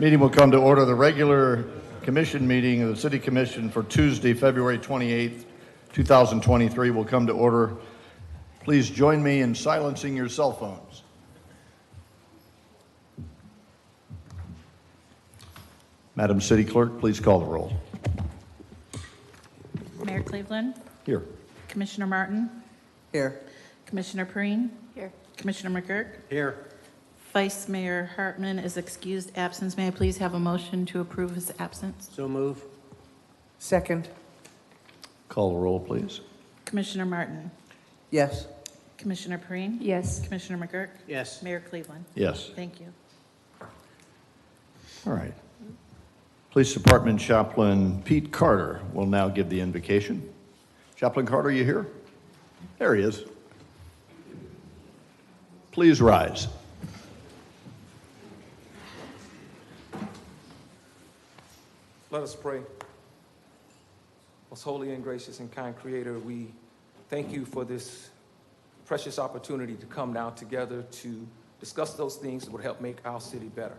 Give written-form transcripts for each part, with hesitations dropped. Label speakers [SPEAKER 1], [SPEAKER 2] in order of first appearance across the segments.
[SPEAKER 1] Meeting will come to order. The regular commission meeting of the City Commission for Tuesday, February 28th, 2023 will come to order. Please join me in silencing your cell phones. Madam City Clerk, please call the roll.
[SPEAKER 2] Mayor Cleveland.
[SPEAKER 1] Here.
[SPEAKER 2] Commissioner Martin.
[SPEAKER 3] Here.
[SPEAKER 2] Commissioner Preen.
[SPEAKER 4] Here.
[SPEAKER 2] Commissioner McGurk.
[SPEAKER 3] Here.
[SPEAKER 2] Vice Mayor Hartman is excused absence. May I please have a motion to approve his absence?
[SPEAKER 3] So move. Second.
[SPEAKER 1] Call the roll, please.
[SPEAKER 2] Commissioner Martin.
[SPEAKER 3] Yes.
[SPEAKER 2] Commissioner Preen.
[SPEAKER 4] Yes.
[SPEAKER 2] Commissioner McGurk.
[SPEAKER 3] Yes.
[SPEAKER 2] Mayor Cleveland.
[SPEAKER 1] Yes.
[SPEAKER 2] Thank you.
[SPEAKER 1] All right. Police Department Chaplain Pete Carter will now give the invocation. Chaplain Carter, you here? There he is. Please rise.
[SPEAKER 5] Let us pray. Most holy and gracious and kind Creator, we thank you for this precious opportunity to come now together to discuss those things that would help make our city better,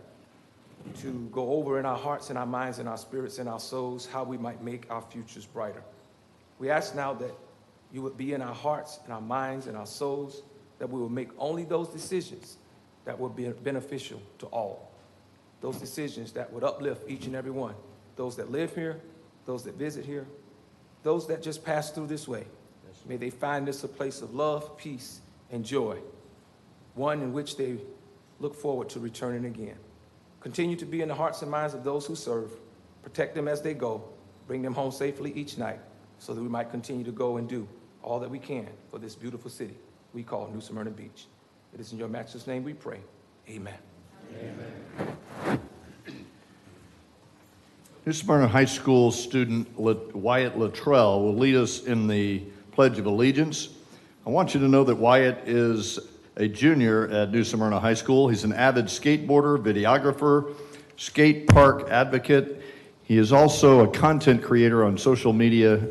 [SPEAKER 5] to go over in our hearts and our minds and our spirits and our souls how we might make our futures brighter. We ask now that you would be in our hearts and our minds and our souls, that we will make only those decisions that will be beneficial to all, those decisions that would uplift each and every one, those that live here, those that visit here, those that just pass through this way. May they find this a place of love, peace, and joy, one in which they look forward to returning again. Continue to be in the hearts and minds of those who serve. Protect them as they go. Bring them home safely each night so that we might continue to go and do all that we can for this beautiful city we call New Smyrna Beach. It is in your matchless name we pray. Amen. Amen.
[SPEAKER 1] New Smyrna High School student Wyatt Luttrell will lead us in the Pledge of Allegiance. I want you to know that Wyatt is a junior at New Smyrna High School. He's an avid skateboarder, videographer, skate park advocate. He is also a content creator on social media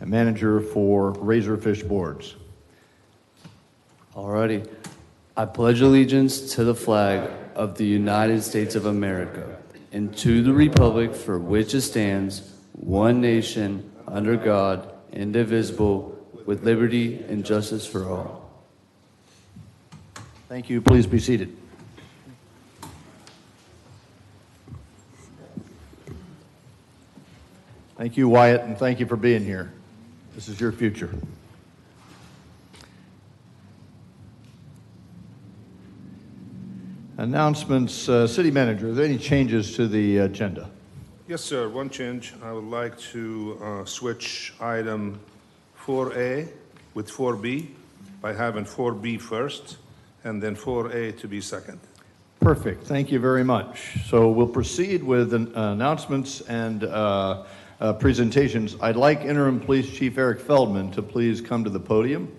[SPEAKER 1] and manager for Razorfish Boards.
[SPEAKER 6] Alrighty. I pledge allegiance to the flag of the United States of America and to the republic for which it stands, one nation, under God, indivisible, with liberty and justice for all.
[SPEAKER 1] Thank you. Please be seated. Thank you, Wyatt, and thank you for being here. This is your future. Announcements, City Manager, are there any changes to the agenda?
[SPEAKER 7] Yes, sir. One change. I would like to switch item 4A with 4B by having 4B first and then 4A to be second.
[SPEAKER 1] Perfect. Thank you very much. So we'll proceed with announcements and presentations. I'd like Interim Police Chief Eric Feldman to please come to the podium.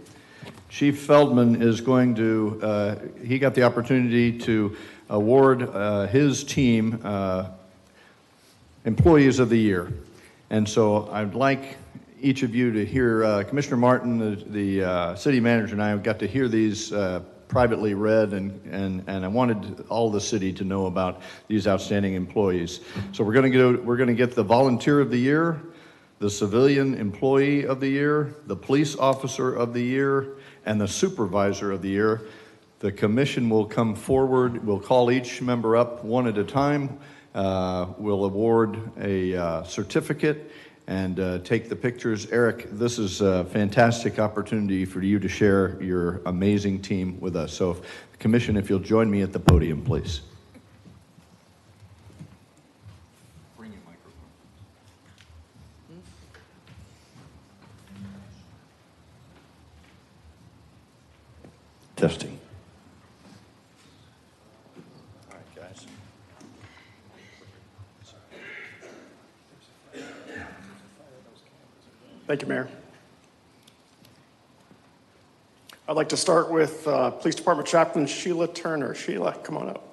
[SPEAKER 1] Chief Feldman is going to, he got the opportunity to award his team Employees of the Year. And so I'd like each of you to hear, Commissioner Martin, the city manager, and I got to hear these privately read, and I wanted all the city to know about these outstanding employees. So we're going to get the Volunteer of the Year, the Civilian Employee of the Year, the Police Officer of the Year, and the Supervisor of the Year. The commission will come forward. We'll call each member up one at a time. We'll award a certificate and take the pictures. Eric, this is a fantastic opportunity for you to share your amazing team with us. So, commission, if you'll join me at the podium, please. Bring your microphone. Testing. All right, guys.
[SPEAKER 8] Thank you, Mayor. I'd like to start with Police Department Chaplain Sheila Turner. Sheila, come on up.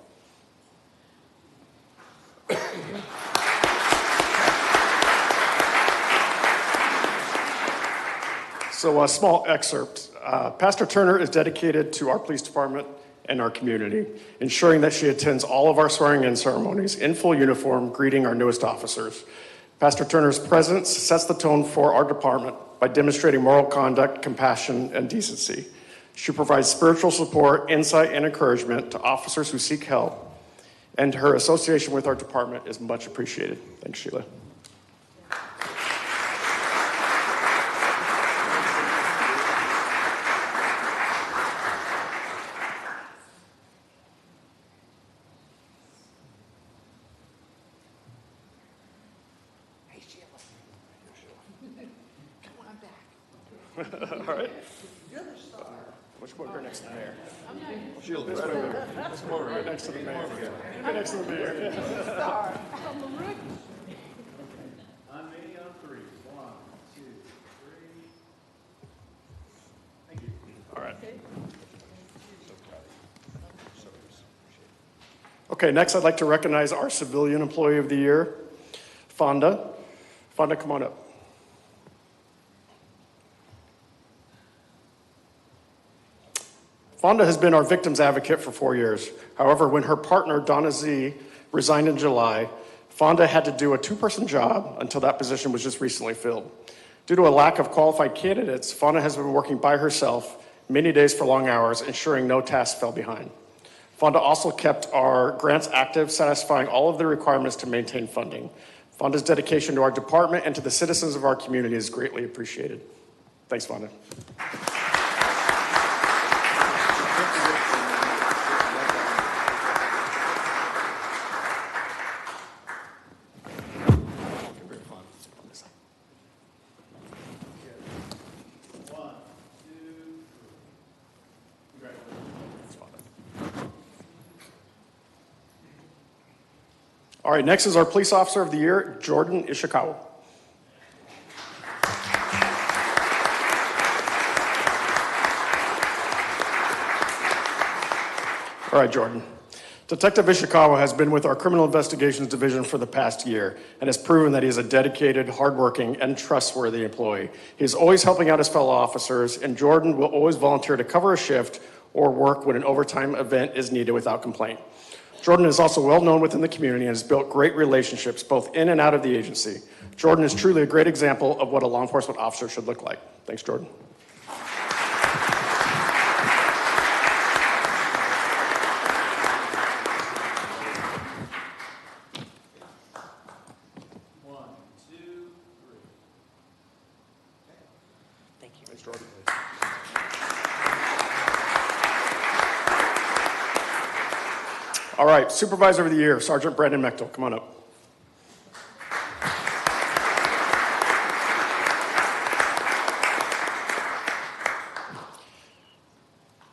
[SPEAKER 8] So a small excerpt. Pastor Turner is dedicated to our police department in our community, ensuring that she attends all of our swearing-in ceremonies in full uniform, greeting our newest officers. Pastor Turner's presence sets the tone for our department by demonstrating moral conduct, compassion, and decency. She provides spiritual support, insight, and encouragement to officers who seek help, and her association with our department is much appreciated. Thanks, Sheila. All right. Which one go next to the mayor? Sheila, this way. Let's come over right next to the mayor. Right next to the mayor.
[SPEAKER 1] On me on three. 1, 2, 3. Thank you.
[SPEAKER 8] All right. Okay, next I'd like to recognize our Civilian Employee of the Year, Fonda. Fonda, come on up. Fonda has been our victim's advocate for 4 years. However, when her partner, Donna Z., resigned in July, Fonda had to do a two-person job until that position was just recently filled. Due to a lack of qualified candidates, Fonda has been working by herself many days for long hours, ensuring no task fell behind. Fonda also kept our grants active, satisfying all of the requirements to maintain funding. Fonda's dedication to our department and to the citizens of our community is greatly appreciated. Thanks, Fonda. All right, next is our Police Officer of the Year, Jordan Ishikawa. All right, Jordan. Detective Ishikawa has been with our Criminal Investigations Division for the past year and has proven that he is a dedicated, hardworking, and trustworthy employee. He is always helping out his fellow officers, and Jordan will always volunteer to cover a shift or work when an overtime event is needed without complaint. Jordan is also well known within the community and has built great relationships both in and out of the agency. Jordan is truly a great example of what a law enforcement officer should look like. Thanks, Jordan. Thanks, Jordan. All right, Supervisor of the Year, Sergeant Brandon Mechtel, come on up.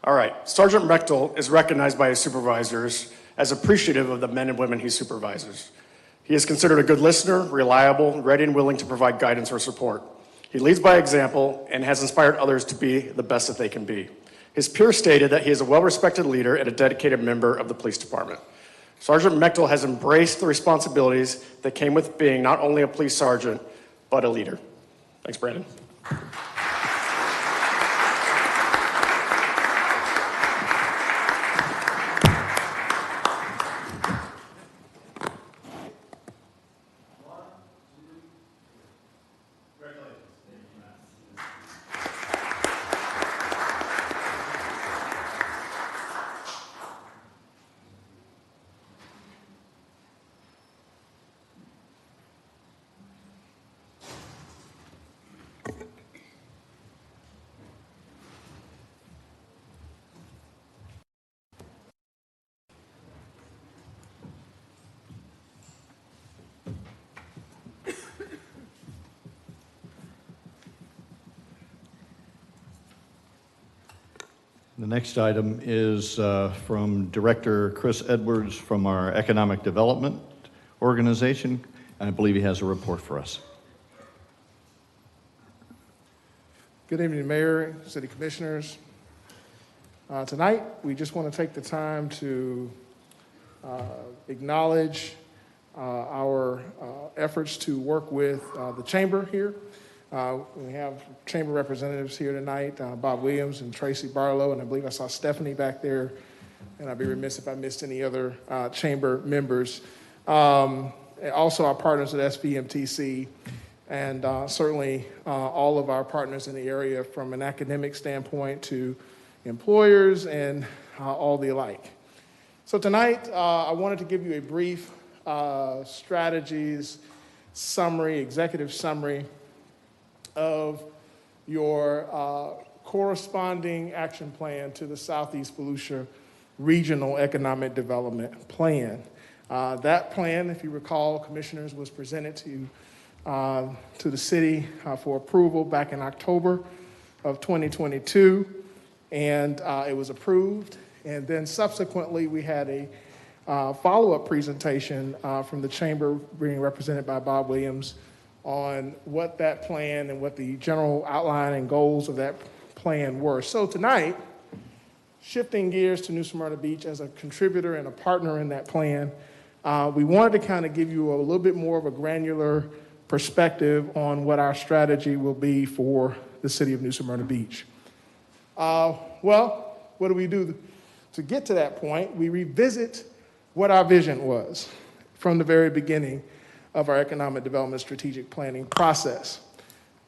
[SPEAKER 8] All right, Sergeant Mechtel is recognized by his supervisors as appreciative of the men and women he supervises. He is considered a good listener, reliable, ready and willing to provide guidance or support. He leads by example and has inspired others to be the best that they can be. His peers stated that he is a well-respected leader and a dedicated member of the police department. Sergeant Mechtel has embraced the responsibilities that came with being not only a police sergeant, but a leader. Thanks, Brandon.
[SPEAKER 1] The next item is from Director Chris Edwards from our Economic Development Organization, and I believe he has a report for us.
[SPEAKER 4] Good evening, Mayor, City Commissioners. Tonight, we just want to take the time to acknowledge our efforts to work with the Chamber here. We have Chamber representatives here tonight, Bob Williams and Tracy Barlow, and I believe I saw Stephanie back there and I'd be remiss if I missed any other chamber members. And also our partners at SVMTC, and certainly all of our partners in the area from an academic standpoint to employers and all the alike. So tonight, I wanted to give you a brief strategies summary, executive summary of your corresponding action plan to the Southeast Volusia Regional Economic Development Plan. That plan, if you recall, commissioners, was presented to the city for approval back in October of 2022, and it was approved. And then subsequently, we had a follow-up presentation from the chamber being represented by Bob Williams on what that plan and what the general outline and goals of that plan were. So tonight, shifting gears to New Smyrna Beach as a contributor and a partner in that plan, we wanted to kind of give you a little bit more of a granular perspective on what our strategy will be for the city of New Smyrna Beach. Well, what do we do to get to that point? We revisit what our vision was from the very beginning of our economic development strategic planning process.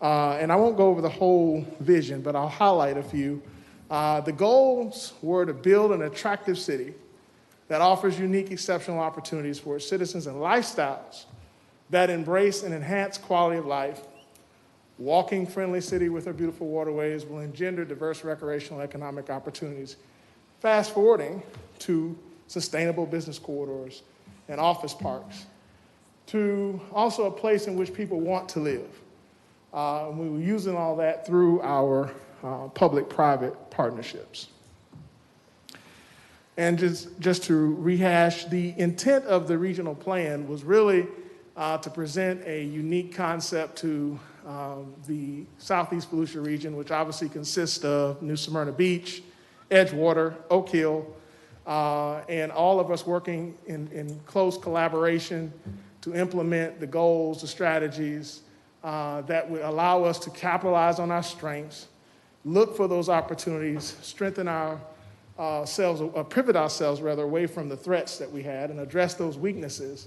[SPEAKER 4] And I won't go over the whole vision, but I'll highlight a few. The goals were to build an attractive city that offers unique, exceptional opportunities for its citizens and lifestyles that embrace and enhance quality of life. Walking-friendly city with our beautiful waterways will engender diverse recreational economic opportunities. Fast forwarding to sustainable business corridors and office parks, to also a place in which people want to live. We were using all that through our public-private partnerships. And just to rehash, the intent of the regional plan was really to present a unique concept to the Southeast Volusia region, which obviously consists of New Smyrna Beach, Edgewater, Oak Hill, and all of us working in close collaboration to implement the goals, the strategies that would allow us to capitalize on our strengths, look for those opportunities, strengthen our pivot ourselves rather away from the threats that we had, and address those weaknesses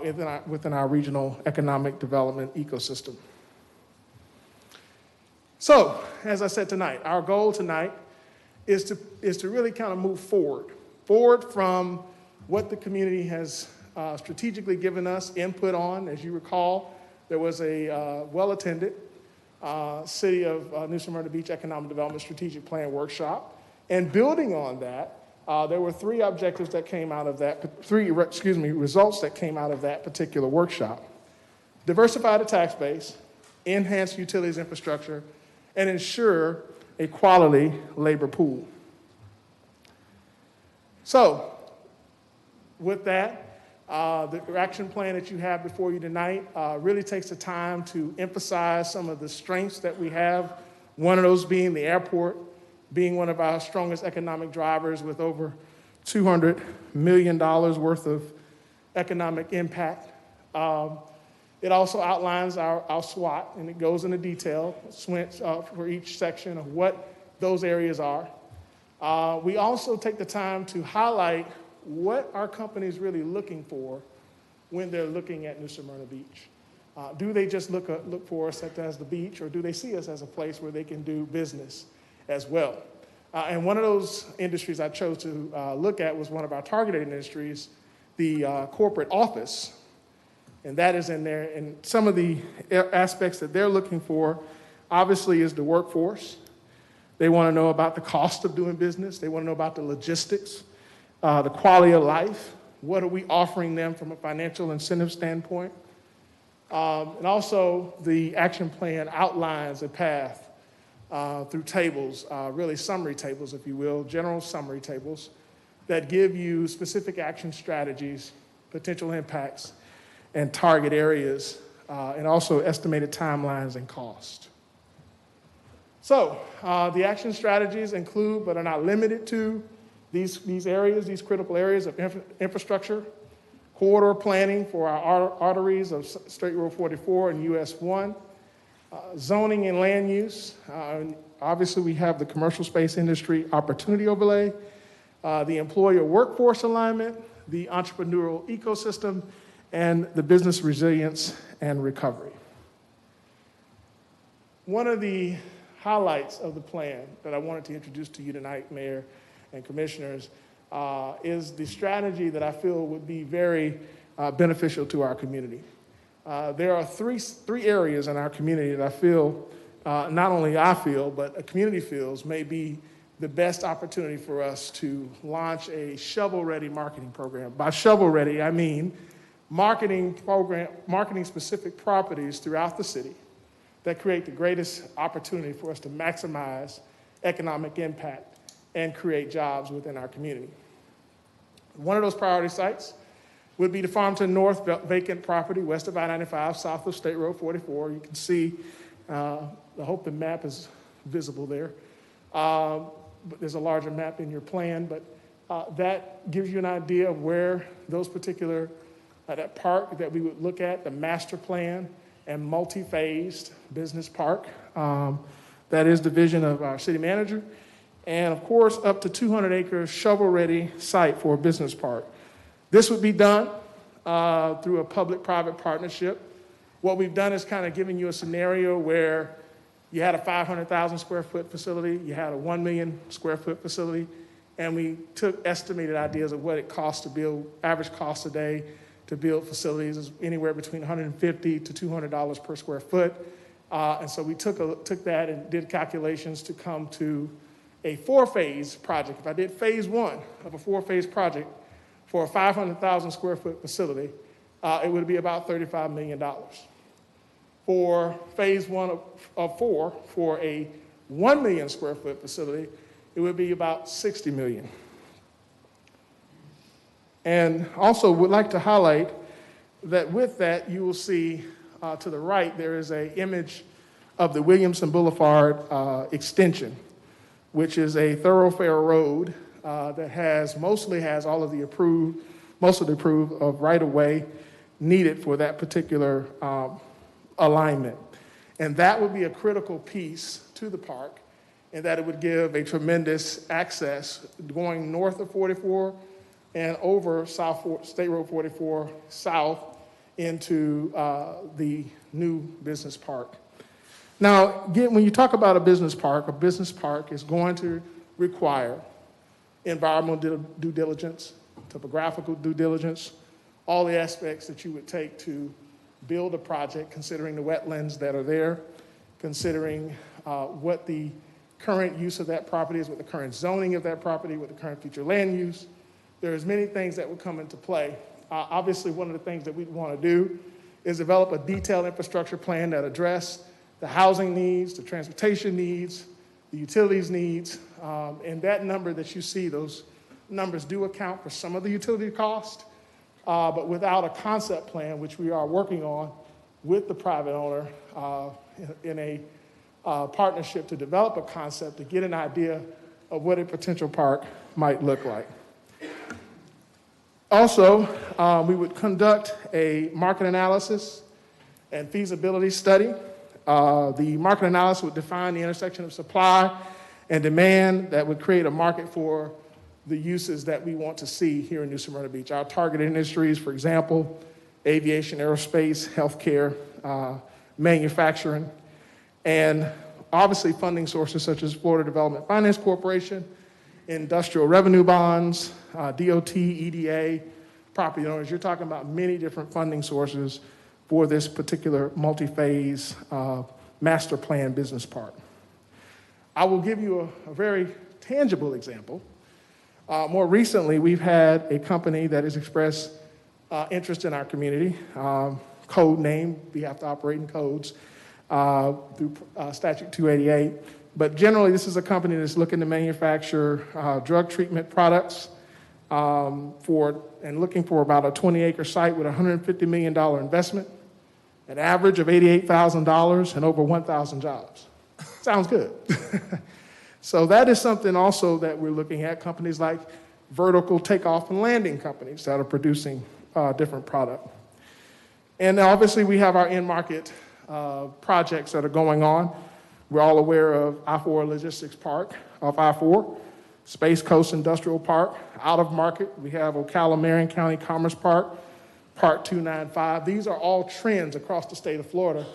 [SPEAKER 4] within our regional economic development ecosystem. So, as I said tonight, our goal tonight is to really kind of move forward from what the community has strategically given us input on. As you recall, there was a well-attended City of New Smyrna Beach Economic Development Strategic Plan workshop. And building on that, there were three objectives that came out of that, results that came out of that particular workshop. Diversify the tax base, enhance utilities infrastructure, and ensure a quality labor pool. So, with that, the action plan that you have before you tonight really takes the time to emphasize some of the strengths that we have, one of those being the airport, being one of our strongest economic drivers with over $200 million worth of economic impact. It also outlines our SWOT, and it goes into detail for each section of what those areas are. We also take the time to highlight what our company is really looking for when they're looking at New Smyrna Beach. Do they just look for us as the beach, or do they see us as a place where they can do business as well? And one of those industries I chose to look at was one of our targeted industries, the corporate office. And that is in there. And some of the aspects that they're looking for, obviously, is the workforce. They want to know about the cost of doing business. They want to know about the logistics, the quality of life. What are we offering them from a financial incentive standpoint? And also, the action plan outlines a path through tables, really summary tables, if you will, general summary tables that give you specific action strategies, potential impacts, and target areas, and also estimated timelines and cost. So the action strategies include, but are not limited to, these areas, these critical areas of infrastructure, corridor planning for our arteries of State Road 44 and US 1, zoning and land use. Obviously, we have the commercial space industry opportunity overlay, the employer workforce alignment, the entrepreneurial ecosystem, and the business resilience and recovery. One of the highlights of the plan that I wanted to introduce to you tonight, Mayor and Commissioners, is the strategy that I feel would be very beneficial to our community. There are three areas in our community that I feel, not only I feel, but a community feels may be the best opportunity for us to launch a shovel-ready marketing program. By shovel-ready, I mean marketing specific properties throughout the city that create the greatest opportunity for us to maximize economic impact and create jobs within our community. One of those priority sites would be the Farmington North vacant property west of I-95, south of State Road 44. You can see, I hope the map is visible there. But there's a larger map in your plan, but that gives you an idea of where those particular, that park that we would look at, the master plan and multi-phased business park. That is the vision of our city manager. And of course, up to 200-acre shovel-ready site for a business park. This would be done through a public-private partnership. What we've done is kind of given you a scenario where you had a 500,000 square foot facility, you had a 1 million square foot facility, and we took estimated ideas of what it costs to build, average cost a day to build facilities is anywhere between $150 to $200 per square foot. And so we took that and did calculations to come to a 4-phase project. If I did phase 1 of a 4-phase project for a 500,000 square foot facility, it would be about $35 million. For phase 1 of 4, for a 1 million square foot facility, it would be about $60 million. And also would like to highlight that with that, you will see to the right, there is an image of the Williamson Boulevard extension, which is a thoroughfare road that mostly has all of the approved of right-of-way needed for that particular alignment. And that would be a critical piece to the park, in that it would give a tremendous access going north of 44 and over State Road 44 south into the new business park. Now, again, when you talk about a business park is going to require environmental due diligence, topographical due diligence, all the aspects that you would take to build a project, considering the wetlands that are there, considering what the current use of that property is, what the current zoning of that property, what the current future land use. There's many things that would come into play. Obviously, one of the things that we want to do is develop a detailed infrastructure plan that address the housing needs, the transportation needs, the utilities needs, and that number that you see, those numbers do account for some of the utility cost, but without a concept plan, which we are working on with the private owner in a partnership to develop a concept to get an idea of what a potential park might look like. Also, we would conduct a market analysis and feasibility study. The market analysis would define the intersection of supply and demand that would create a market for the uses that we want to see here in New Smyrna Beach. Our target industries, for example, aviation, aerospace, healthcare, manufacturing, and obviously funding sources such as Florida Development Finance Corporation, industrial revenue bonds, DOT, EDA, property owners. You're talking about many different funding sources for this particular multi-phase master plan business park. I will give you a very tangible example. More recently, we've had a company that has expressed interest in our community, code name, we have to operate in codes through Statute 288. But generally, this is a company that's looking to manufacture drug treatment products and looking for about a 20-acre site with a $150 million investment, an average of $88,000 and over 1,000 jobs. Sounds good. So that is something also that we're looking at, companies like vertical takeoff and landing companies that are producing different product. And obviously we have our in-market projects that are going on. We're all aware of I-4 Logistics Park off I-4. Space Coast Industrial Park. Out of market, we have Ocala Marion County Commerce Park, Park 295. These are all trends across the state of Florida,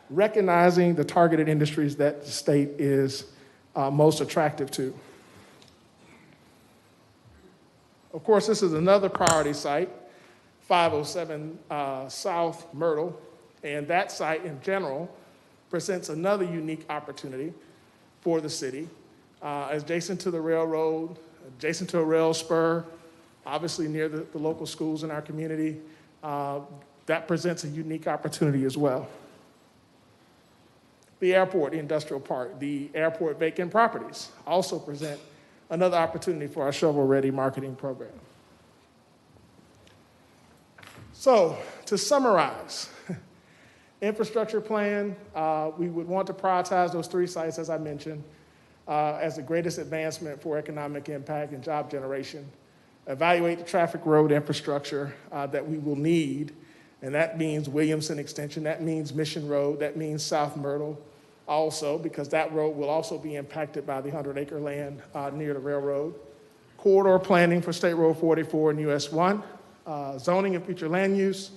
[SPEAKER 4] recognizing the targeted industries that the state is most attractive to. Of course, this is another priority site, 507 South Myrtle, and that site in general presents another unique opportunity for the city. Adjacent to the railroad, adjacent to a rail spur, obviously near the local schools in our community, that presents a unique opportunity as well. The airport, the industrial park, the airport vacant properties also present another opportunity for our shovel-ready marketing program. So, to summarize, infrastructure plan, we would want to prioritize those 3 sites, as I mentioned, as the greatest advancement for economic impact and job generation. Evaluate the traffic road infrastructure that we will need, and that means Williamson Extension, that means Mission Road, that means South Myrtle also, because that road will also be impacted by the 100-acre land near the railroad. Corridor planning for State Road 44 and US 1, zoning and future land use,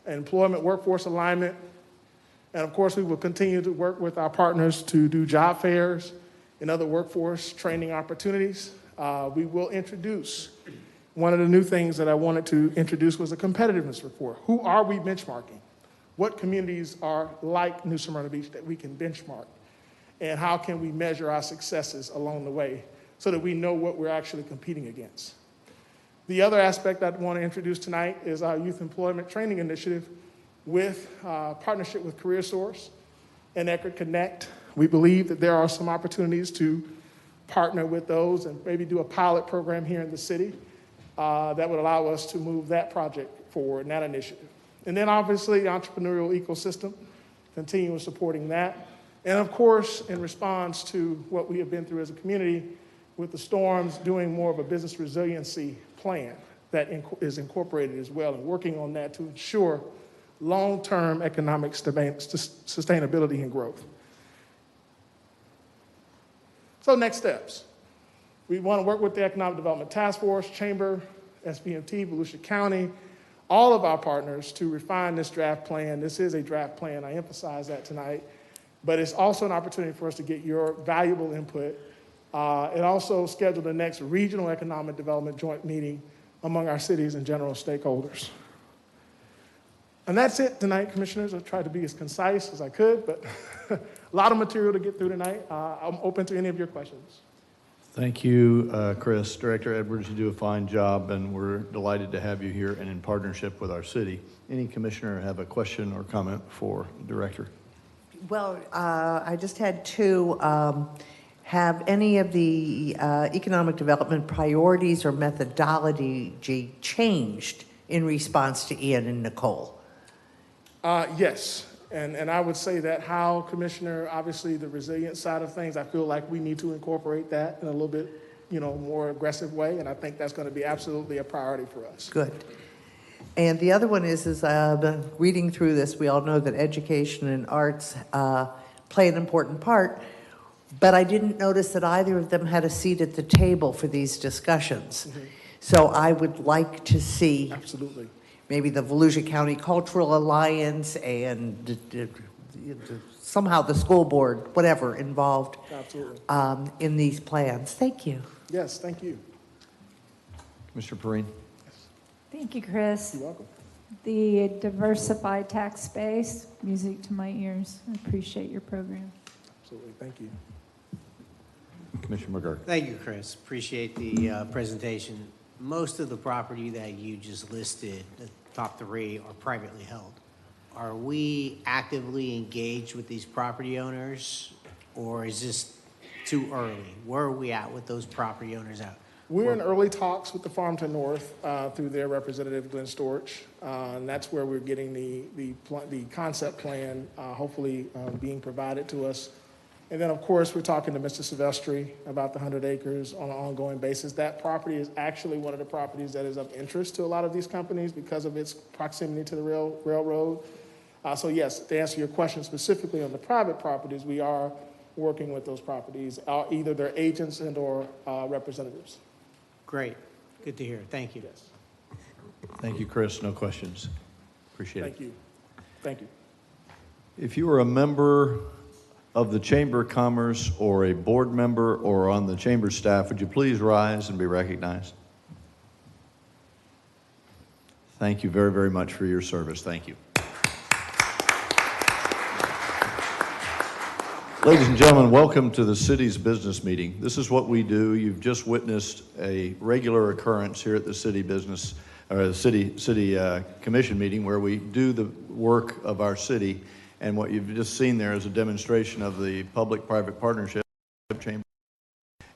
[SPEAKER 4] employment workforce alignment, and of course we will continue to work with our partners to do job fairs and other workforce training opportunities. We will introduce, one of the new things that I wanted to introduce was a competitiveness report. Who are we benchmarking? What communities are like New Smyrna Beach that we can benchmark? And how can we measure our successes along the way so that we know what we're actually competing against? The other aspect I want to introduce tonight is our youth employment training initiative with partnership with CareerSource and Eckerd Connect. We believe that there are some opportunities to partner with those and maybe do a pilot program here in the city that would allow us to move that project forward and that initiative. And then obviously the entrepreneurial ecosystem, continuing supporting that. And of course, in response to what we have been through as a community with the storms, doing more of a business resiliency plan that is incorporated as well, and working on that to ensure long-term economic sustainability and growth. So next steps. We want to work with the Economic Development Task Force, Chamber, SBMT, Volusia County, all of our partners to refine this draft plan. This is a draft plan, I emphasize that tonight, but it's also an opportunity for us to get your valuable input. It also scheduled the next regional economic development joint meeting among our cities and general stakeholders. And that's it tonight, commissioners. I tried to be as concise as I could, but a lot of material to get through tonight. I'm open to any of your questions.
[SPEAKER 1] Thank you, Chris. Director Edwards, you do a fine job, and we're delighted to have you here and in partnership with our city. Any commissioner have a question or comment for the director?
[SPEAKER 3] Well, I just had 2. Have any of the economic development priorities or methodology changed in response to Ian and Nicole?
[SPEAKER 4] Yes, and I would say that how, Commissioner, obviously the resilient side of things, I feel like we need to incorporate that in a little bit, more aggressive way, and I think that's going to be absolutely a priority for us.
[SPEAKER 3] Good. And the other one is reading through this, we all know that education and arts play an important part, but I didn't notice that either of them had a seat at the table for these discussions. Mm-hmm. So I would like to see
[SPEAKER 4] absolutely
[SPEAKER 3] maybe the Volusia County Cultural Alliance and somehow the school board, whatever, involved in these plans. Thank you.
[SPEAKER 4] Yes, thank you.
[SPEAKER 1] Commissioner Perrine.
[SPEAKER 9] Thank you, Chris.
[SPEAKER 4] You're welcome.
[SPEAKER 9] The diversified tax base, music to my ears. I appreciate your program.
[SPEAKER 4] Absolutely, thank you.
[SPEAKER 1] Commissioner McGurk.
[SPEAKER 10] Thank you, Chris. Appreciate the presentation. Most of the property that you just listed, the top 3, are privately held. Are we actively engaged with these property owners, or is this too early? Where are we at with those property owners out?
[SPEAKER 4] We're in early talks with the Farm to North through their representative, Glenn Storch, and that's where we're getting the concept plan hopefully being provided to us. And then, of course, we're talking to Mr. Silvestri about the 100 acres on an ongoing basis. That property is actually one of the properties that is of interest to a lot of these companies because of its proximity to the railroad. So yes, to answer your question specifically on the private properties, we are working with those properties, either their agents and/or representatives.
[SPEAKER 10] Great. Good to hear. Thank you.
[SPEAKER 4] Yes.
[SPEAKER 1] Thank you, Chris. No questions. Appreciate it.
[SPEAKER 4] Thank you. Thank you.
[SPEAKER 1] If you are a member of the Chamber of Commerce or a board member or on the Chamber staff, would you please rise and be recognized? Thank you very, very much for your service. Thank you. Ladies and gentlemen, welcome to the city's business meeting. This is what we do. You've just witnessed a regular occurrence here at the city business, or the city commission meeting, where we do the work of our city. And what you've just seen there is a demonstration of the public-private partnership chamber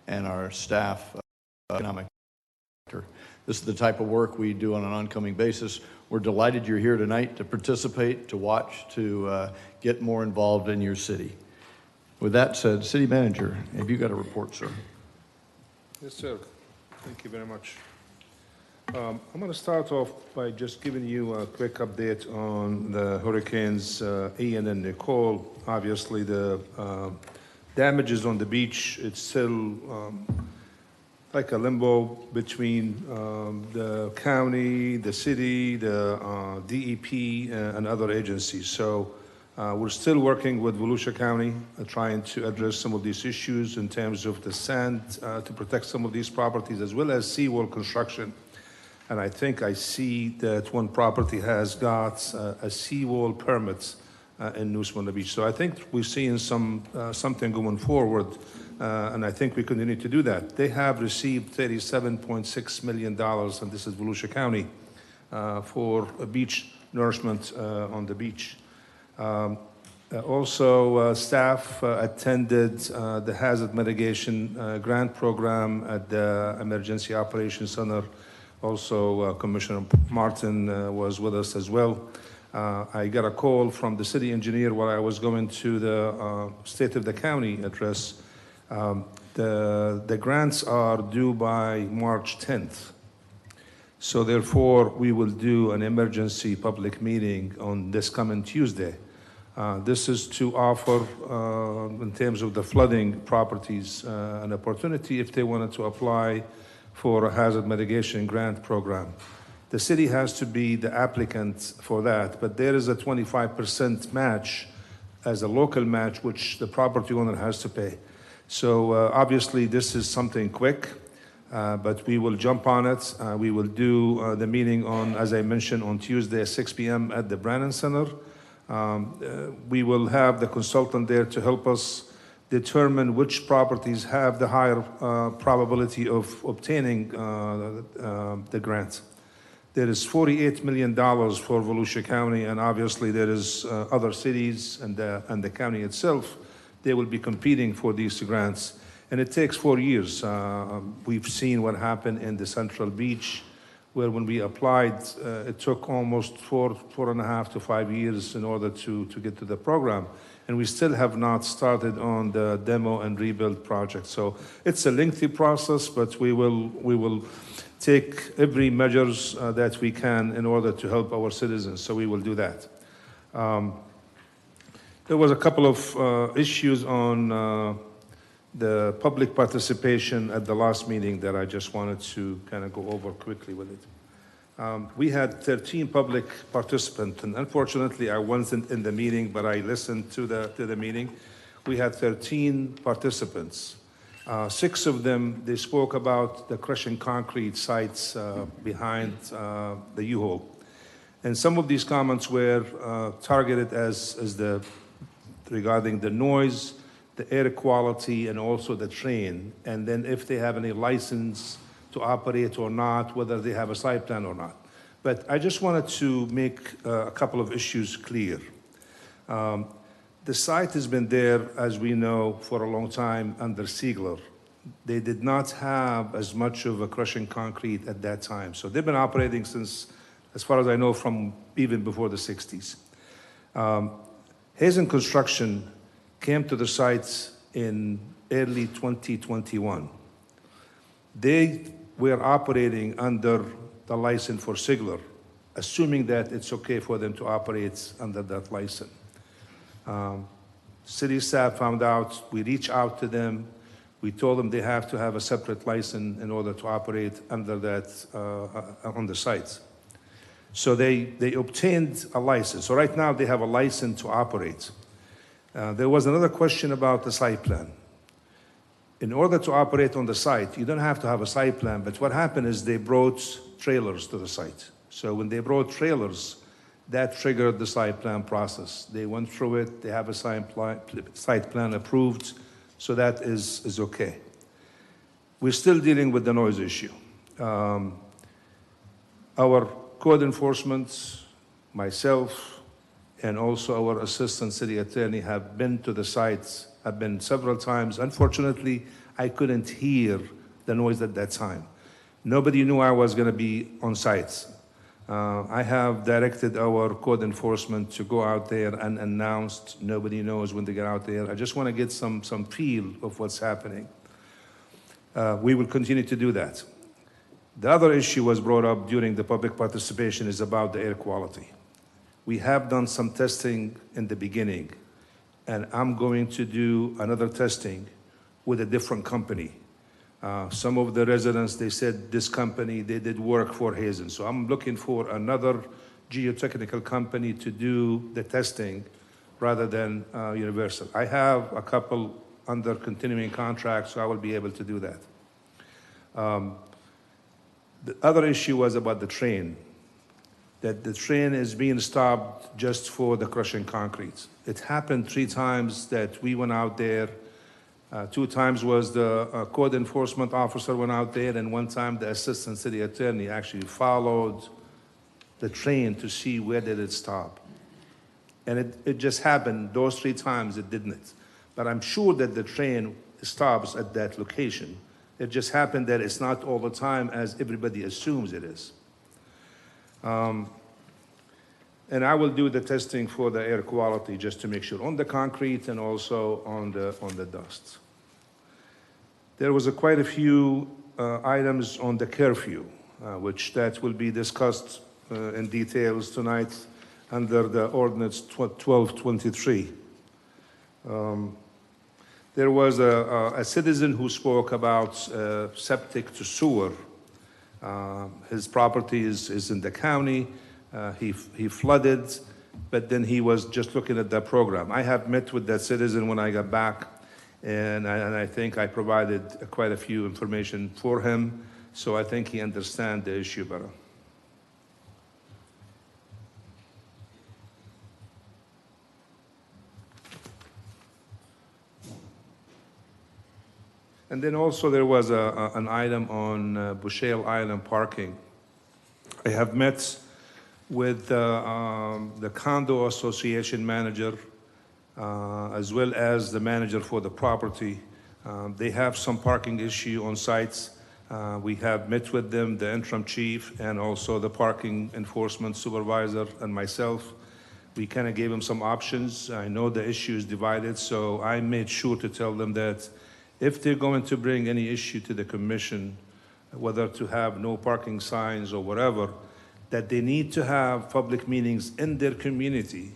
[SPEAKER 1] and our staff economic sector. This is the type of work we do on an ongoing basis. We're delighted you're here tonight to participate, to watch, to get more involved in your city. With that said, City Manager, have you got a report, sir?
[SPEAKER 7] Yes, sir. Thank you very much. I'm going to start off by just giving you a quick update on the hurricanes Ian and Nicole. Obviously, the damages on the beach, it's still like a limbo between the county, the city, the DEP, and other agencies. So we're still working with Volusia County, trying to address some of these issues in terms of the sand to protect some of these properties, as well as seawall construction. And I think I see that one property has got a seawall permit in New Smyrna Beach. So I think we're seeing something going forward, and I think we continue to do that. They have received $37.6 million, and this is Volusia County, for beach nourishment on the beach. Also, staff attended the hazard mitigation grant program at the Emergency Operations Center. Also, Commissioner Martin was with us as well. I got a call from the city engineer while I was going to the State of the County address. The grants are due by March 10th. So therefore, we will do an emergency public meeting on this coming Tuesday. This is to offer, in terms of the flooding properties, an opportunity if they wanted to apply for a hazard mitigation grant program. The city has to be the applicant for that, but there is a 25% match as a local match, which the property owner has to pay. So obviously this is something quick, but we will jump on it. We will do the meeting on, as I mentioned, on Tuesday at 6 p.m. at the Brannan Center. We will have the consultant there to help us determine which properties have the higher probability of obtaining the grant. There is $48 million for Volusia County, and obviously there is other cities and the county itself. They will be competing for these grants, and it takes 4 years. We've seen what happened in the Central Beach, where when we applied, it took almost 4.5 to 5 years in order to get to the program. And we still have not started on the demo and rebuild project. So it's a lengthy process, but we will take every measures that we can in order to help our citizens. So we will do that. There was a couple of issues on the public participation at the last meeting that I just wanted to kind of go over quickly with it. We had 13 public participants, and unfortunately I wasn't in the meeting, but I listened to the meeting. We had 13 participants. 6 of them, they spoke about the crushing concrete sites behind the U-Haul. And some of these comments were targeted regarding the noise, the air quality, and also the train, and then if they have any license to operate or not, whether they have a site plan or not. But I just wanted to make a couple of issues clear. The site has been there, as we know, for a long time under Ziegler. They did not have as much of a crushing concrete at that time. So they've been operating since, as far as I know, from even before the 60s. Hazen Construction came to the sites in early 2021. They were operating under the license for Ziegler, assuming that it's okay for them to operate under that license. City staff found out, we reached out to them, we told them they have to have a separate license in order to operate under that, on the site. So they obtained a license. So right now they have a license to operate. There was another question about the site plan. In order to operate on the site, you don't have to have a site plan, but what happened is they brought trailers to the site. So when they brought trailers, that triggered the site plan process. They went through it, they have a site plan approved, so that is okay. We're still dealing with the noise issue. Our code enforcement, myself, and also our assistant city attorney have been to the sites. I've been several times. Unfortunately, I couldn't hear the noise at that time. Nobody knew I was going to be on site. I have directed our code enforcement to go out there and announce. Nobody knows when they get out there. I just want to get some feel of what's happening. We will continue to do that. The other issue was brought up during the public participation is about the air quality. We have done some testing in the beginning, and I'm going to do another testing with a different company. Some of the residents, they said this company, they did work for Hazen. So I'm looking for another geotechnical company to do the testing rather than Universal. I have a couple under continuing contract, so I will be able to do that. The other issue was about the train, that the train is being stopped just for the crushing concrete. It happened 3 times that we went out there. 2 times was the code enforcement officer went out there, and 1 time the assistant city attorney actually followed the train to see where did it stop. And it just happened, those 3 times it didn't. But I'm sure that the train stops at that location. It just happened that it's not all the time as everybody assumes it is. And I will do the testing for the air quality just to make sure on the concrete and also on the dust. There was quite a few items on the curfew, which that will be discussed in details tonight under the ordinance 1223. There was a citizen who spoke about septic to sewer. His property is in the county. He flooded, but then he was just looking at that program. I have met with that citizen when I got back, and I think I provided quite a few information for him, so I think he understands the issue better. And then also there was an item on Bushale Island parking. I have met with the condo association manager as well as the manager for the property. They have some parking issue on sites. We have met with them, the interim chief, and also the parking enforcement supervisor and myself. We kind of gave them some options. I know the issue is divided, so I made sure to tell them that if they're going to bring any issue to the commission, whether to have no parking signs or whatever, that they need to have public meetings in their community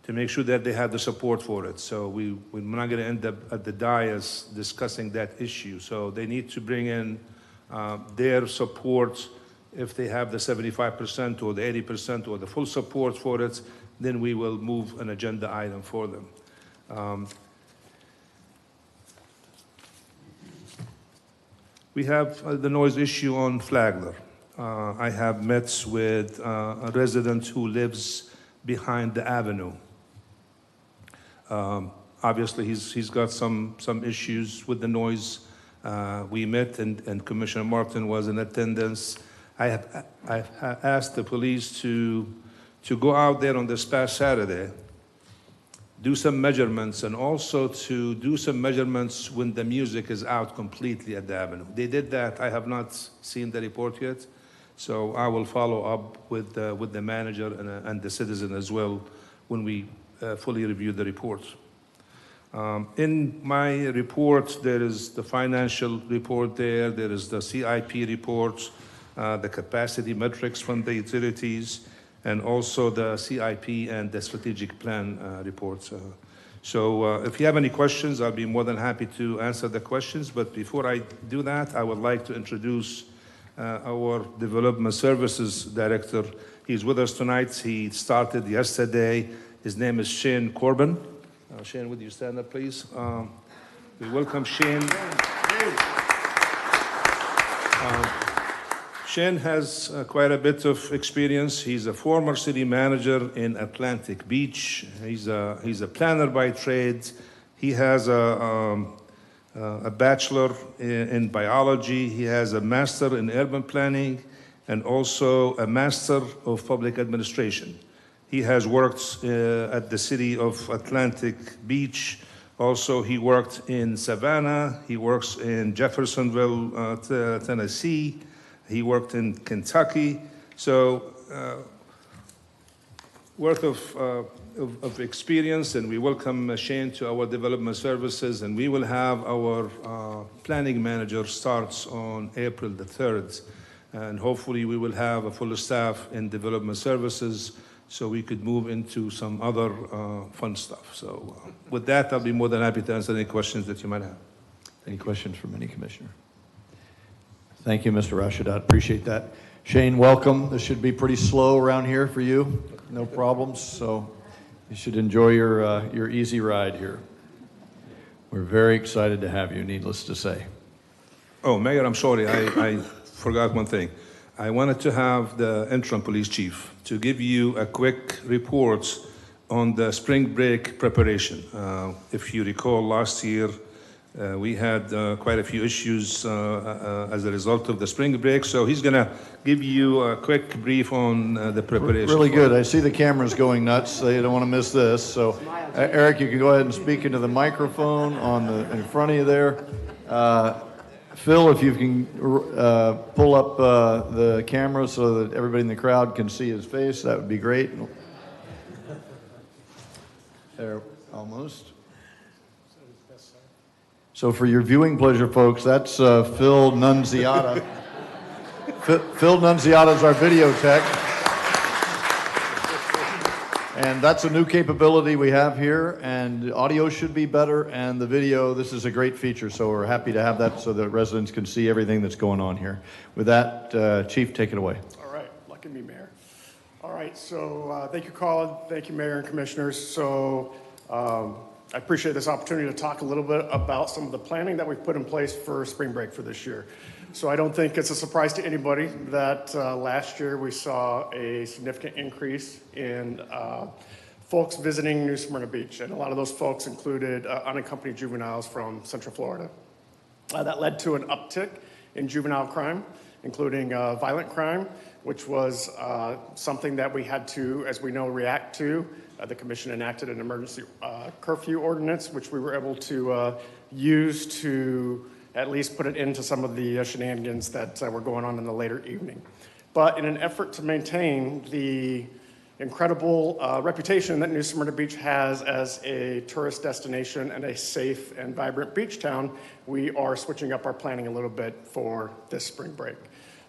[SPEAKER 7] to make sure that they have the support for it. So we're not going to end up at the dais discussing that issue. So they need to bring in their support. If they have the 75% or the 80% or the full support for it, then we will move an agenda item for them. We have the noise issue on Flagler. I have met with a resident who lives behind the avenue. Obviously, he's got some issues with the noise. We met, and Commissioner Martin was in attendance. I've asked the police to go out there on this past Saturday, do some measurements, and also to do some measurements when the music is out completely at the avenue. They did that. I have not seen the report yet, so I will follow up with the manager and the citizen as well when we fully review the report. In my report, there is the financial report there is the CIP report, the capacity metrics from the utilities, and also the CIP and the strategic plan reports. So if you have any questions, I'll be more than happy to answer the questions. But before I do that, I would like to introduce our Development Services Director. He's with us tonight. He started yesterday. His name is Shane Corbin. Shane, would you stand up, please? We welcome Shane. Shane has quite a bit of experience. He's a former city manager in Atlantic Beach. He's a planner by trade. He has a bachelor in biology. He has a master in urban planning and also a master of public administration. He has worked at the city of Atlantic Beach. Also, he worked in Savannah. He works in Jeffersonville, Tennessee. He worked in Kentucky. So, worth of experience, and we welcome Shane to our development services, and we will have our planning manager starts on April the 3rd, and hopefully we will have a full staff in development services so we could move into some other fun stuff. So with that, I'll be more than happy to answer any questions that you might have.
[SPEAKER 1] Any questions from any commissioner? Thank you, Mr. Rashadat. Appreciate that. Shane, welcome. This should be pretty slow around here for you. No problems. So you should enjoy your easy ride here. We're very excited to have you, needless to say.
[SPEAKER 7] Oh, Mayor, I'm sorry. I forgot one thing. I wanted to have the interim police chief to give you a quick report on the spring break preparation. If you recall, last year, we had quite a few issues as a result of the spring break, so he's going to give you a quick brief on the preparation.
[SPEAKER 1] Really good. I see the cameras going nuts. They don't want to miss this. So, Eric, you can go ahead and speak into the microphone in front of you there. Phil, if you can pull up the camera so that everybody in the crowd can see his face, that would be great. There, almost. So for your viewing pleasure, folks, that's Phil Nunziata. Phil Nunziata is our video tech. And that's a new capability we have here, and the audio should be better, and the video, this is a great feature, so we're happy to have that so that residents can see everything that's going on here. With that, Chief, take it away.
[SPEAKER 8] All right, lucky me, Mayor. All right, so thank you, Colin. Thank you, Mayor and Commissioners. So I appreciate this opportunity to talk a little bit about some of the planning that we've put in place for spring break for this year. So I don't think it's a surprise to anybody that last year we saw a significant increase in folks visiting New Smyrna Beach. And a lot of those folks included unaccompanied juveniles from Central Florida. That led to an uptick in juvenile crime, including violent crime, which was something that we had to, as we know, react to. The commission enacted an emergency curfew ordinance, which we were able to use to at least put it into some of the shenanigans that were going on in the later evening. But in an effort to maintain the incredible reputation that New Smyrna Beach has as a tourist destination and a safe and vibrant beach town, we are switching up our planning a little bit for this spring break.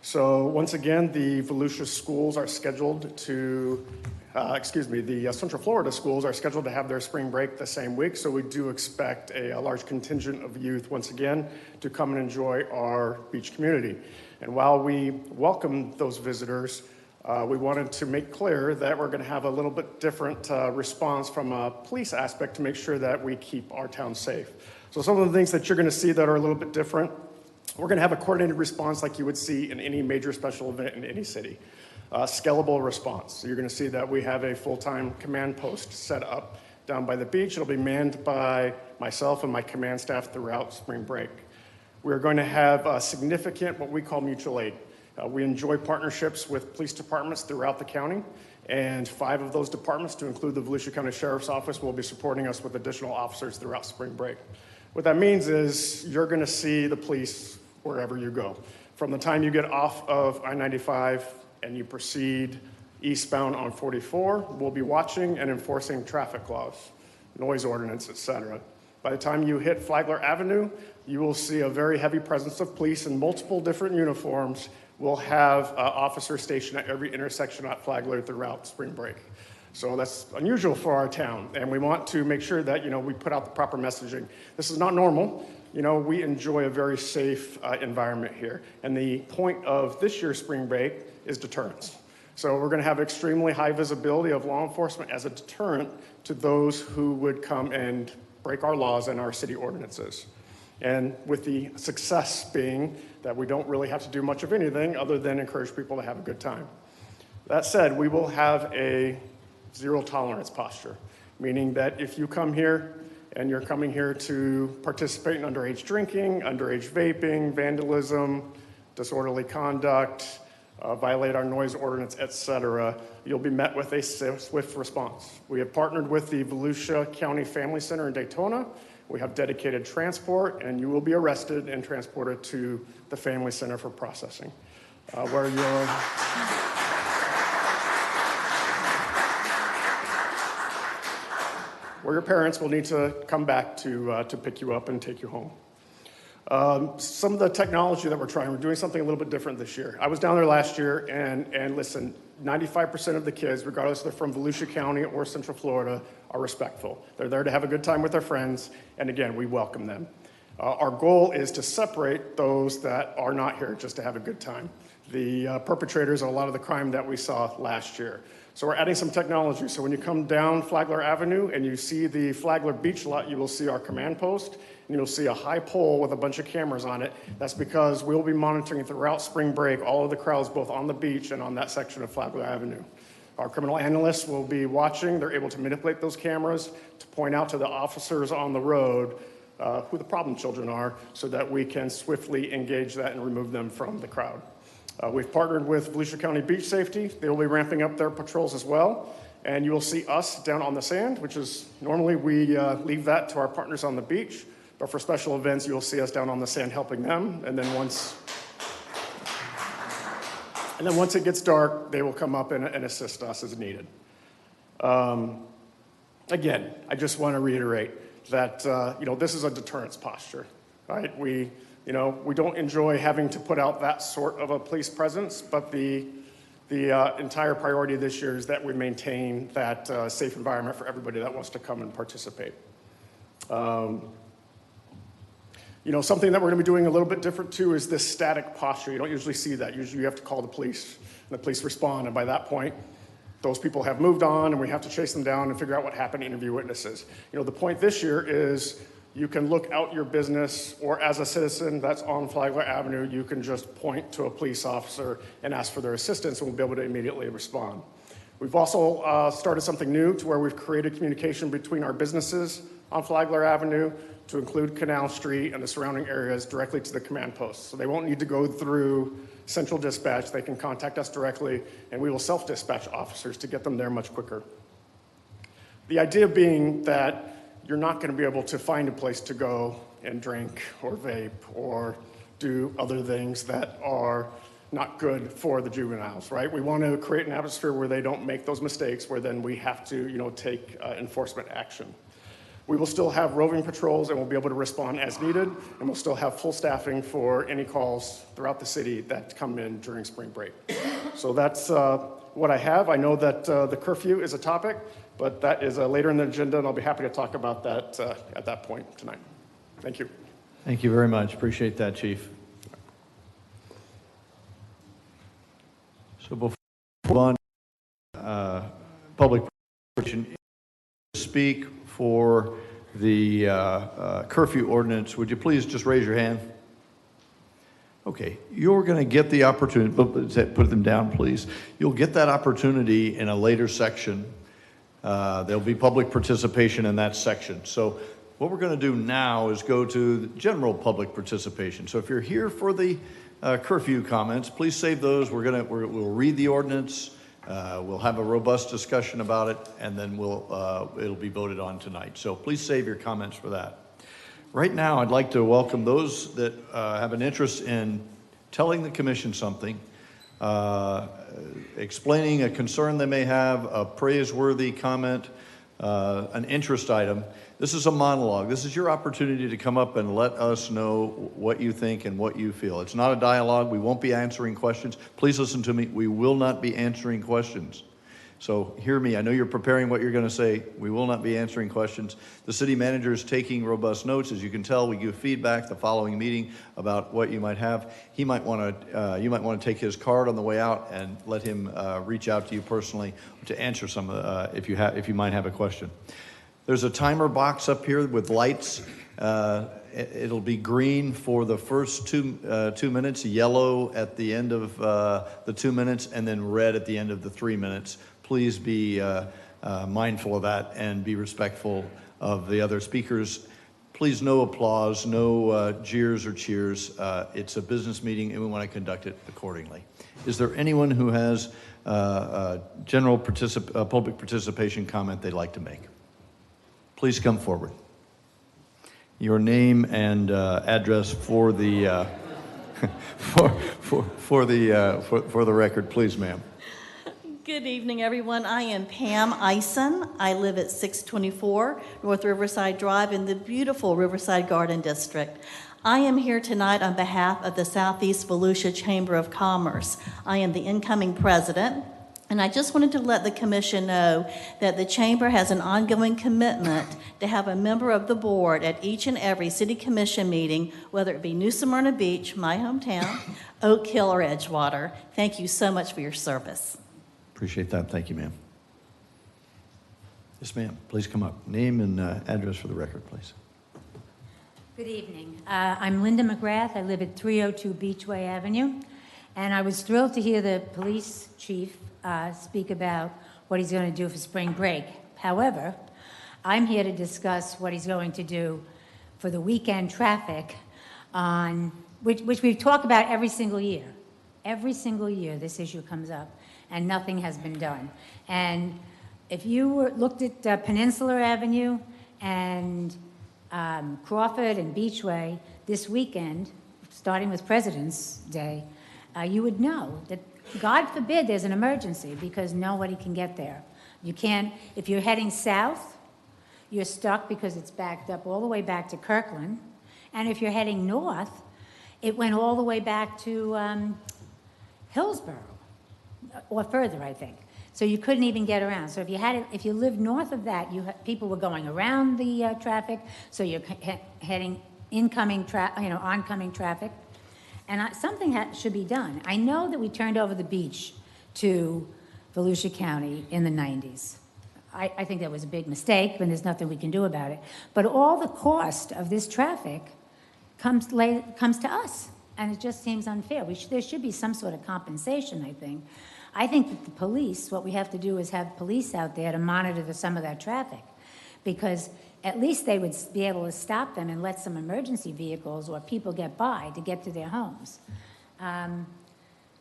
[SPEAKER 8] So once again, the Volusia schools are scheduled to, the Central Florida schools are scheduled to have their spring break the same week. So we do expect a large contingent of youth once again to come and enjoy our beach community. And while we welcome those visitors, we wanted to make clear that we're going to have a little bit different response from a police aspect to make sure that we keep our town safe. So some of the things that you're going to see that are a little bit different, we're going to have a coordinated response like you would see in any major special event in any city. Scalable response. So you're going to see that we have a full-time command post set up down by the beach. It'll be manned by myself and my command staff throughout spring break. We're going to have significant, what we call mutual aid. We enjoy partnerships with police departments throughout the county, and 5 of those departments, to include the Volusia County Sheriff's Office, will be supporting us with additional officers throughout spring break. What that means is you're going to see the police wherever you go. From the time you get off of I-95 and you proceed eastbound on 44, we'll be watching and enforcing traffic laws, noise ordinance, etc. By the time you hit Flagler Avenue, you will see a very heavy presence of police in multiple different uniforms. We'll have officers stationed at every intersection at Flagler throughout spring break. So that's unusual for our town, and we want to make sure that, we put out the proper messaging. This is not normal. We enjoy a very safe environment here, and the point of this year's spring break is deterrence. So we're going to have extremely high visibility of law enforcement as a deterrent to those who would come and break our laws and our city ordinances. And with the success being that we don't really have to do much of anything other than encourage people to have a good time. That said, we will have a zero tolerance posture, meaning that if you come here and you're coming here to participate in underage drinking, underage vaping, vandalism, disorderly conduct, violate our noise ordinance, etc., you'll be met with a swift response. We have partnered with the Volusia County Family Center in Daytona. We have dedicated transport, and you will be arrested and transported to the Family Center for processing, where your parents will need to come back to pick you up and take you home. Some of the technology that we're doing something a little bit different this year. I was down there last year, and listen, 95% of the kids, regardless if they're from Volusia County or Central Florida, are respectful. They're there to have a good time with their friends, and again, we welcome them. Our goal is to separate those that are not here just to have a good time. The perpetrators of a lot of the crime that we saw last year. So we're adding some technology. So when you come down Flagler Avenue and you see the Flagler Beach lot, you will see our command post, and you'll see a high pole with a bunch of cameras on it. That's because we'll be monitoring throughout spring break all of the crowds both on the beach and on that section of Flagler Avenue. Our criminal analysts will be watching. They're able to manipulate those cameras to point out to the officers on the road who the problem children are so that we can swiftly engage that and remove them from the crowd. We've partnered with Volusia County Beach Safety. They will be ramping up their patrols as well. And you will see us down on the sand, which is normally we leave that to our partners on the beach. But for special events, you'll see us down on the sand helping them. And then once it gets dark, they will come up and assist us as needed. Again, I just want to reiterate that this is a deterrence posture, right? We don't enjoy having to put out that sort of a police presence, but the entire priority this year is that we maintain that safe environment for everybody that wants to come and participate. Something that we're going to be doing a little bit different too is this static posture. You don't usually see that. Usually you have to call the police, and the police respond, and by that point, those people have moved on, and we have to chase them down and figure out what happened, interview witnesses. The point this year is you can look out your business, or as a citizen that's on Flagler Avenue, you can just point to a police officer and ask for their assistance, and we'll be able to immediately respond. We've also started something new to where we've created communication between our businesses on Flagler Avenue to include Canal Street and the surrounding areas directly to the command post. So they won't need to go through central dispatch. They can contact us directly, and we will self-dispatch officers to get them there much quicker. The idea being that you're not going to be able to find a place to go and drink or vape or do other things that are not good for the juveniles, right? We want to create an atmosphere where they don't make those mistakes, where then we have to, take enforcement action. We will still have roving patrols, and we'll be able to respond as needed, and we'll still have full staffing for any calls throughout the city that come in during spring break. So that's what I have. I know that the curfew is a topic, but that is later in the agenda, and I'll be happy to talk about that at that point tonight. Thank you.
[SPEAKER 1] Thank you very much. Appreciate that, Chief. So before we move on, public participation, to speak for the curfew ordinance, would you please just raise your hand? Okay, you're going to get the opportunity, put them down, please. You'll get that opportunity in a later section. There'll be public participation in that section. So what we're going to do now is go to the general public participation. So if you're here for the curfew comments, please save those. We'll read the ordinance. We'll have a robust discussion about it, and then it'll be voted on tonight. So please save your comments for that. Right now, I'd like to welcome those that have an interest in telling the commission something, explaining a concern they may have, a praiseworthy comment, an interest item. This is a monologue. This is your opportunity to come up and let us know what you think and what you feel. It's not a dialogue. We won't be answering questions. Please listen to me. We will not be answering questions. So hear me, I know you're preparing what you're going to say. We will not be answering questions. The city manager is taking robust notes. As you can tell, we give feedback the following meeting about what you might have. He might want to, you might want to take his card on the way out and let him reach out to you personally to answer some, if you might have a question. There's a timer box up here with lights. It'll be green for the first 2 minutes, yellow at the end of the 2 minutes, and then red at the end of the 3 minutes. Please be mindful of that and be respectful of the other speakers. Please, no applause, no jeers or cheers. It's a business meeting and we want to conduct it accordingly. Is there anyone who has a general public participation comment they'd like to make? Please come forward. Your name and address for the for the record, please, ma'am.
[SPEAKER 11] Good evening, everyone. I am Pam Eisen. I live at 624 North Riverside Drive in the beautiful Riverside Garden District. I am here tonight on behalf of the Southeast Volusia Chamber of Commerce. I am the incoming president, and I just wanted to let the commission know that the chamber has an ongoing commitment to have a member of the board at each and every city commission meeting, whether it be New Smyrna Beach, my hometown, Oak Hill, or Edgewater. Thank you so much for your service.
[SPEAKER 1] Appreciate that. Thank you, ma'am. Yes, ma'am. Please come up. Name and address for the record, please.
[SPEAKER 12] Good evening. I'm Linda McGrath. I live at 302 Beachway Avenue, and I was thrilled to hear the police chief speak about what he's going to do for spring break. However, I'm here to discuss what he's going to do for the weekend traffic on which we talk about every single year. Every single year this issue comes up, and nothing has been done. And if you looked at Peninsula Avenue and Crawford and Beachway this weekend, starting with President's Day, you would know that, God forbid, there's an emergency because nobody can get there. You can't, if you're heading south, you're stuck because it's backed up all the way back to Kirkland. And if you're heading north, it went all the way back to Hillsborough, or further, I think. So you couldn't even get around. So if you lived north of that, people were going around the traffic. So you're heading oncoming traffic, and something should be done. I know that we turned over the beach to Volusia County in the 90s. I think that was a big mistake, and there's nothing we can do about it. But all the cost of this traffic comes to us, and it just seems unfair. There should be some sort of compensation, I think. I think that the police, what we have to do is have police out there to monitor some of that traffic, because at least they would be able to stop them and let some emergency vehicles or people get by to get to their homes.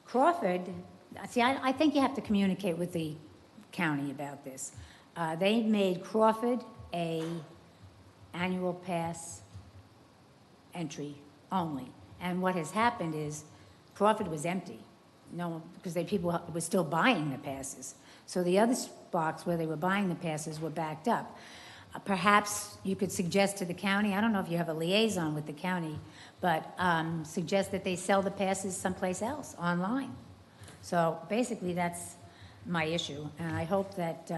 [SPEAKER 12] Crawford, see, I think you have to communicate with the county about this. They made Crawford a annual pass entry only. And what has happened is Crawford was empty. No, because people were still buying the passes. So the other spots where they were buying the passes were backed up. Perhaps you could suggest to the county, I don't know if you have a liaison with the county, but suggest that they sell the passes someplace else, online. So basically that's my issue, and I hope that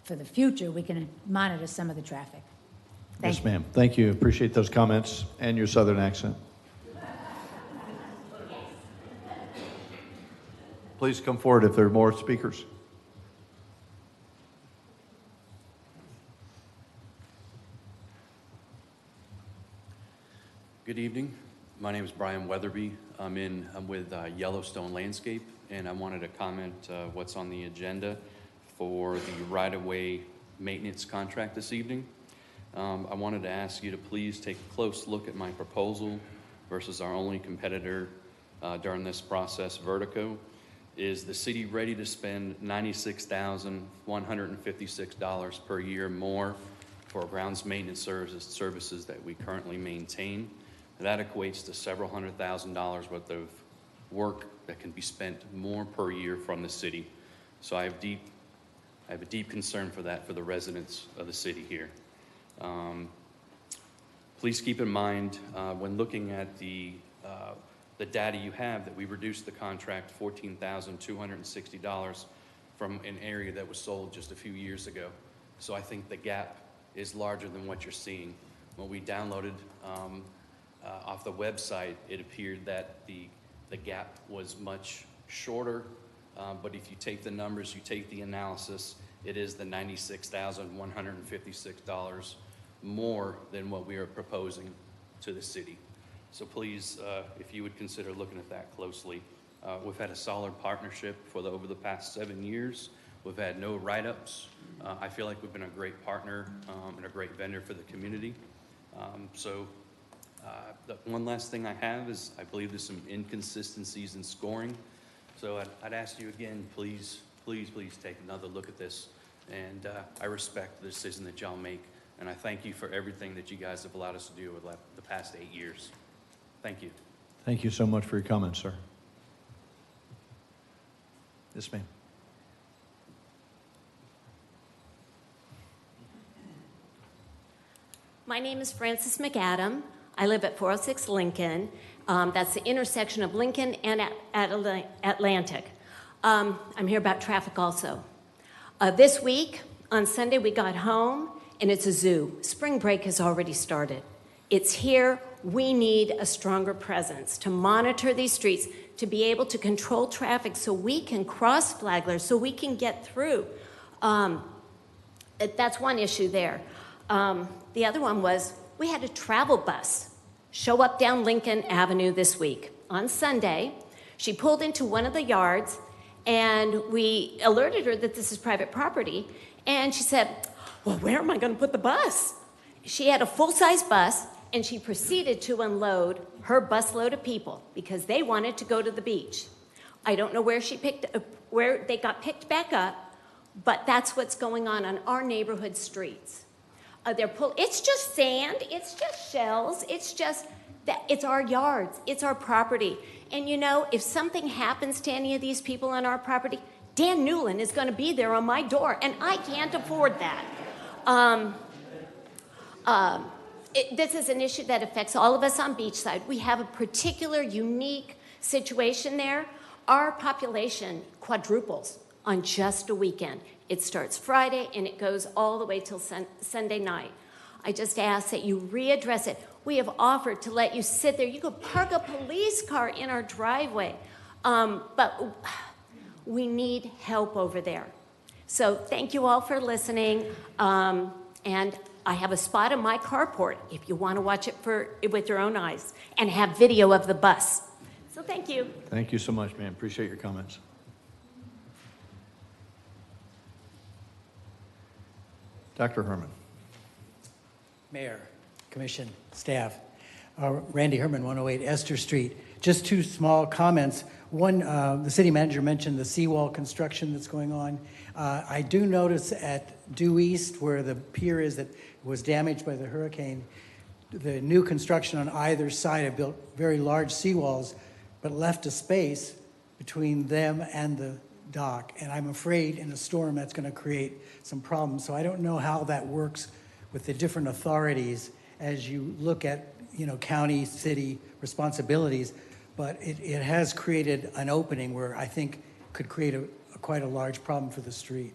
[SPEAKER 12] for the future we can monitor some of the traffic.
[SPEAKER 1] Yes, ma'am. Thank you. Appreciate those comments and your southern accent. Please come forward if there are more speakers.
[SPEAKER 13] Good evening. My name is Brian Weatherby. I'm with Yellowstone Landscape, and I wanted to comment what's on the agenda for the right-of-way maintenance contract this evening. I wanted to ask you to please take a close look at my proposal versus our only competitor during this process, Vertico. Is the city ready to spend $96,156 per year more for grounds maintenance services that we currently maintain? That equates to several $100,000 worth of work that can be spent more per year from the city. So I have a deep concern for that for the residents of the city here. Please keep in mind when looking at the data you have that we reduced the contract $14,260 from an area that was sold just a few years ago. So I think the gap is larger than what you're seeing. When we downloaded off the website, it appeared that the gap was much shorter, but if you take the numbers, you take the analysis, it is the $96,156 more than what we are proposing to the city. So please, if you would consider looking at that closely. We've had a solid partnership over the past 7 years. We've had no write-ups. I feel like we've been a great partner and a great vendor for the community. The one last thing I have is I believe there's some inconsistencies in scoring. So I'd ask you again, please take another look at this. And I respect the decision that y'all make. And I thank you for everything that you guys have allowed us to do over the past 8 years. Thank you.
[SPEAKER 1] Thank you so much for your comments, sir. Yes, ma'am.
[SPEAKER 14] My name is Frances McAdam. I live at 406 Lincoln. That's the intersection of Lincoln and Atlantic. I'm here about traffic also. This week, on Sunday, we got home, and it's a zoo. Spring break has already started. It's here. We need a stronger presence to monitor these streets, to be able to control traffic so we can cross Flagler, so we can get through. That's one issue there. The other one was we had a travel bus show up down Lincoln Avenue this week. On Sunday, she pulled into one of the yards, and we alerted her that this is private property, and she said, well, where am I going to put the bus? She had a full-size bus, and she proceeded to unload her busload of people because they wanted to go to the beach. I don't know where where they got picked back up, but that's what's going on our neighborhood streets. It's just sand, it's just shells, it's our yards, it's our property. And you know, if something happens to any of these people on our property, Dan Newland is going to be there on my door, and I can't afford that. This is an issue that affects all of us on Beachside. We have a particular unique situation there. Our population quadruples on just a weekend. It starts Friday and it goes all the way till Sunday night. I just ask that you readdress it. We have offered to let you sit there. You could park a police car in our driveway, but we need help over there. So thank you all for listening, and I have a spot in my carport if you want to watch it with your own eyes and have video of the bus. So thank you.
[SPEAKER 1] Thank you so much, ma'am. Appreciate your comments. Dr. Herman.
[SPEAKER 15] Mayor, Commission, staff. Randy Herman, 108 Esther Street. Just two small comments. One, the city manager mentioned the seawall construction that's going on. I do notice at Due East, where the pier is that was damaged by the hurricane, the new construction on either side have built very large seawalls, but left a space between them and the dock. And I'm afraid in a storm that's going to create some problems. So I don't know how that works with the different authorities as you look at, county, city responsibilities. But it has created an opening where I think could create quite a large problem for the street.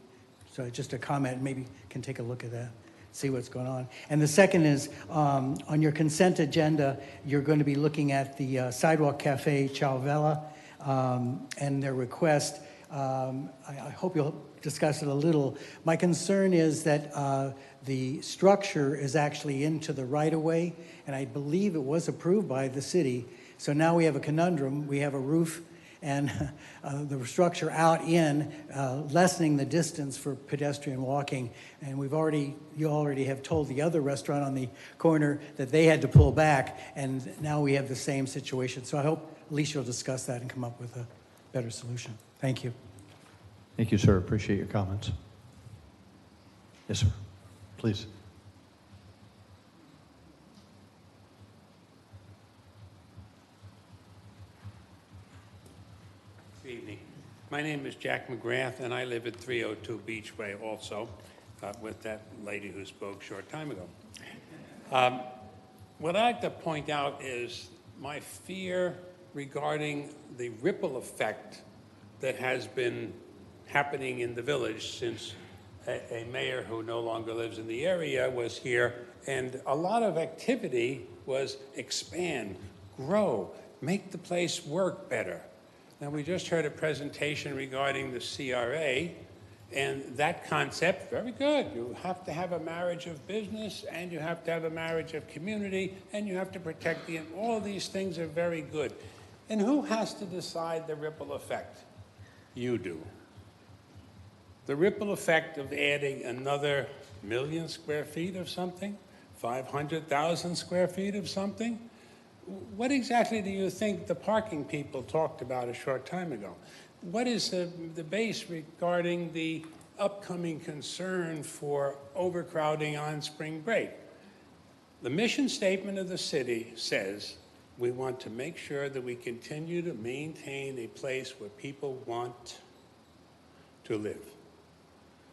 [SPEAKER 15] So just a comment, maybe can take a look at that, see what's going on. And the second is, on your consent agenda, you're going to be looking at the Sidewalk Cafe Ciao and their request. I hope you'll discuss it a little. My concern is that the structure is actually into the right-of-way, and I believe it was approved by the city. So now we have a conundrum. We have a roof and the structure out in, lessening the distance for pedestrian walking. And you already have told the other restaurant on the corner that they had to pull back, and now we have the same situation. So I hope at least you'll discuss that and come up with a better solution. Thank you.
[SPEAKER 1] Thank you, sir. Appreciate your comments. Yes, sir. Please.
[SPEAKER 16] Good evening. My name is Jack McGrath, and I live at 302 Beachway also, with that lady who spoke a short time ago. What I'd like to point out is my fear regarding the ripple effect that has been happening in the village since a mayor who no longer lives in the area was here, and a lot of activity was expand, grow, make the place work better. Now, we just heard a presentation regarding the CRA, and that concept, very good. You have to have a marriage of business, and you have to have a marriage of community, and you have to protect all of these things are very good. And who has to decide the ripple effect? You do. The ripple effect of adding another 1 million square feet of something, 500,000 square feet of something. What exactly do you think the parking people talked about a short time ago? What is the base regarding the upcoming concern for overcrowding on spring break? The mission statement of the city says we want to make sure that we continue to maintain a place where people want to live.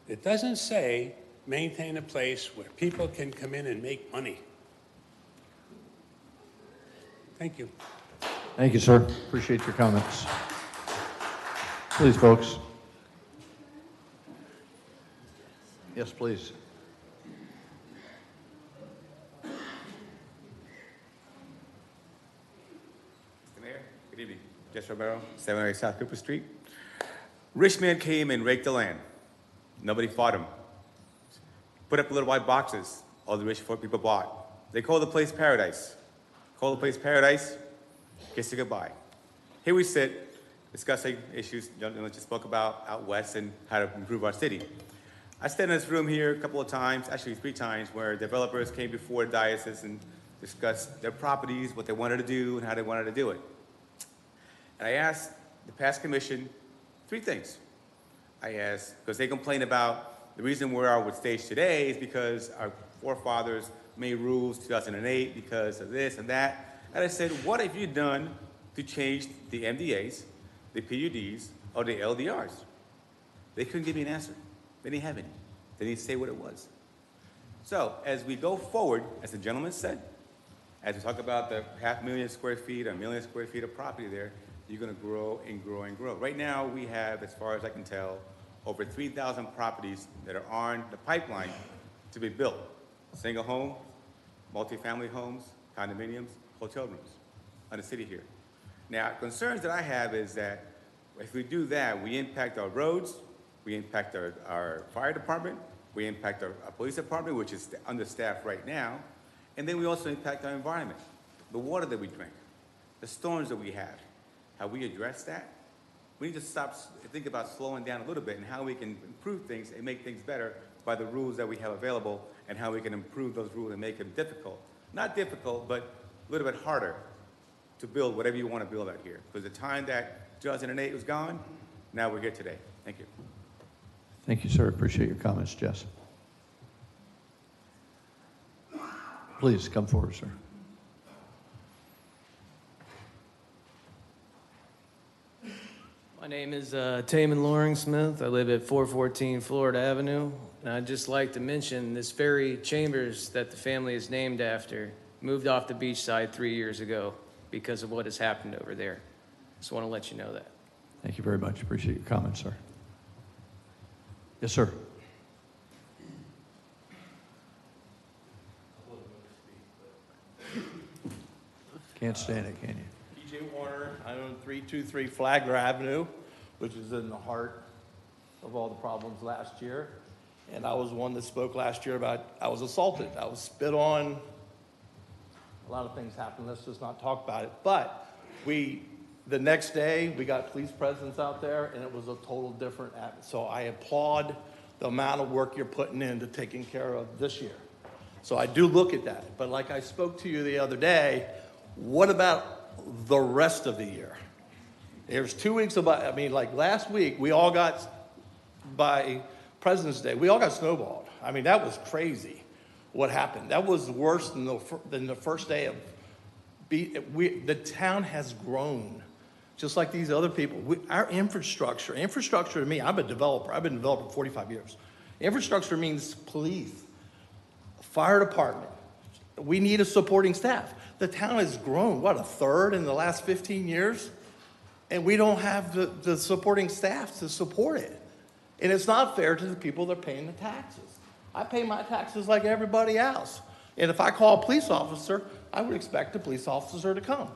[SPEAKER 16] It doesn't say maintain a place where people can come in and make money. Thank you.
[SPEAKER 1] Thank you, sir. Appreciate your comments. Please, folks. Yes, please.
[SPEAKER 17] Mr. Mayor, good evening. Jess Romero, 708 South Cooper Street. Rich man came and raked the land. Nobody fought him. Put up little white boxes all the rich people bought. They call the place paradise. Call the place paradise, kiss it goodbye. Here we sit, discussing issues gentlemen just spoke about out west and how to improve our city. I stayed in this room here a couple of times, actually 3 times, where developers came before the diocese and discussed their properties, what they wanted to do, and how they wanted to do it. And I asked the past commission 3 things. I asked, because they complain about the reason we are with stage today is because our forefathers made rules 2008 because of this and that. And I said, what have you done to change the MDAs, the PUDs, or the LDRs? They couldn't give me an answer. They didn't have any. They didn't say what it was. So as we go forward, as the gentleman said, as we talk about the 500,000 square feet, 1 million square feet of property there, you're gonna grow and grow and grow. Right now, we have, as far as I can tell, over 3,000 properties that are on the pipeline to be built. Single home, multifamily homes, condominiums, hotel rooms on the city here. Now, concerns that I have is that if we do that, we impact our roads, we impact our fire department, we impact our police department, which is understaffed right now, and then we also impact our environment, the water that we drink, the storms that we have. How we address that? We need to stop and think about slowing down a little bit and how we can improve things and make things better by the rules that we have available and how we can improve those rules and make them difficult. Not difficult, but a little bit harder to build whatever you want to build out here. Because the time that 2008 was gone, now we're here today. Thank you.
[SPEAKER 1] Thank you, sir. Appreciate your comments, Jess. Please come forward, sir.
[SPEAKER 18] My name is Taman Loring Smith. I live at 414 Florida Avenue. And I'd just like to mention this very chambers that the family is named after moved off the beachside 3 years ago because of what has happened over there. Just want to let you know that.
[SPEAKER 1] Thank you very much. Appreciate your comments, sir. Yes, sir. Can't stand it, can you?
[SPEAKER 19] P.J. Warner, I own 323 Flagler Avenue, which is in the heart of all the problems last year. And I was one that spoke last year about I was assaulted. I was spit on. A lot of things happened. Let's just not talk about it. But the next day, we got police presence out there, and it was a total different atmosphere. So I applaud the amount of work you're putting into taking care of this year. So I do look at that. But like I spoke to you the other day, what about the rest of the year? There's 2 weeks like last week, we all got, by President's Day, we all got snowballed. I mean, that was crazy what happened. That was worse than the first day of, the town has grown. Just like these other people. Our infrastructure to me, I'm a developer. I've been a developer for 45 years. Infrastructure means police, fire department. We need a supporting staff. The town has grown, what, a third in the last 15 years? And we don't have the supporting staff to support it. And it's not fair to the people that are paying the taxes. I pay my taxes like everybody else. And if I call a police officer, I would expect the police officer to come.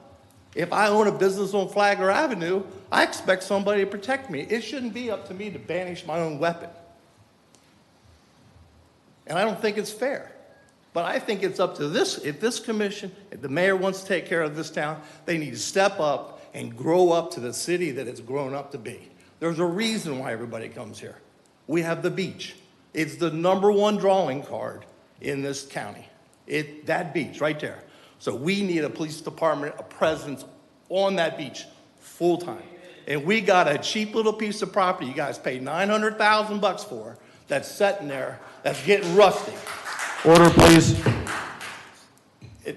[SPEAKER 19] If I own a business on Flagler Avenue, I expect somebody to protect me. It shouldn't be up to me to banish my own weapon. And I don't think it's fair. But I think it's up to if this commission, if the mayor wants to take care of this town, they need to step up and grow up to the city that it's grown up to be. There's a reason why everybody comes here. We have the beach. It's the #1 drawing card in this county. That beach right there. So we need a police department, a presence on that beach full time. And we got a cheap little piece of property you guys paid $900,000 for that's sitting there that's getting rusty.
[SPEAKER 1] Order, please.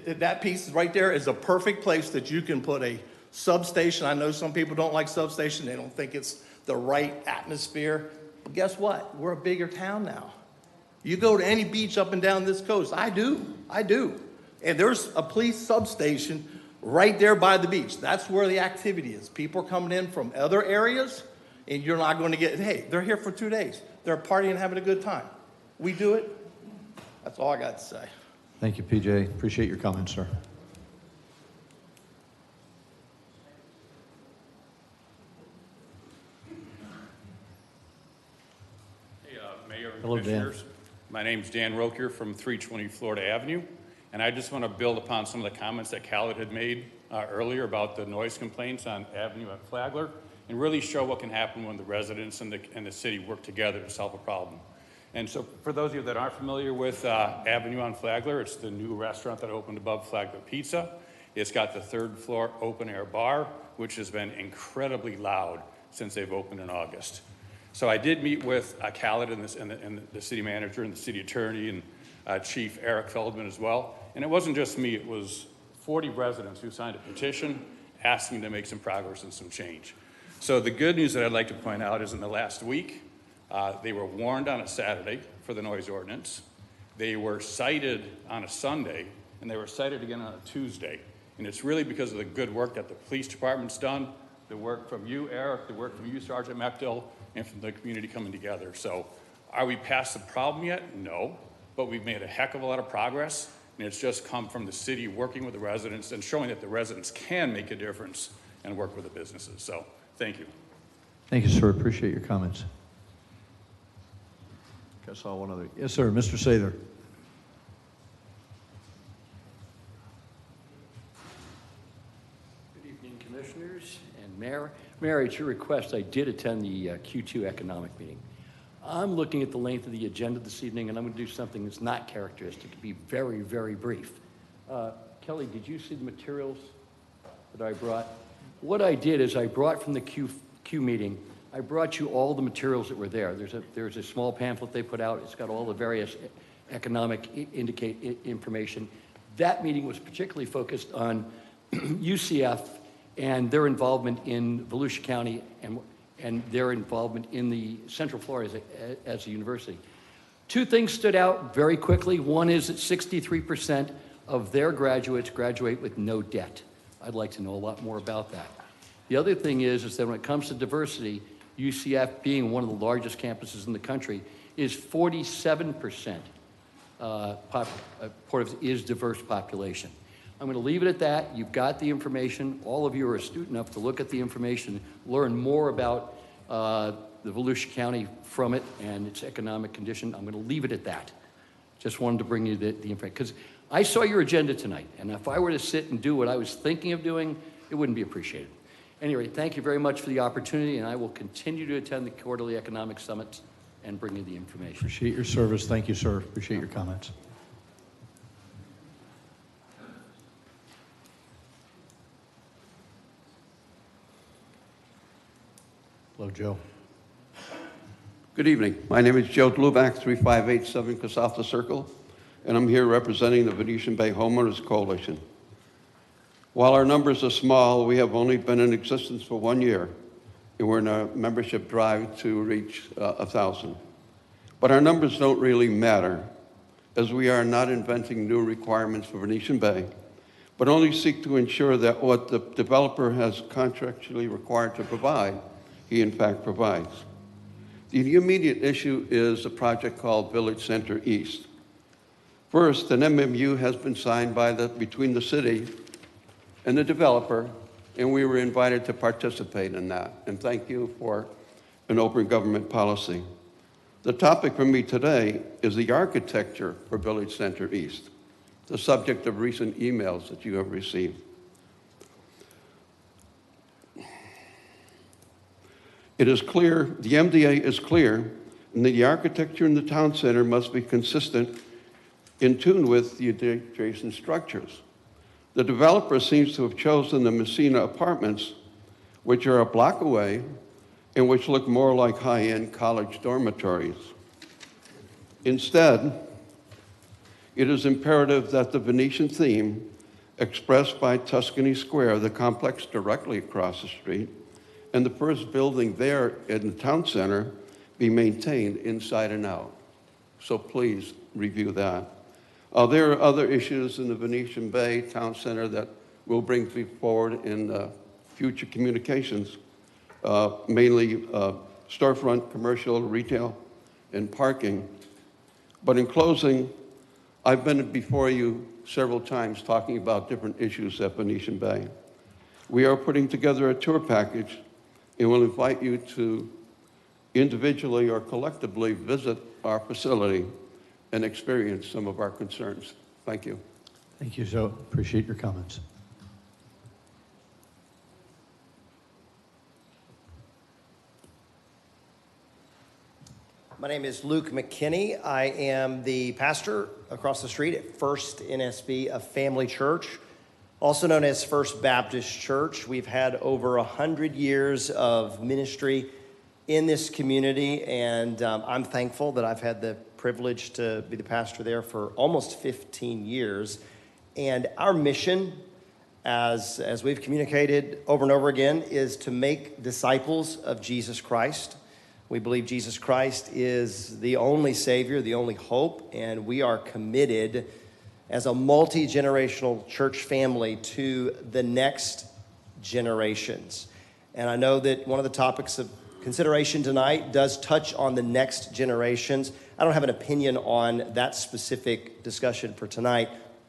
[SPEAKER 19] That piece right there is a perfect place that you can put a substation. I know some people don't like substation. They don't think it's the right atmosphere. But guess what? We're a bigger town now. You go to any beach up and down this coast. I do. And there's a police substation right there by the beach. That's where the activity is. People are coming in from other areas, and you're not going to get, hey, they're here for 2 days. They're partying and having a good time. We do it. That's all I got to say.
[SPEAKER 1] Thank you, PJ. Appreciate your comments, sir.
[SPEAKER 20] Hey, Mayor and
[SPEAKER 1] Hello, Dan.
[SPEAKER 20] Commissioners. My name's Dan Rokier from 320 Florida Avenue, and I just want to build upon some of the comments that Khaled had made earlier about the noise complaints on Avenue at Flagler, and really show what can happen when the residents and the city work together to solve a problem. And so for those of you that aren't familiar with Avenue on Flagler, it's the new restaurant that opened above Flagler Pizza. It's got the 3rd floor open air bar, which has been incredibly loud since they've opened in August. So I did meet with Khaled and the city manager and the city attorney and Chief Eric Feldman as well. And it wasn't just me, it was 40 residents who signed a petition asking to make some progress and some change. So the good news that I'd like to point out is in the last week, they were warned on a Saturday for the noise ordinance. They were cited on a Sunday, and they were cited again on a Tuesday. And it's really because of the good work that the police department's done, the work from you, Eric, the work from you, Sergeant Mechtel, and from the community coming together. So are we past the problem yet? No, but we've made a heck of a lot of progress, and it's just come from the city working with the residents and showing that the residents can make a difference and work with the businesses. So thank you.
[SPEAKER 1] Thank you, sir. Appreciate your comments. I saw one other. Yes, sir. Mr. Sather.
[SPEAKER 21] Good evening, Commissioners and Mayor. Mayor, at your request, I did attend the Q2 economic meeting. I'm looking at the length of the agenda this evening, and I'm going to do something that's not characteristic, to be very, very brief. Kelly, did you see the materials that I brought? What I did is I brought from the Q meeting, I brought you all the materials that were there. There's a small pamphlet they put out. It's got all the various economic information. That meeting was particularly focused on UCF and their involvement in Volusia County and their involvement in the Central Florida as a university. 2 things stood out very quickly. One is that 63% of their graduates graduate with no debt. I'd like to know a lot more about that. The other thing is that when it comes to diversity, UCF, being one of the largest campuses in the country, is 47% is diverse population. I'm going to leave it at that. You've got the information. All of you are astute enough to look at the information, learn more about the Volusia County from it and its economic condition. I'm going to leave it at that. Just wanted to bring you the information. Because I saw your agenda tonight, and if I were to sit and do what I was thinking of doing, it wouldn't be appreciated. Anyway, thank you very much for the opportunity, and I will continue to attend the quarterly economic summits and bring you the information.
[SPEAKER 1] Appreciate your service. Thank you, sir. Appreciate your comments. Hello, Joe.
[SPEAKER 22] Good evening. My name is Joe Dluback, 3587 Casalta Circle, and I'm here representing the Venetian Bay Homeowners Coalition. While our numbers are small, we have only been in existence for 1 year, and we're in a membership drive to reach 1,000. But our numbers don't really matter, as we are not inventing new requirements for Venetian Bay, but only seek to ensure that what the developer has contractually required to provide, he in fact provides. The immediate issue is a project called Village Center East. First, an MMU has been signed between the city and the developer, and we were invited to participate in that. And thank you for an open government policy. The topic for me today is the architecture for Village Center East, the subject of recent emails that you have received. It is clear, the MDA is clear, and the architecture in the town center must be consistent, in tune with the adjacent structures. The developer seems to have chosen the Messina Apartments, which are a block away and which look more like high-end college dormitories. Instead, it is imperative that the Venetian theme expressed by Tuscany Square, the complex directly across the street, and the first building there in the town center be maintained inside and out. So please review that. There are other issues in the Venetian Bay Town Center that we'll bring forward in future communications, mainly storefront, commercial, retail, and parking. But in closing, I've been before you several times talking about different issues at Venetian Bay. We are putting together a tour package and we'll invite you to individually or collectively visit our facility and experience some of our concerns. Thank you.
[SPEAKER 1] Thank you, Joe. Appreciate your comments.
[SPEAKER 2] My name is Luke McKinney. I am the pastor across the street at First NSB, a family church, also known as First Baptist Church. We've had over 100 years of ministry in this community, and I'm thankful that I've had the privilege to be the pastor there for almost 15 years. And our mission, as we've communicated over and over again, is to make disciples of Jesus Christ. We believe Jesus Christ is the only Savior, the only hope, and we are committed as a multi-generational church family to the next generations. And I know that one of the topics of consideration tonight does touch on the next generations. I don't have an opinion on that specific discussion for tonight,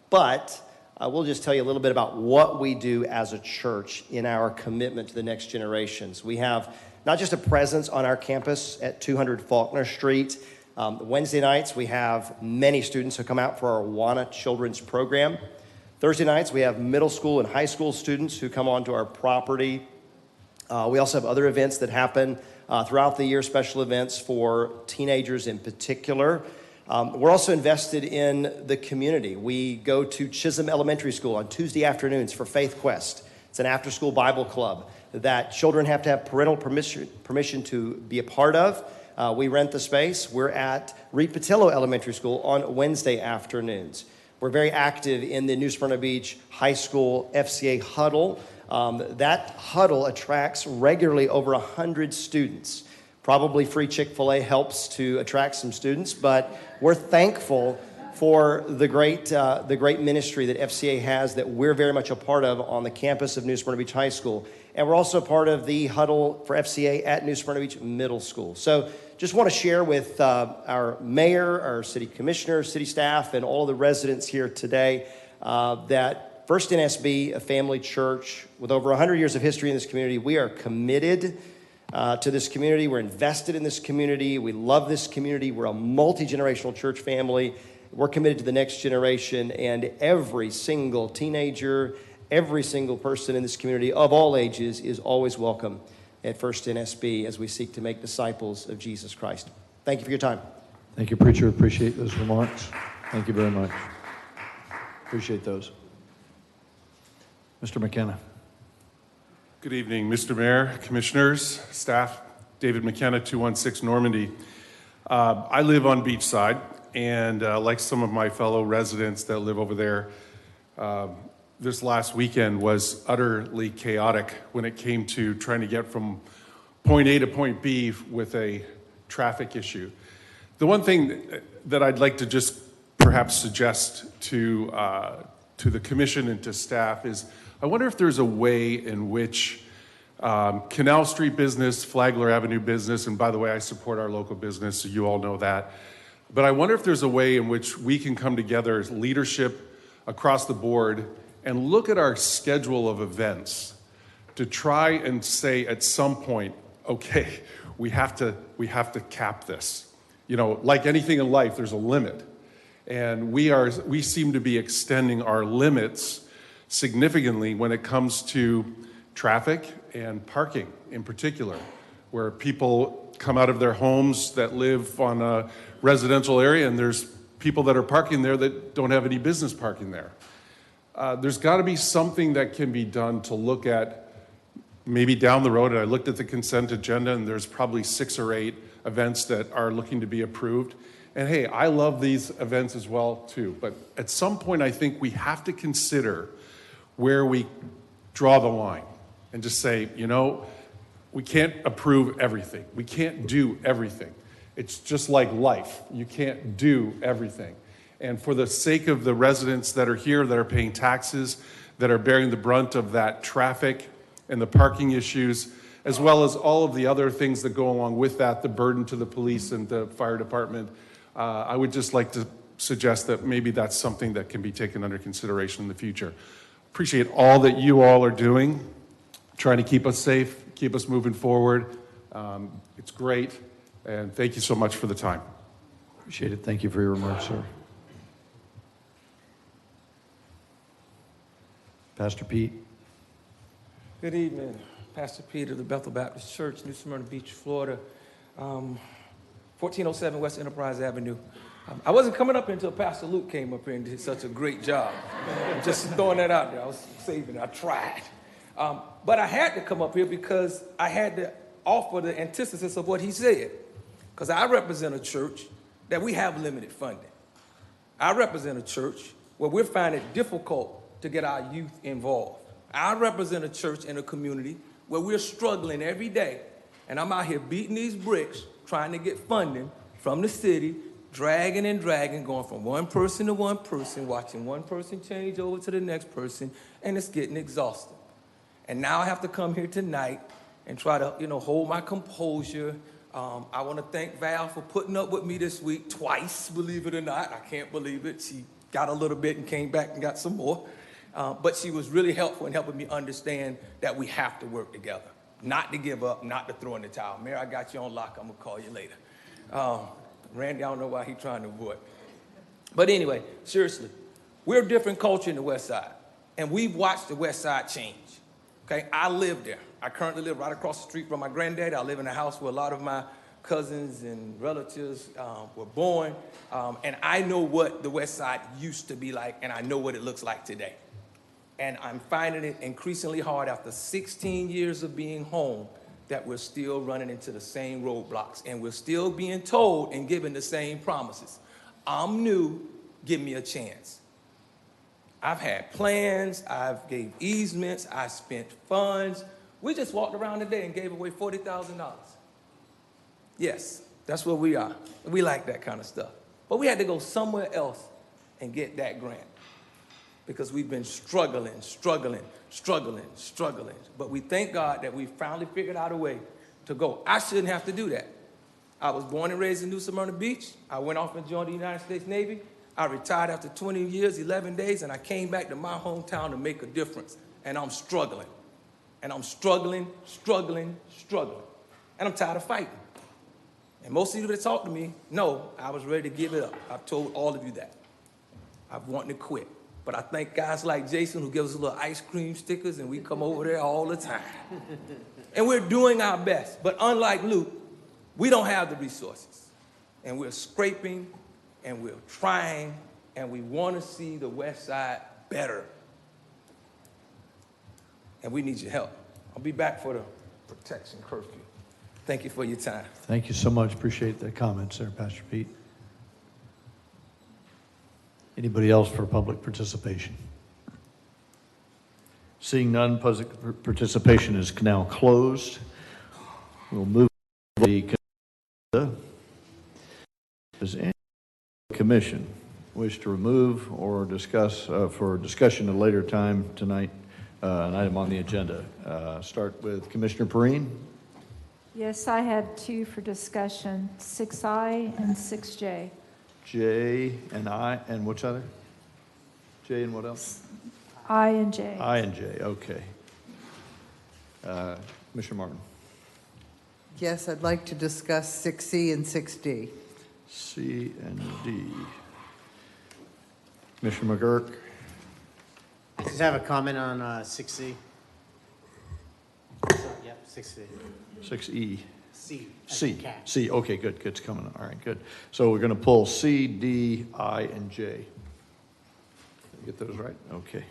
[SPEAKER 2] but I will just tell you a little bit about what we do as a church in our commitment to the next generations. We have not just a presence on our campus at 200 Faulkner Street. Wednesday nights, we have many students who come out for our Awana Children's Program. Thursday nights, we have middle school and high school students who come onto our property. We also have other events that happen throughout the year, special events for teenagers in particular. We're also invested in the community. We go to Chisholm Elementary School on Tuesday afternoons for Faith Quest. It's an after-school Bible club that children have to have parental permission to be a part of. We rent the space. We're at Reed Patillo Elementary School on Wednesday afternoons. We're very active in the New Smyrna Beach High School FCA huddle. That huddle attracts regularly over 100 students. Probably free Chick-fil-A helps to attract some students, but we're thankful for the great ministry that FCA has that we're very much a part of on the campus of New Smyrna Beach High School. And we're also part of the huddle for FCA at New Smyrna Beach Middle School. So just want to share with our mayor, our city commissioner, city staff, and all the residents here today that First NSB, a family church with over 100 years of history in this community, we are committed to this community. We're invested in this community. We love this community. We're a multi-generational church family. We're committed to the next generation, and every single teenager, every single person in this community of all ages is always welcome at First NSB as we seek to make disciples of Jesus Christ. Thank you for your time.
[SPEAKER 1] Thank you, Preacher. Appreciate those remarks. Thank you very much. Appreciate those. Mr. McKenna.
[SPEAKER 5] Good evening, Mr. Mayor, commissioners, staff. David McKenna, 216 Normandy. I live on Beachside, and like some of my fellow residents that live over there, this last weekend was utterly chaotic when it came to trying to get from point A to point B with a traffic issue. The one thing that I'd like to just perhaps suggest to the commission and to staff is I wonder if there's a way in which Canal Street business, Flagler Avenue business, and by the way, I support our local business, so you all know that. But I wonder if there's a way in which we can come together as leadership across the board and look at our schedule of events to try and say at some point, okay, we have to cap this. You know, like anything in life, there's a limit. And we seem to be extending our limits significantly when it comes to traffic and parking in particular, where people come out of their homes that live on a residential area and there's people that are parking there that don't have any business parking there. There's got to be something that can be done to look at maybe down the road, and I looked at the consent agenda and there's probably 6 or 8 events that are looking to be approved. And hey, I love these events as well too, but at some point I think we have to consider where we draw the line and just say, you know, we can't approve everything. We can't do everything. It's just like life. You can't do everything. And for the sake of the residents that are here, that are paying taxes, that are bearing the brunt of that traffic and the parking issues, as well as all of the other things that go along with that, the burden to the police and the fire department, I would just like to suggest that maybe that's something that can be taken under consideration in the future. Appreciate all that you all are doing, trying to keep us safe, keep us moving forward. It's great, and thank you so much for the time.
[SPEAKER 1] Appreciate it. Thank you for your remarks, sir. Pastor Pete.
[SPEAKER 3] Good evening. Pastor Pete of the Bethel Baptist Church, New Smyrna Beach, Florida. 1407 West Enterprise Avenue. I wasn't coming up here until Pastor Luke came up here and did such a great job. Just throwing that out there. I was saving it. I tried. But I had to come up here because I had to offer the antithesis of what he said. Because I represent a church that we have limited funding. I represent a church where we're finding it difficult to get our youth involved. I represent a church in a community where we're struggling every day. And I'm out here beating these bricks, trying to get funding from the city, dragging and dragging, going from one person to one person, watching one person change over to the next person, and it's getting exhausting. And now I have to come here tonight and try to, hold my composure. I want to thank Val for putting up with me this week twice, believe it or not. I can't believe it. She got a little bit and came back and got some more. But she was really helpful in helping me understand that we have to work together. Not to give up, not to throw in the towel. Mayor, I got you on lock. I'm going to call you later. Randy, I don't know why he's trying to avoid. But anyway, seriously, we're a different culture in the West Side. And we've watched the West Side change. Okay, I live there. I currently live right across the street from my granddaddy. I live in a house where a lot of my cousins and relatives were born. And I know what the West Side used to be like, and I know what it looks like today. And I'm finding it increasingly hard after 16 years of being home that we're still running into the same roadblocks and we're still being told and given the same promises. I'm new, give me a chance. I've had plans, I've gave easements, I spent funds. We just walked around today and gave away $40,000. Yes, that's where we are. We like that kind of stuff. But we had to go somewhere else and get that grant, because we've been struggling. But we thank God that we finally figured out a way to go. I shouldn't have to do that. I was born and raised in New Smyrna Beach. I went off and joined the United States Navy. I retired after 20 years, 11 days, and I came back to my hometown to make a difference. And I'm struggling. And I'm struggling. And I'm tired of fighting. And most of you that talk to me know I was ready to give it up. I've told all of you that. I've wanted to quit. But I thank guys like Jason who gives us little ice cream stickers, and we come over there all the time. And we're doing our best. But unlike Luke, we don't have the resources. And we're scraping, and we're trying, and we want to see the West Side better. And we need your help. I'll be back for the protection curfew. Thank you for your time.
[SPEAKER 1] Thank you so much. Appreciate the comments there, Pastor Pete. Anybody else for public participation? Seeing none, public participation is now closed. We'll move to the agenda. Does any commission wish to remove or discuss for discussion at a later time tonight an item on the agenda. Start with Commissioner Perrine.
[SPEAKER 6] Yes, I had two for discussion, 6I and 6J.
[SPEAKER 1] J and I, and which other? J and what else?
[SPEAKER 6] I and J.
[SPEAKER 1] I and J, okay. Commissioner Martin.
[SPEAKER 9] Yes, I'd like to discuss 6C and 6D.
[SPEAKER 1] C and D. Commissioner McGurk.
[SPEAKER 10] I just have a comment on 6C. Yep, 6C.
[SPEAKER 1] 6E.
[SPEAKER 10] C.
[SPEAKER 1] C. C. Okay, good. It's coming. All right, good. So we're going to pull C, D, I, and J. Did I get those right? Okay.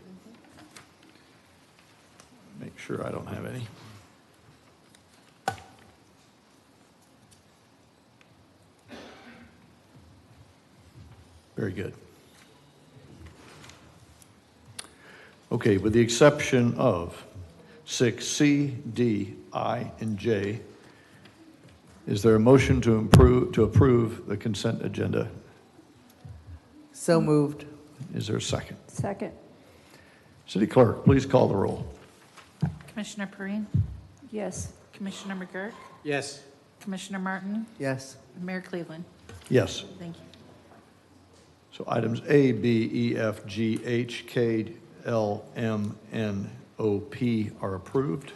[SPEAKER 1] Make sure I don't have any. Very good. Okay, with the exception of 6C, D, I, and J, is there a motion to approve the consent agenda?
[SPEAKER 9] So moved.
[SPEAKER 1] Is there a second?
[SPEAKER 6] Second.
[SPEAKER 1] City Clerk, please call the roll.
[SPEAKER 6] Commissioner Perrine? Yes. Commissioner McGurk?
[SPEAKER 10] Yes.
[SPEAKER 6] Commissioner Martin?
[SPEAKER 9] Yes.
[SPEAKER 6] Mayor Cleveland?
[SPEAKER 1] Yes.
[SPEAKER 6] Thank you.
[SPEAKER 1] So items A, B, E, F, G, H, K, L, M, N, O, P are approved.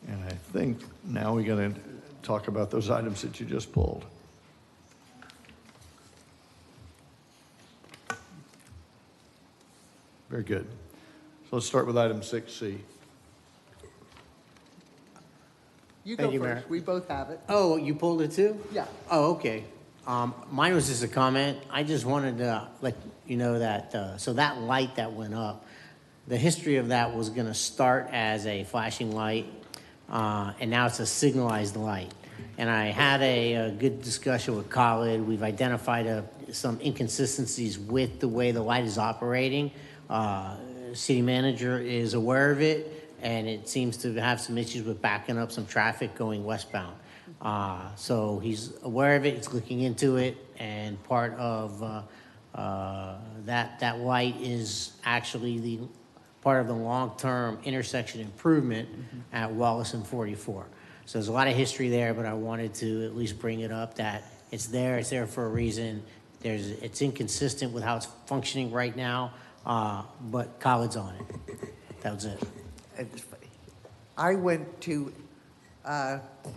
[SPEAKER 1] And I think now we're going to talk about those items that you just pulled. Very good. So let's start with item 6C.
[SPEAKER 9] You
[SPEAKER 10] Thank
[SPEAKER 9] go
[SPEAKER 10] you,
[SPEAKER 9] first.
[SPEAKER 10] Mayor.
[SPEAKER 9] We both have it.
[SPEAKER 10] Oh, you pulled it too?
[SPEAKER 9] Yeah.
[SPEAKER 10] Oh, okay. Mine was just a comment. I just wanted to let you know that, so that light that went up, the history of that was going to start as a flashing light, and now it's a signalized light. And I had a good discussion with Khalid. We've identified some inconsistencies with the way the light is operating. City manager is aware of it, and it seems to have some issues with backing up some traffic going westbound. So he's aware of it, he's looking into it, and part of that light is actually part of the long-term intersection improvement at Wallace and 44. So there's a lot of history there, but I wanted to at least bring it up that it's there for a reason. It's inconsistent with how it's functioning right now, but Khalid's on it. That was it.
[SPEAKER 9] I went to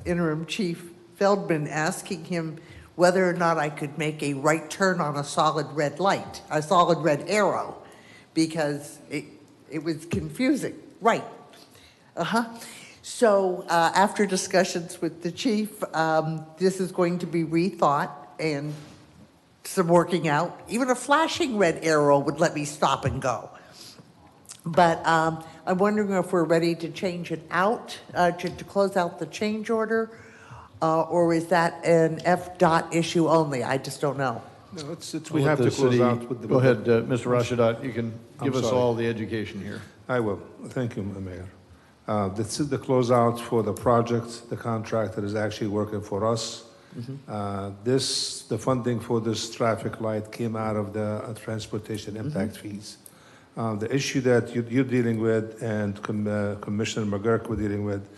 [SPEAKER 9] Interim Chief Feldman asking him whether or not I could make a right turn on a solid red light, a solid red arrow, because it was confusing. Right. So after discussions with the chief, this is going to be rethought and some working out. Even a flashing red arrow would let me stop and go. But I'm wondering if we're ready to change it out, to close out the change order, or is that an FDOT issue only? I just don't know.
[SPEAKER 7] No, we have to close out with the...
[SPEAKER 1] Go ahead, Mr. Rashadat, you can give us all the education here.
[SPEAKER 7] I will. Thank you, Mayor. This is the closeout for the project. The contractor is actually working for us. The funding for this traffic light came out of the transportation impact fees. The issue that you're dealing with and Commissioner McGurk were dealing with,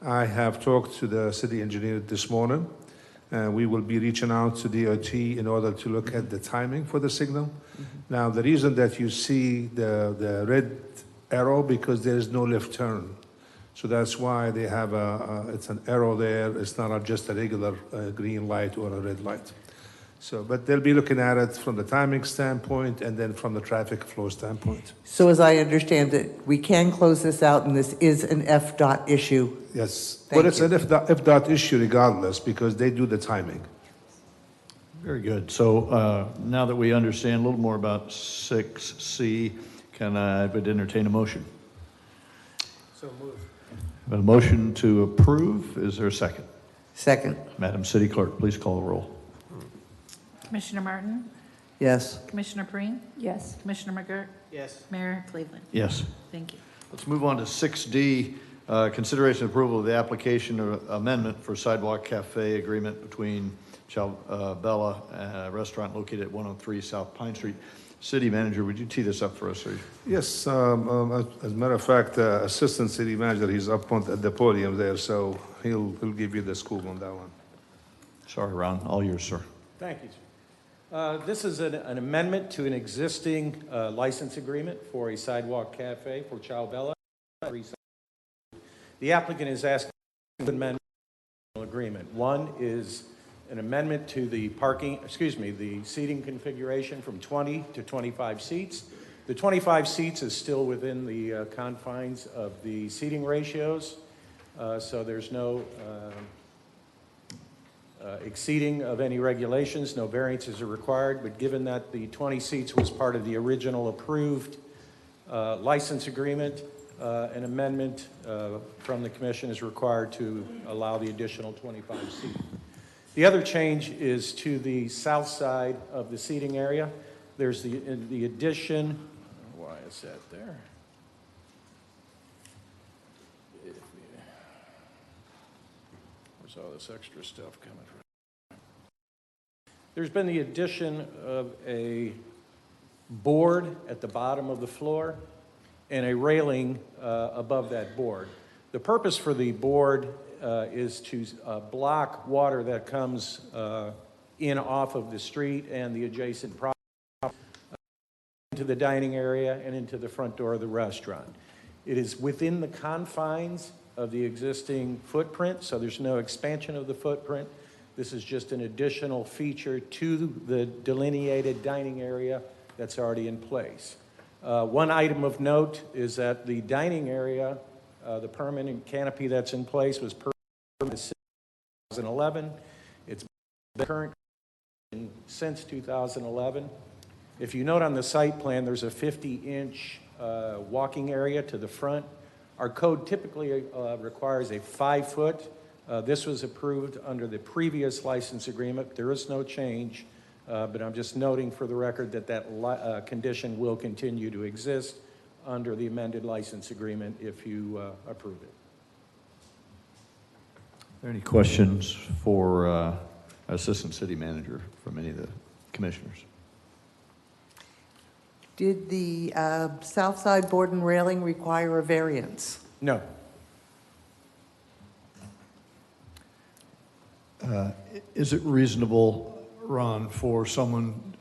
[SPEAKER 7] I have talked to the city engineer this morning. We will be reaching out to DOT in order to look at the timing for the signal. Now, the reason that you see the red arrow, because there is no left turn. So that's why they have it's an arrow there. It's not just a regular green light or a red light. So, but they'll be looking at it from the timing standpoint and then from the traffic flow standpoint.
[SPEAKER 9] So as I understand it, we can close this out, and this is an FDOT issue.
[SPEAKER 7] Yes, but it's an FDOT issue regardless, because they do the timing.
[SPEAKER 1] Very good. So now that we understand a little more about 6C, I would entertain a motion?
[SPEAKER 10] So moved.
[SPEAKER 1] A motion to approve. Is there a second?
[SPEAKER 9] Second.
[SPEAKER 1] Madam City Clerk, please call the roll.
[SPEAKER 6] Commissioner Martin?
[SPEAKER 9] Yes.
[SPEAKER 6] Commissioner Perrine? Yes. Commissioner McGurk?
[SPEAKER 10] Yes.
[SPEAKER 6] Mayor Cleveland?
[SPEAKER 1] Yes.
[SPEAKER 6] Thank you.
[SPEAKER 1] Let's move on to 6D, consideration and approval of the application of amendment for sidewalk cafe agreement between Bella Restaurant located at 103 South Pine Street. City Manager, would you tee this up for us, sir?
[SPEAKER 7] Yes, as a matter of fact, Assistant City Manager, he's up at the podium there, so he'll give you the scoop on that one.
[SPEAKER 1] Sorry, Ron, all yours, sir.
[SPEAKER 4] Thank you. This is an amendment to an existing license agreement for a sidewalk cafe for Ciao Bella. The applicant is asking to amend the agreement. One is an amendment to the the seating configuration from 20 to 25 seats. The 25 seats is still within the confines of the seating ratios, so there's no exceeding of any regulations, no variances are required, but given that the 20 seats was part of the original approved license agreement, an amendment from the commission is required to allow the additional 25 seats. The other change is to the south side of the seating area. There's the addition, why is that there? Where's all this extra stuff coming from? There's been the addition of a board at the bottom of the floor and a railing above that board. The purpose for the board is to block water that comes in off of the street and the adjacent property into the dining area and into the front door of the restaurant. It is within the confines of the existing footprint, so there's no expansion of the footprint. This is just an additional feature to the delineated dining area that's already in place. One item of note is that the dining area, the permanent canopy that's in place was permanent since 2011. It's been current since 2011. If you note on the site plan, there's a 50-inch walking area to the front. Our code typically requires a 5-foot. This was approved under the previous license agreement. There is no change, but I'm just noting for the record that that condition will continue to exist under the amended license agreement if you approve it.
[SPEAKER 1] Are there any questions for Assistant City Manager from any of the commissioners?
[SPEAKER 9] Did the south side board and railing require a variance?
[SPEAKER 4] No.
[SPEAKER 1] Is it reasonable, Ron, for someone,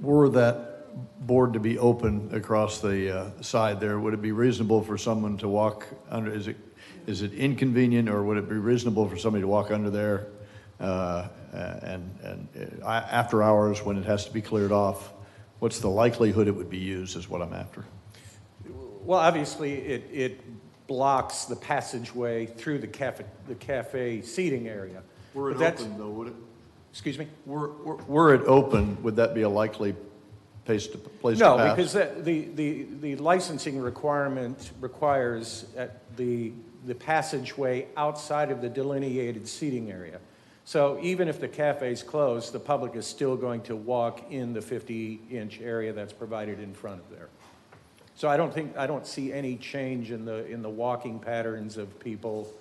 [SPEAKER 1] were that board to be open across the side there, would it be reasonable for someone to walk under, is it inconvenient, or would it be reasonable for somebody to walk under there and after hours when it has to be cleared off? What's the likelihood it would be used is what I'm after.
[SPEAKER 4] Well, obviously, it blocks the passageway through the cafe seating area.
[SPEAKER 1] Were it
[SPEAKER 4] But that's-
[SPEAKER 1] open, though, would it?
[SPEAKER 4] Excuse me?
[SPEAKER 1] Were it open, would that be a likely place to pass?
[SPEAKER 4] No, because the licensing requirement requires the passageway outside of the delineated seating area. So even if the cafe is closed, the public is still going to walk in the 50-inch area that's provided in front of there. So I don't see any change in the walking patterns of people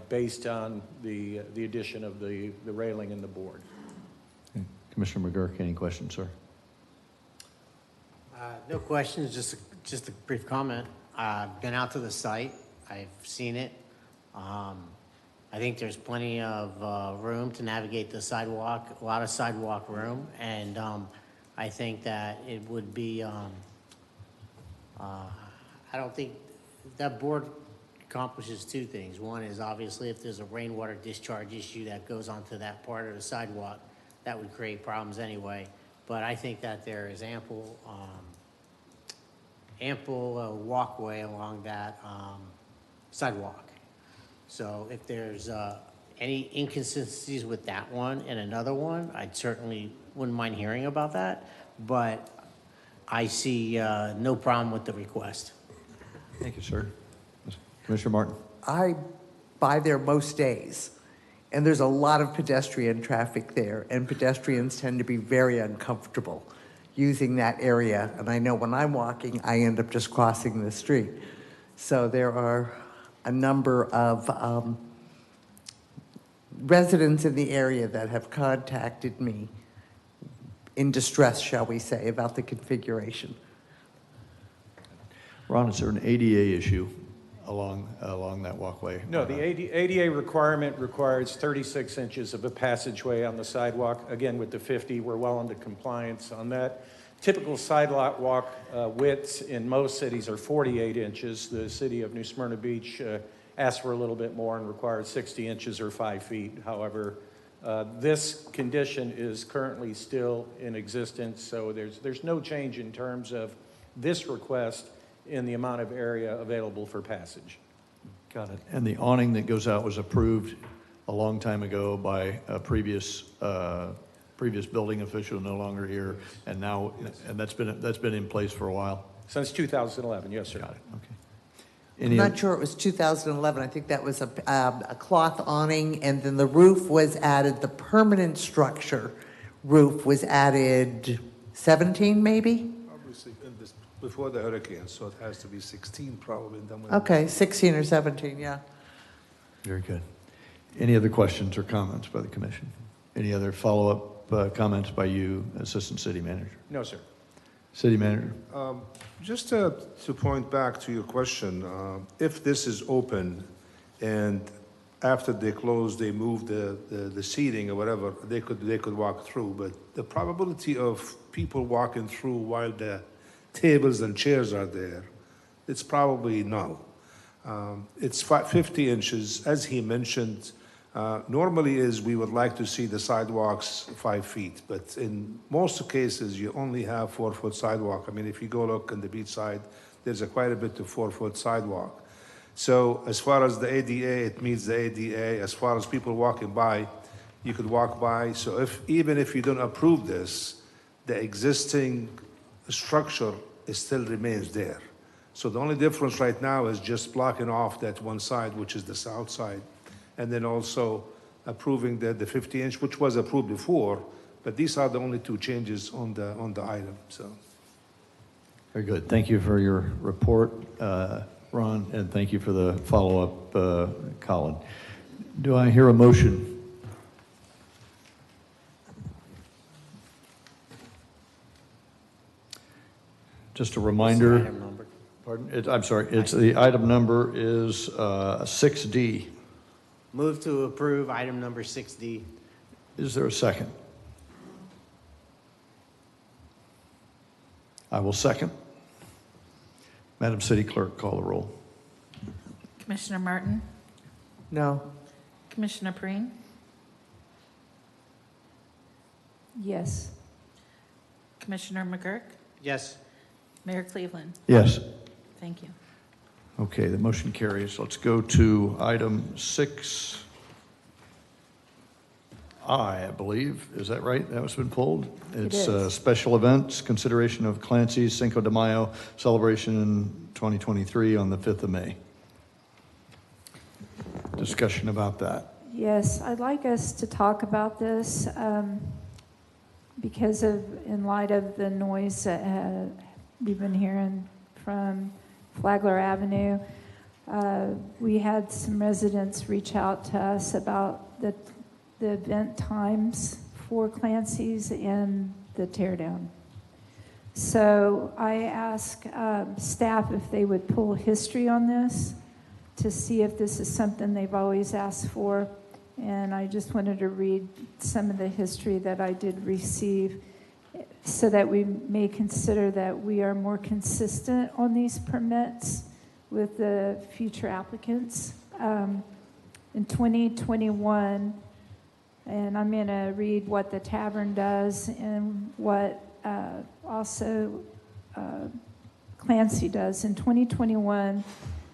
[SPEAKER 4] based on the addition of the railing and the board.
[SPEAKER 1] Commissioner McGurk, any questions, sir?
[SPEAKER 10] No questions, just a brief comment. I've been out to the site. I've seen it. I think there's plenty of room to navigate the sidewalk, a lot of sidewalk room, and I think that it would be, I don't think, that board accomplishes two things. One is obviously if there's a rainwater discharge issue that goes onto that part of the sidewalk, that would create problems anyway. But I think that there is ample walkway along that sidewalk. So if there's any inconsistencies with that one and another one, I certainly wouldn't mind hearing about that. But I see no problem with the request.
[SPEAKER 1] Thank you, sir. Commissioner Martin.
[SPEAKER 9] I buy there most days, and there's a lot of pedestrian traffic there, and pedestrians tend to be very uncomfortable using that area. And I know when I'm walking, I end up just crossing the street. So there are a number of residents in the area that have contacted me in distress, shall we say, about the configuration.
[SPEAKER 1] Ron, is there an ADA issue along that walkway?
[SPEAKER 4] No, the ADA requirement requires 36 inches of a passageway on the sidewalk. Again, with the 50, we're well into compliance on that. Typical sidewalk widths in most cities are 48 inches. The city of New Smyrna Beach asked for a little bit more and required 60 inches or 5 feet. However, this condition is currently still in existence, so there's no change in terms of this request in the amount of area available for passage.
[SPEAKER 1] Got it. And the awning that goes out was approved a long time ago by a previous building official, no longer here, and now, and that's been in place for a while?
[SPEAKER 4] Since 2011, yes, sir.
[SPEAKER 1] Got it, okay.
[SPEAKER 9] I'm not sure it was 2011. I think that was a cloth awning, and then the roof was added, the permanent structure roof was added 17 maybe?
[SPEAKER 7] Obviously, before the hurricane, so it has to be 16 probably. Then
[SPEAKER 9] Okay, 16 or 17, yeah.
[SPEAKER 1] Very good. Any other questions or comments by the commission? Any other follow-up comments by you, Assistant City Manager?
[SPEAKER 4] No, sir.
[SPEAKER 1] City Manager?
[SPEAKER 7] Just to point back to your question, if this is open and after they close, they move the seating or whatever, they could walk through. But the probability of people walking through while the tables and chairs are there, it's probably null. It's 50 inches, as he mentioned. Normally we would like to see the sidewalks 5 feet, but in most cases, you only have 4-foot sidewalk. I mean, if you go look on the beach side, there's quite a bit of 4-foot sidewalk. So as far as the ADA, it meets the ADA. As far as people walking by, you could walk by. So even if you don't approve this, the existing structure still remains there. So the only difference right now is just blocking off that one side, which is the south side, and then also approving the 50-inch, which was approved before, but these are the only two changes on the item. So,
[SPEAKER 1] Very good. Thank you for your report, Ron, and thank you for the follow-up, Colin. Do I hear a motion? Just a reminder.
[SPEAKER 10] Item number.
[SPEAKER 1] Pardon? I'm sorry. It's the item number is 6D.
[SPEAKER 10] Move to approve item number 6D.
[SPEAKER 1] Is there a second? I will second. Madam City Clerk, call the roll.
[SPEAKER 6] Commissioner Martin?
[SPEAKER 9] No.
[SPEAKER 6] Commissioner Preen? Yes. Commissioner McGurk?
[SPEAKER 10] Yes.
[SPEAKER 6] Mayor Cleveland?
[SPEAKER 1] Yes.
[SPEAKER 6] Thank you.
[SPEAKER 1] Okay, the motion carries. Let's go to item 6I, I believe. Is that right? That was been pulled?
[SPEAKER 6] It
[SPEAKER 1] It's
[SPEAKER 6] is.
[SPEAKER 1] Special events, consideration of Clancy's Cinco de Mayo celebration in 2023 on the 5th of May. Discussion about that.
[SPEAKER 6] Yes, I'd like us to talk about this because in light of the noise that we've been hearing from Flagler Avenue. We had some residents reach out to us about the event times for Clancy's and the teardown. So I asked staff if they would pull history on this to see if this is something they've always asked for. And I just wanted to read some of the history that I did receive so that we may consider that we are more consistent on these permits with the future applicants. In 2021, and I'm going to read what the tavern does and what also Clancy does. In 2021,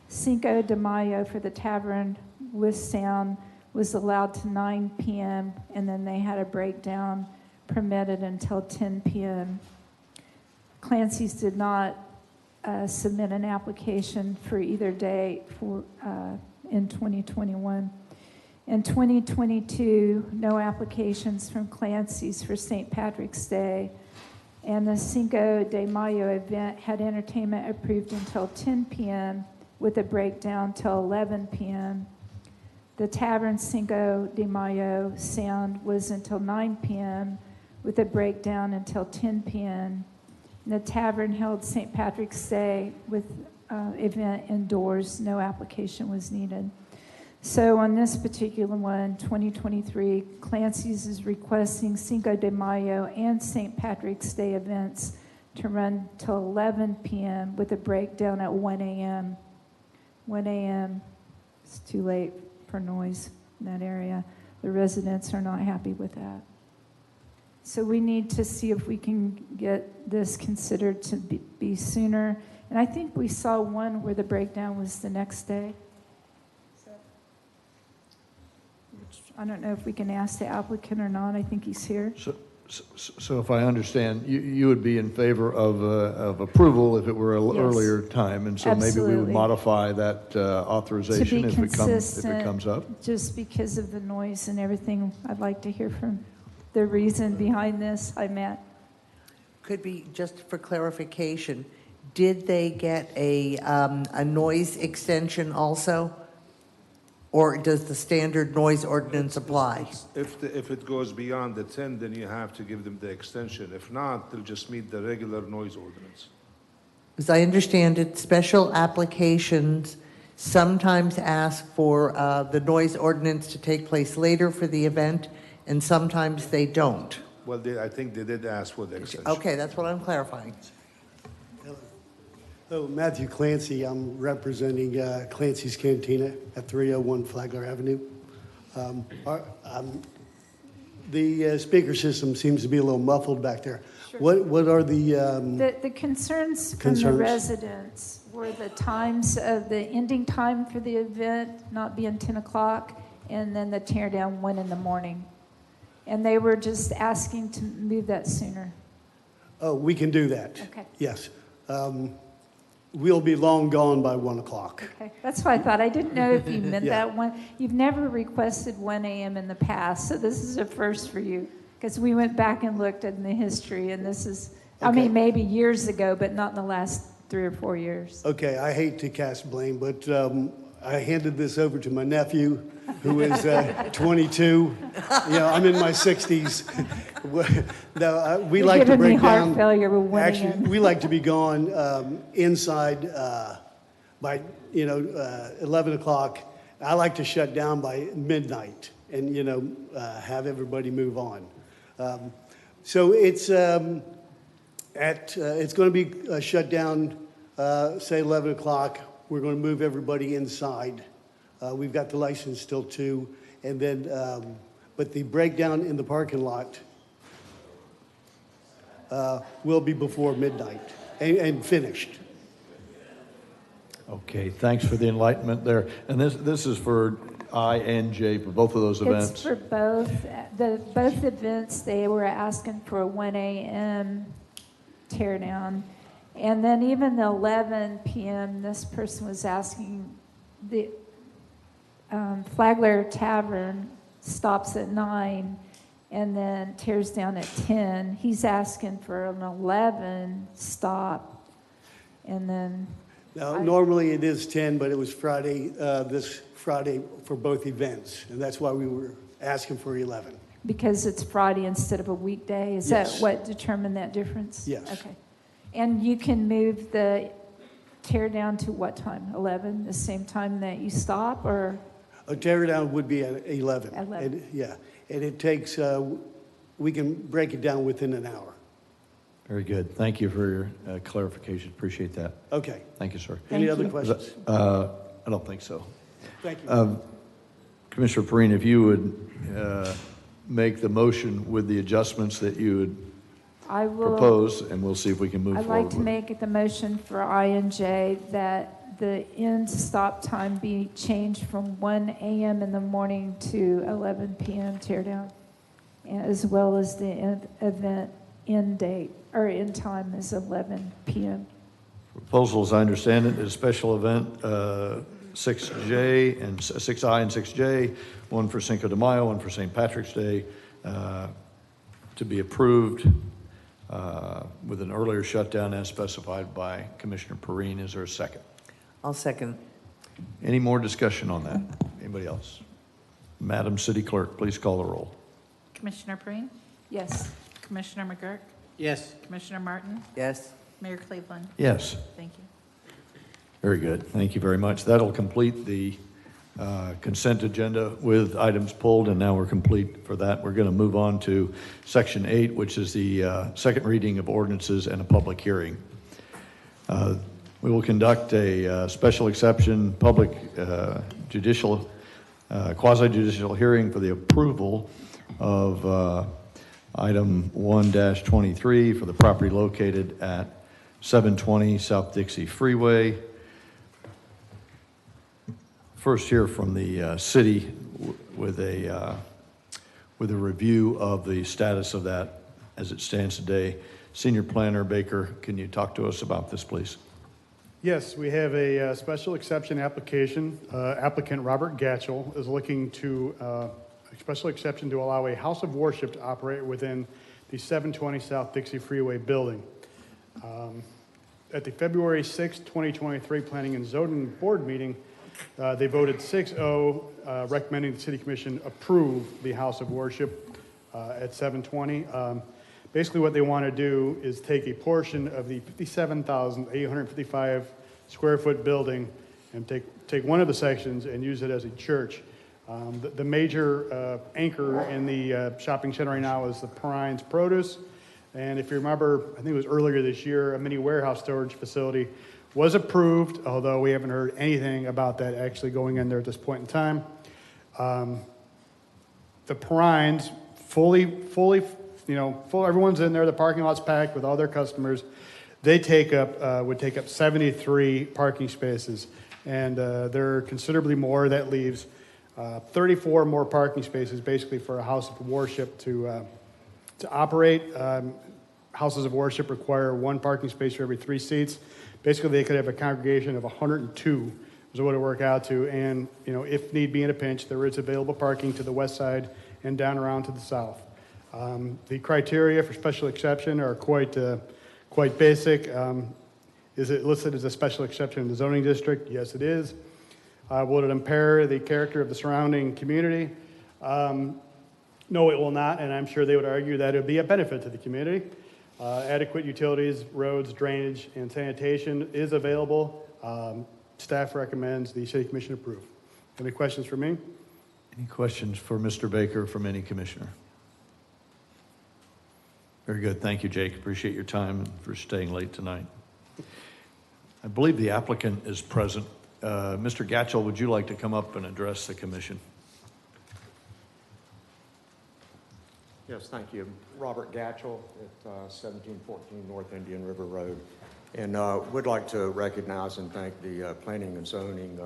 [SPEAKER 6] Cinco de Mayo for the tavern with sound was allowed to 9 p.m. and then they had a breakdown permitted until 10 p.m. Clancy's did not submit an application for either day in 2021. In 2022, no applications from Clancy's for St. Patrick's Day, and the Cinco de Mayo event had entertainment approved until 10 p.m. with a breakdown till 11 p.m. The Tavern Cinco de Mayo sound was until 9 p.m. with a breakdown until 10 p.m. And the tavern held St. Patrick's Day with event indoors. No application was needed. So on this particular one, 2023, Clancy's is requesting Cinco de Mayo and St. Patrick's Day events to run till 11 p.m. with a breakdown at 1 a.m. 1 a.m. is too late for noise in that area. The residents are not happy with that. So we need to see if we can get this considered to be sooner. And I think we saw one where the breakdown was the next day. I don't know if we can ask the applicant or not. I think he's here.
[SPEAKER 1] So if I understand, you would be in favor of approval if it were an
[SPEAKER 6] Yes.
[SPEAKER 1] earlier time, and so maybe we
[SPEAKER 6] Absolutely.
[SPEAKER 1] would modify that authorization
[SPEAKER 6] To be
[SPEAKER 1] if it
[SPEAKER 6] consistent,
[SPEAKER 1] comes up.
[SPEAKER 6] just because of the noise and everything, I'd like to hear from the reason behind this. Hi, Matt.
[SPEAKER 9] Could be, just for clarification, did they get a noise extension also? Or does the standard noise ordinance apply?
[SPEAKER 7] If it goes beyond the 10, then you have to give them the extension. If not, they'll just meet the regular noise ordinance.
[SPEAKER 9] As I understand it, special applications sometimes ask for the noise ordinance to take place later for the event, and sometimes they don't.
[SPEAKER 7] Well, I think they did ask for the extension.
[SPEAKER 9] Okay, that's what I'm clarifying.
[SPEAKER 8] Hello, Matthew Clancy. I'm representing Clancy's Cantina at 301 Flagler Avenue. The speaker system seems to be a little muffled back there.
[SPEAKER 6] Sure.
[SPEAKER 8] What are the
[SPEAKER 6] The concerns from the
[SPEAKER 8] Concerns?
[SPEAKER 6] residents were the times of the ending time for the event not being 10 o'clock, and then the tear down 1 in the morning. And they were just asking to move that sooner.
[SPEAKER 8] Oh, we can do that.
[SPEAKER 6] Okay.
[SPEAKER 8] Yes. We'll be long gone by 1 o'clock.
[SPEAKER 6] Okay, that's what I thought. I didn't know if you meant
[SPEAKER 8] Yeah.
[SPEAKER 6] that one. You've never requested 1 a.m. in the past, so this is a first for you. Because we went back and looked at the history, and this is, I
[SPEAKER 8] Okay.
[SPEAKER 6] mean, maybe years ago, but not in the last 3 or 4 years.
[SPEAKER 8] Okay, I hate to cast blame, but I handed this over to my nephew, who is 22. I'm in my 60s. No, we
[SPEAKER 6] You're
[SPEAKER 8] like to
[SPEAKER 6] giving me
[SPEAKER 8] break
[SPEAKER 6] heart
[SPEAKER 8] down.
[SPEAKER 6] failure with winning
[SPEAKER 8] Actually,
[SPEAKER 6] in.
[SPEAKER 8] we like to be gone inside by 11 o'clock. I like to shut down by midnight and have everybody move on. So it's going to be shut down, say 11 o'clock. We're going to move everybody inside. We've got the license till 2, and then, but the breakdown in the parking lot will be before midnight and finished.
[SPEAKER 1] Okay, thanks for the enlightenment there. And this is for I and J, for both of those events?
[SPEAKER 6] It's for both. Both events, they were asking for a 1 a.m. tear down. And then even the 11 p.m., this person was asking, the Flagler Tavern stops at 9 and then tears down at 10. He's asking for an 11 stop. And then...
[SPEAKER 8] Now, normally it is 10, but it was Friday, this Friday for both events. And that's why we were asking for 11.
[SPEAKER 6] Because it's Friday instead of a weekday? Is
[SPEAKER 8] Yes.
[SPEAKER 6] that what determined that difference?
[SPEAKER 8] Yes.
[SPEAKER 6] Okay. And you can move the tear down to what time? 11, the same time that you stop, or?
[SPEAKER 8] A tear down would be at 11.
[SPEAKER 6] 11.
[SPEAKER 8] And, yeah, and it takes, we can break it down within an hour.
[SPEAKER 1] Very good. Thank you for your clarification. Appreciate that.
[SPEAKER 8] Okay.
[SPEAKER 1] Thank you, sir.
[SPEAKER 8] Any other questions?
[SPEAKER 1] I don't think so.
[SPEAKER 8] Thank you.
[SPEAKER 1] Commissioner Perrine, if you would make the motion with the adjustments that you would
[SPEAKER 6] I will.
[SPEAKER 1] propose, and we'll see if we can move
[SPEAKER 6] I'd
[SPEAKER 1] forward.
[SPEAKER 6] like to
[SPEAKER 1] with it.
[SPEAKER 6] make the motion for I and J that the end stop time be changed from 1 a.m. in the morning to 11 p.m. tear down, as well as the event end date, or end time is 11 p.m.
[SPEAKER 1] Proposal, as I understand it, is a special event, 6J and 6I and 6J, one for Cinco de Mayo, one for St. Patrick's Day, to be approved with an earlier shutdown as specified by Commissioner Perrine. Is there a second?
[SPEAKER 9] I'll second.
[SPEAKER 1] Any more discussion on that? Anybody else? Madam City Clerk, please call the roll.
[SPEAKER 11] Commissioner Perrine?
[SPEAKER 6] Yes.
[SPEAKER 11] Commissioner McGurk?
[SPEAKER 10] Yes.
[SPEAKER 11] Commissioner Martin?
[SPEAKER 10] Yes.
[SPEAKER 11] Mayor Cleveland?
[SPEAKER 1] Yes.
[SPEAKER 11] Thank you.
[SPEAKER 1] Very good. Thank you very much. That'll complete the consent agenda with items pulled, and now we're complete for that. We're going to move on to Section 8, which is the second reading of ordinances and a public hearing. We will conduct a special exception public judicial, quasi-judicial hearing for the approval of item 1-23 for the property located at 720 South Dixie Freeway. First hear from the city with a review of the status of that as it stands today. Senior Planner Baker, can you talk to us about this, please?
[SPEAKER 12] Yes, we have a special exception application. Applicant Robert Gatchell is looking to a special exception to allow a house of worship to operate within the 720 South Dixie Freeway building. At the February 6, 2023 Planning and Zoning Board meeting, they voted 6-0, recommending the City Commission approve the house of worship at 720. Basically what they want to do is take a portion of the 57,855 square foot building and take one of the sections and use it as a church. The major anchor in the shopping center right now is the Perrines Produce. And if you remember, I think it was earlier this year, a mini warehouse storage facility was approved, although we haven't heard anything about that actually going in there at this point in time. The Perrines, everyone's in there, the parking lot's packed with all their customers. They would take up 73 parking spaces, and there are considerably more. That leaves 34 more parking spaces basically for a house of worship to operate. Houses of worship require one parking space for every 3 seats. Basically, they could have a congregation of 102 is what it would work out to. And, if need be in a pinch, there is available parking to the west side and down around to the south. The criteria for special exception are quite basic. Is it listed as a special exception in the zoning district? Yes, it is. Will it impair the character of the surrounding community? No, it will not, and I'm sure they would argue that it would be a benefit to the community. Adequate utilities, roads, drainage, and sanitation is available. Staff recommends the City Commission approve. Any questions for me?
[SPEAKER 1] Any questions for Mr. Baker from any commissioner? Very good. Thank you, Jake. Appreciate your time and for staying late tonight. I believe the applicant is present. Mr. Gatchell, would you like to come up and address the commission?
[SPEAKER 23] Yes, thank you. Robert Gatchell at 1714 North Indian River Road. And would like to recognize and thank the Planning and Zoning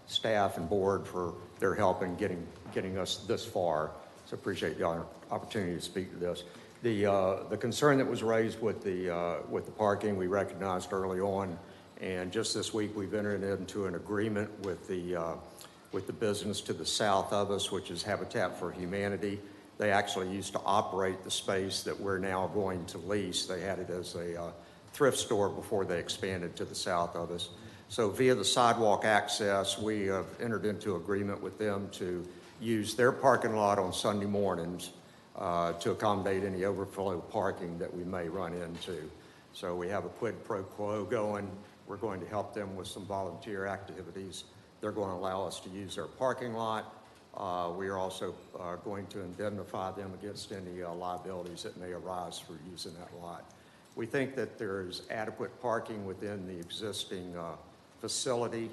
[SPEAKER 23] staff and board for their help in getting us this far. So appreciate the opportunity to speak to this. The concern that was raised with the parking, we recognized early on, and just this week we've entered into an agreement with the business to the south of us, which is Habitat for Humanity. They actually used to operate the space that we're now going to lease. They had it as a thrift store before they expanded to the south of us. So via the sidewalk access, we have entered into agreement with them to use their parking lot on Sunday mornings to accommodate any overflow parking that we may run into. So we have a quid pro quo going. We're going to help them with some volunteer activities. They're going to allow us to use their parking lot. We are also going to indemnify them against any liabilities that may arise for using that lot. We think that there is adequate parking within the existing facility.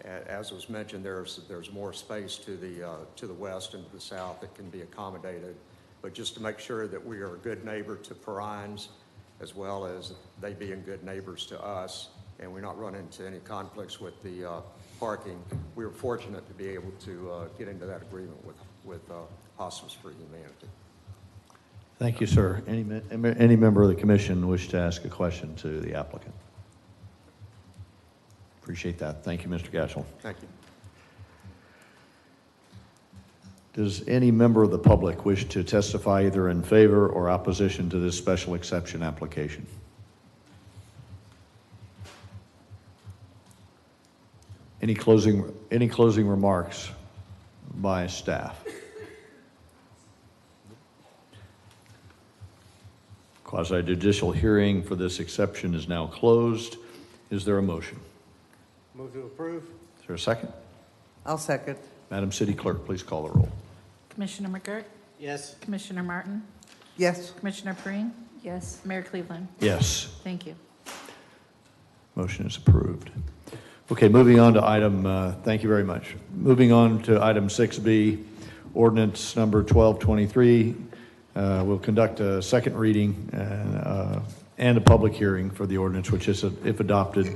[SPEAKER 23] As was mentioned, there's more space to the west and to the south that can be accommodated. But just to make sure that we are a good neighbor to Perrines, as well as they being good neighbors to us, and we're not running into any conflicts with the parking, we were fortunate to be able to get into that agreement with Hospice for Humanity.
[SPEAKER 1] Thank you, sir. Any member of the commission wish to ask a question to the applicant? Appreciate that. Thank you, Mr. Gatchell.
[SPEAKER 23] Thank you.
[SPEAKER 1] Does any member of the public wish to testify either in favor or opposition to this special exception application? Any closing remarks by staff? Quasi-judicial hearing for this exception is now closed. Is there a motion?
[SPEAKER 23] Move to approve.
[SPEAKER 1] Is there a second?
[SPEAKER 9] I'll second.
[SPEAKER 1] Madam City Clerk, please call the roll.
[SPEAKER 11] Commissioner McGurk?
[SPEAKER 10] Yes.
[SPEAKER 11] Commissioner Martin?
[SPEAKER 9] Yes.
[SPEAKER 11] Commissioner Breen?
[SPEAKER 6] Yes.
[SPEAKER 11] Mayor Cleveland?
[SPEAKER 1] Yes.
[SPEAKER 11] Thank you.
[SPEAKER 1] Motion is approved. Okay, moving on to thank you very much. Moving on to item 6B, ordinance number 1223. We'll conduct a second reading and a public hearing for the ordinance, which is, if adopted,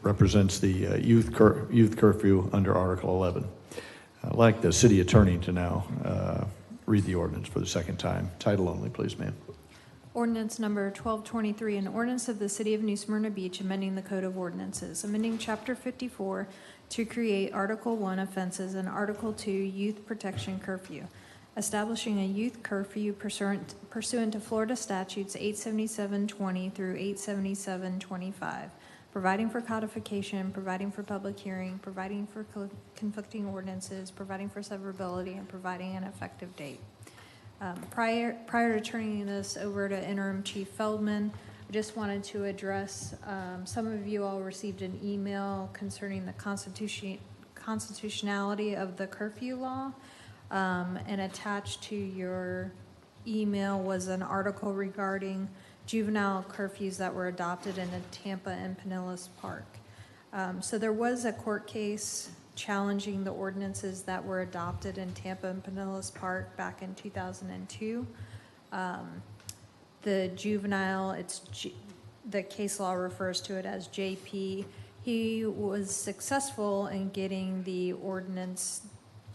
[SPEAKER 1] represents the youth curfew under Article 11. I'd like the city attorney to now read the ordinance for the second time. Title only, please, ma'am.
[SPEAKER 13] Ordinance number 1223, an ordinance of the City of New Smyrna Beach amending the Code of Ordinances, amending Chapter 54 to create Article 1 offenses and Article 2 youth protection curfew, establishing a youth curfew pursuant to Florida statutes 877-20 through 877-25, providing for codification, providing for public hearing, providing for conflicting ordinances, providing for severability, and providing an effective date. Prior to turning this over to Interim Chief Feldman, I just wanted to address, some of you all received an email concerning the constitutionality of the curfew law, and attached to your email was an article regarding juvenile curfews that were adopted in Tampa and Pinellas Park. So there was a court case challenging the ordinances that were adopted in Tampa and Pinellas Park back in 2002. The juvenile, the case law refers to it as JP. He was successful in getting the ordinance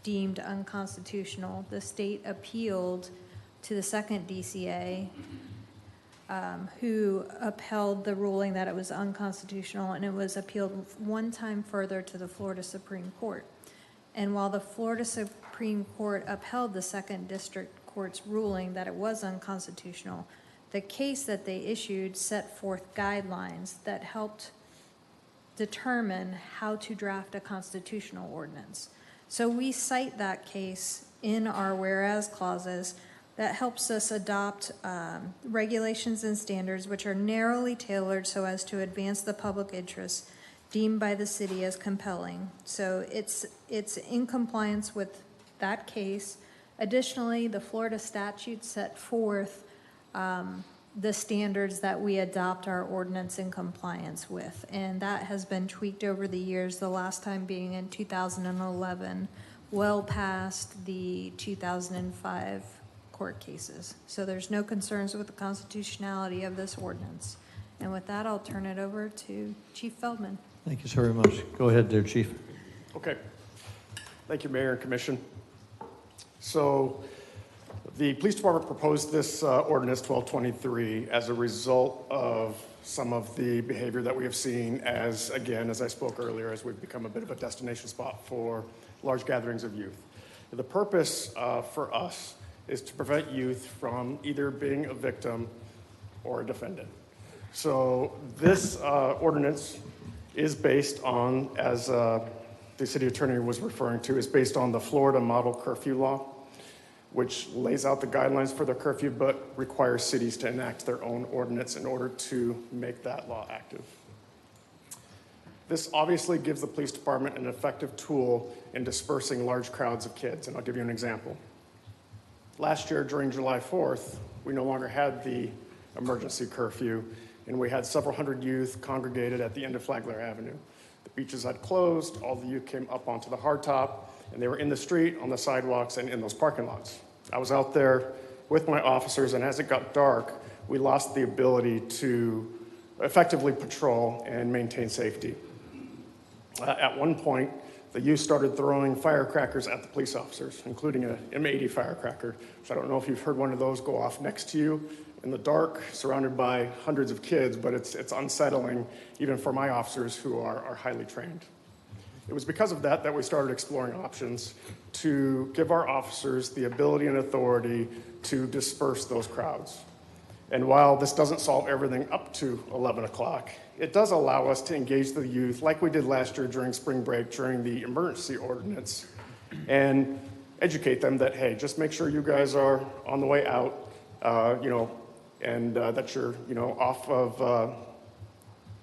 [SPEAKER 13] deemed unconstitutional. The state appealed to the second DCA, who upheld the ruling that it was unconstitutional, and it was appealed one time further to the Florida Supreme Court. And while the Florida Supreme Court upheld the second district court's ruling that it was unconstitutional, the case that they issued set forth guidelines that helped determine how to draft a constitutional ordinance. So we cite that case in our whereas clauses that helps us adopt regulations and standards which are narrowly tailored so as to advance the public interest deemed by the city as compelling. So it's in compliance with that case. Additionally, the Florida statute set forth the standards that we adopt our ordinance in compliance with, and that has been tweaked over the years, the last time being in 2011, well past the 2005 court cases. So there's no concerns with the constitutionality of this ordinance. And with that, I'll turn it over to Chief Feldman.
[SPEAKER 1] Thank you so very much. Go ahead there, Chief.
[SPEAKER 23] Okay. Thank you, Mayor and Commission. So the police department proposed this ordinance 1223 as a result of some of the behavior that we have seen as I spoke earlier, as we've become a bit of a destination spot for large gatherings of youth. The purpose for us is to prevent youth from either being a victim or a defendant. So this ordinance is based on, as the city attorney was referring to, is based on the Florida Model Curfew Law, which lays out the guidelines for the curfew, but requires cities to enact their own ordinance in order to make that law active. This obviously gives the police department an effective tool in dispersing large crowds of kids, and I'll give you an example. Last year, during July 4th, we no longer had the emergency curfew, and we had several hundred youth congregated at the end of Flagler Avenue. The beaches had closed, all the youth came up onto the hardtop, and they were in the street, on the sidewalks, and in those parking lots. I was out there with my officers, and as it got dark, we lost the ability to effectively patrol and maintain safety. At one point, the youth started throwing firecrackers at the police officers, including an M80 firecracker. So I don't know if you've heard one of those go off next to you in the dark, surrounded by hundreds of kids, but it's unsettling even for my officers who are highly trained. It was because of that we started exploring options to give our officers the ability and authority to disperse those crowds. And while this doesn't solve everything up to 11 o'clock, it does allow us to engage the youth like we did last year during spring break, during the emergency ordinance, and educate them that, hey, just make sure you guys are on the way out.
[SPEAKER 14] and that you're, off of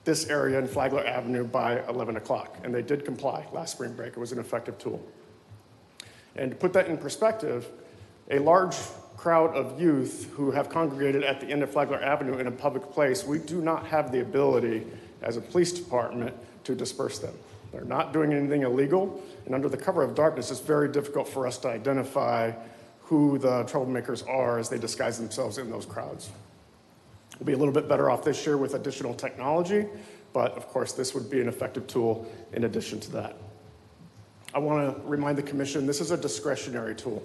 [SPEAKER 14] this area in Flagler Avenue by 11 o'clock. And they did comply last spring break. It was an effective tool. And to put that in perspective, a large crowd of youth who have congregated at the end of Flagler Avenue in a public place, we do not have the ability as a police department to disperse them. They're not doing anything illegal, and under the cover of darkness, it's very difficult for us to identify who the troublemakers are as they disguise themselves in those crowds. We'll be a little bit better off this year with additional technology, but of course, this would be an effective tool in addition to that. I want to remind the commission, this is a discretionary tool.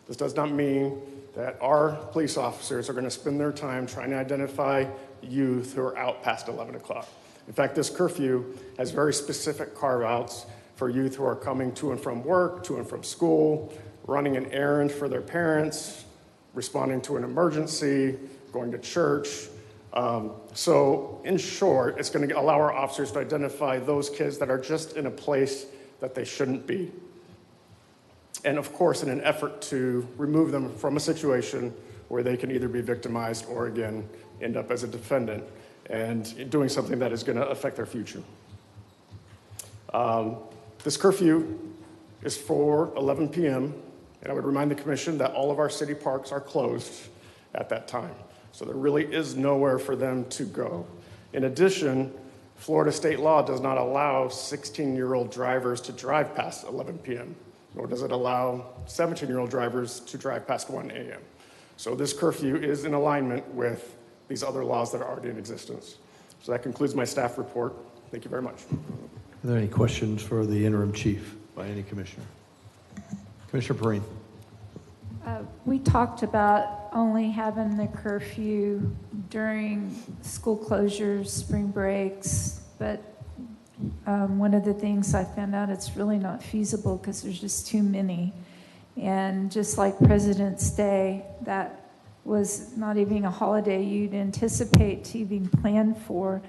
[SPEAKER 14] This does not mean that our police officers are going to spend their time trying to identify youth who are out past 11 o'clock. In fact, this curfew has very specific carve-outs for youth who are coming to and from work, to and from school, running an errand for their parents, responding to an emergency, going to church. So in short, it's going to allow our officers to identify those kids that are just in a place that they shouldn't be. And of course, in an effort to remove them from a situation where they can either be victimized or again, end up as a defendant and doing something that is going to affect their future. This curfew is for 11 p.m. And I would remind the commission that all of our city parks are closed at that time. So there really is nowhere for them to go. In addition, Florida state law does not allow 16-year-old drivers to drive past 11 p.m., nor does it allow 17-year-old drivers to drive past 1 a.m. So this curfew is in alignment with these other laws that are already in existence. So that concludes my staff report. Thank you very much.
[SPEAKER 1] Are there any questions for the interim chief by any commissioner? Commissioner Perrine.
[SPEAKER 6] We talked about only having the curfew during school closures, spring breaks, but one of the things I found out, it's really not feasible because there's just too many. And just like President's Day, that was not even a holiday you'd anticipate to even plan for.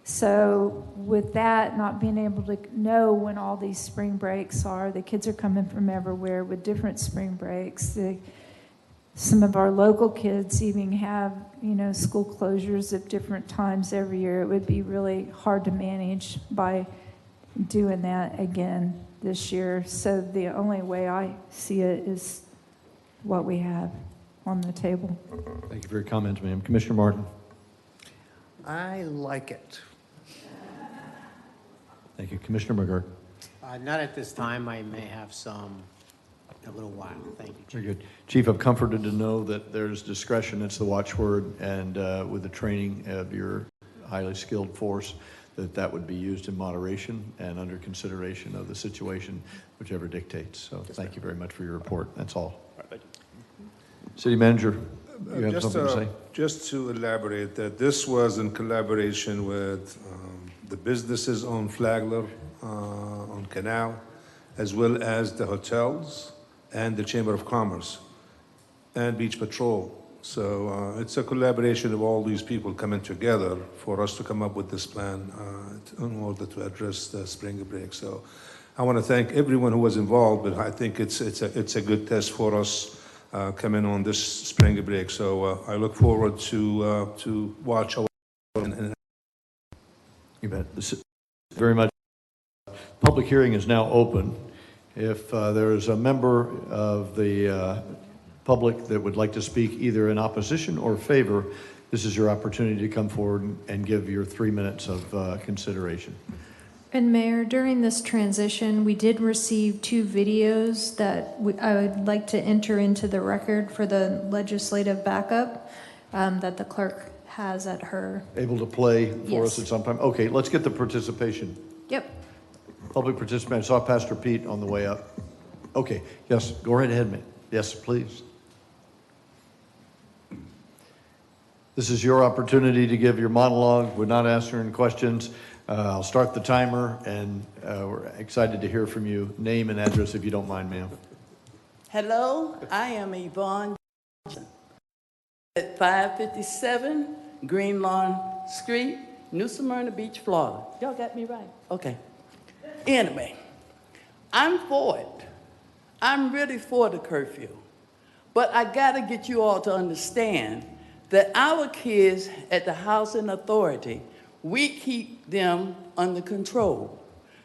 [SPEAKER 6] So with that, not being able to know when all these spring breaks are, the kids are coming from everywhere with different spring breaks. Some of our local kids even have, school closures at different times every year. It would be really hard to manage by doing that again this year. So the only way I see it is what we have on the table.
[SPEAKER 1] Thank you for your comments, ma'am. Commissioner Martin.
[SPEAKER 9] I like it.
[SPEAKER 1] Thank you. Commissioner McGirt.
[SPEAKER 10] Not at this time. I may have some in a little while. Thank you, Chief.
[SPEAKER 1] Very good. Chief, I'm comforted to know that there's discretion. It's the watchword, and with the training of your highly skilled force, that would be used in moderation and under consideration of the situation, whichever dictates. So thank you very much for your report. That's all.
[SPEAKER 14] All right, thank you.
[SPEAKER 1] City Manager, you have something to say?
[SPEAKER 7] Just to elaborate, that this was in collaboration with the businesses on Flagler, on Canal, as well as the hotels and the Chamber of Commerce and Beach Patrol. So it's a collaboration of all these people coming together for us to come up with this plan in order to address the spring break. So I want to thank everyone who was involved, but I think it's a good test for us coming on this spring break. So I look forward to watch our.
[SPEAKER 1] You bet. Very much. Public hearing is now open. If there is a member of the public that would like to speak either in opposition or favor, this is your opportunity to come forward and give your 3 minutes of consideration.
[SPEAKER 13] And Mayor, during this transition, we did receive 2 videos that I would like to enter into the record for the legislative backup that the clerk has at her.
[SPEAKER 1] Able to play for us
[SPEAKER 13] Yes.
[SPEAKER 1] at some time? Okay, let's get the participation.
[SPEAKER 13] Yep.
[SPEAKER 1] Public participant. I saw Pastor Pete on the way up. Okay, yes, go right ahead, man. Yes, please. This is your opportunity to give your monologue. We're not answering questions. I'll start the timer, and we're excited to hear from you. Name and address, if you don't mind, ma'am.
[SPEAKER 15] Hello, I am Yvonne Johnson at 557 Green Lawn Street, New Smyrna Beach, Florida. Y'all got me right? Okay. Anyway, I'm for it. I'm really for the curfew. But I got to get you all to understand that our kids at the Housing Authority, we keep them under control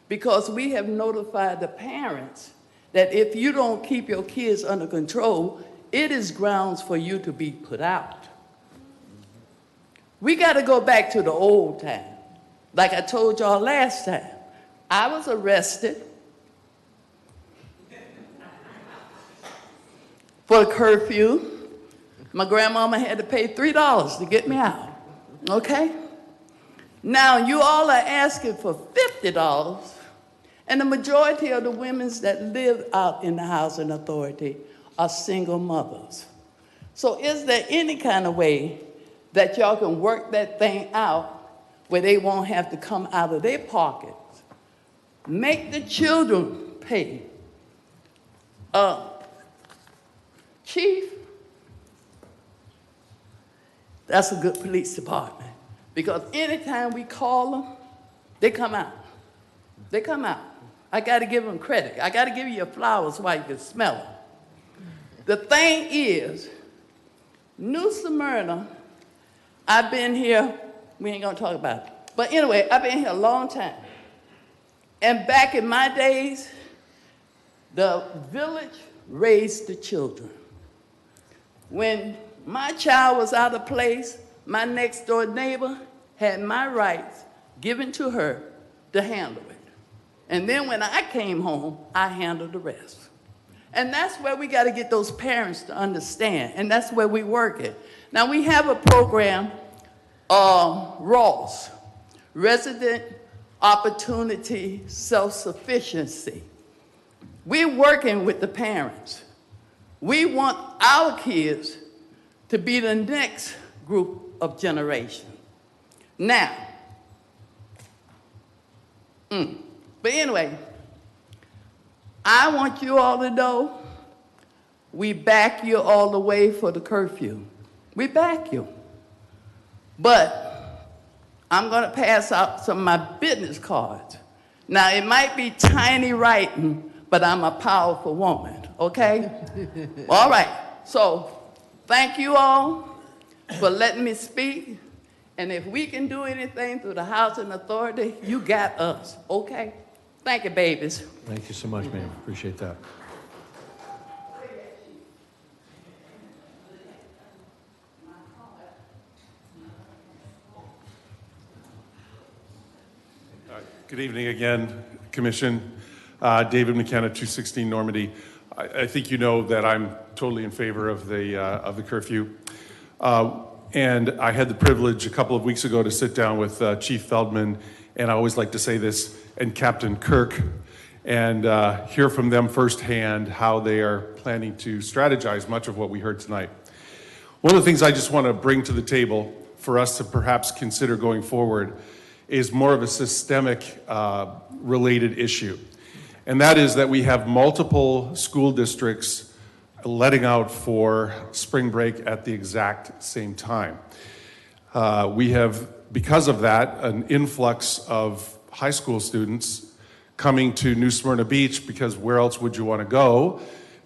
[SPEAKER 15] because we have notified the parents that if you don't keep your kids under control, it is grounds for you to be put out. We got to go back to the old time. Like I told y'all last time, I was arrested for curfew. My grandmama had to pay $3 to get me out, okay? Now you all are asking for $50, and the majority of the women that live out in the Housing Authority are single mothers. So is there any kind of way that y'all can work that thing out where they won't have to come out of their pockets? Make the children pay. Chief, that's a good police department because anytime we call them, they come out. They come out. I got to give them credit. I got to give you your flowers while you can smell them. The thing is, New Smyrna, I've been here, we ain't gonna talk about it. But anyway, I've been here a long time. And back in my days, the village raised the children. When my child was out of place, my next door neighbor had my rights given to her to handle it. And then when I came home, I handled the rest. And that's where we got to get those parents to understand, and that's where we work it. Now we have a program, ROSS, Resident Opportunity Self-Sufficiency. We're working with the parents. We want our kids to be the next group of generation. Now, but anyway, I want you all to know we back you all the way for the curfew. We back you. But I'm going to pass out some of my business cards. Now, it might be tiny writing, but I'm a powerful woman, okay? All right. So thank you all for letting me speak. And if we can do anything through the Housing Authority, you got us, okay? Thank you, babies.
[SPEAKER 16] Thank you so much, ma'am. Appreciate that.
[SPEAKER 5] Good evening again, Commission. David McKenna, 216 Normandy. I think you know that I'm totally in favor of the curfew. And I had the privilege a couple of weeks ago to sit down with Chief Feldman, and I always like to say this, and Captain Kirk, and hear from them firsthand how they are planning to strategize much of what we heard tonight. One of the things I just want to bring to the table for us to perhaps consider going forward is more of a systemic related issue. And that is that we have multiple school districts letting out for spring break at the exact same time. We have, because of that, an influx of high school students coming to New Smyrna Beach because where else would you want to go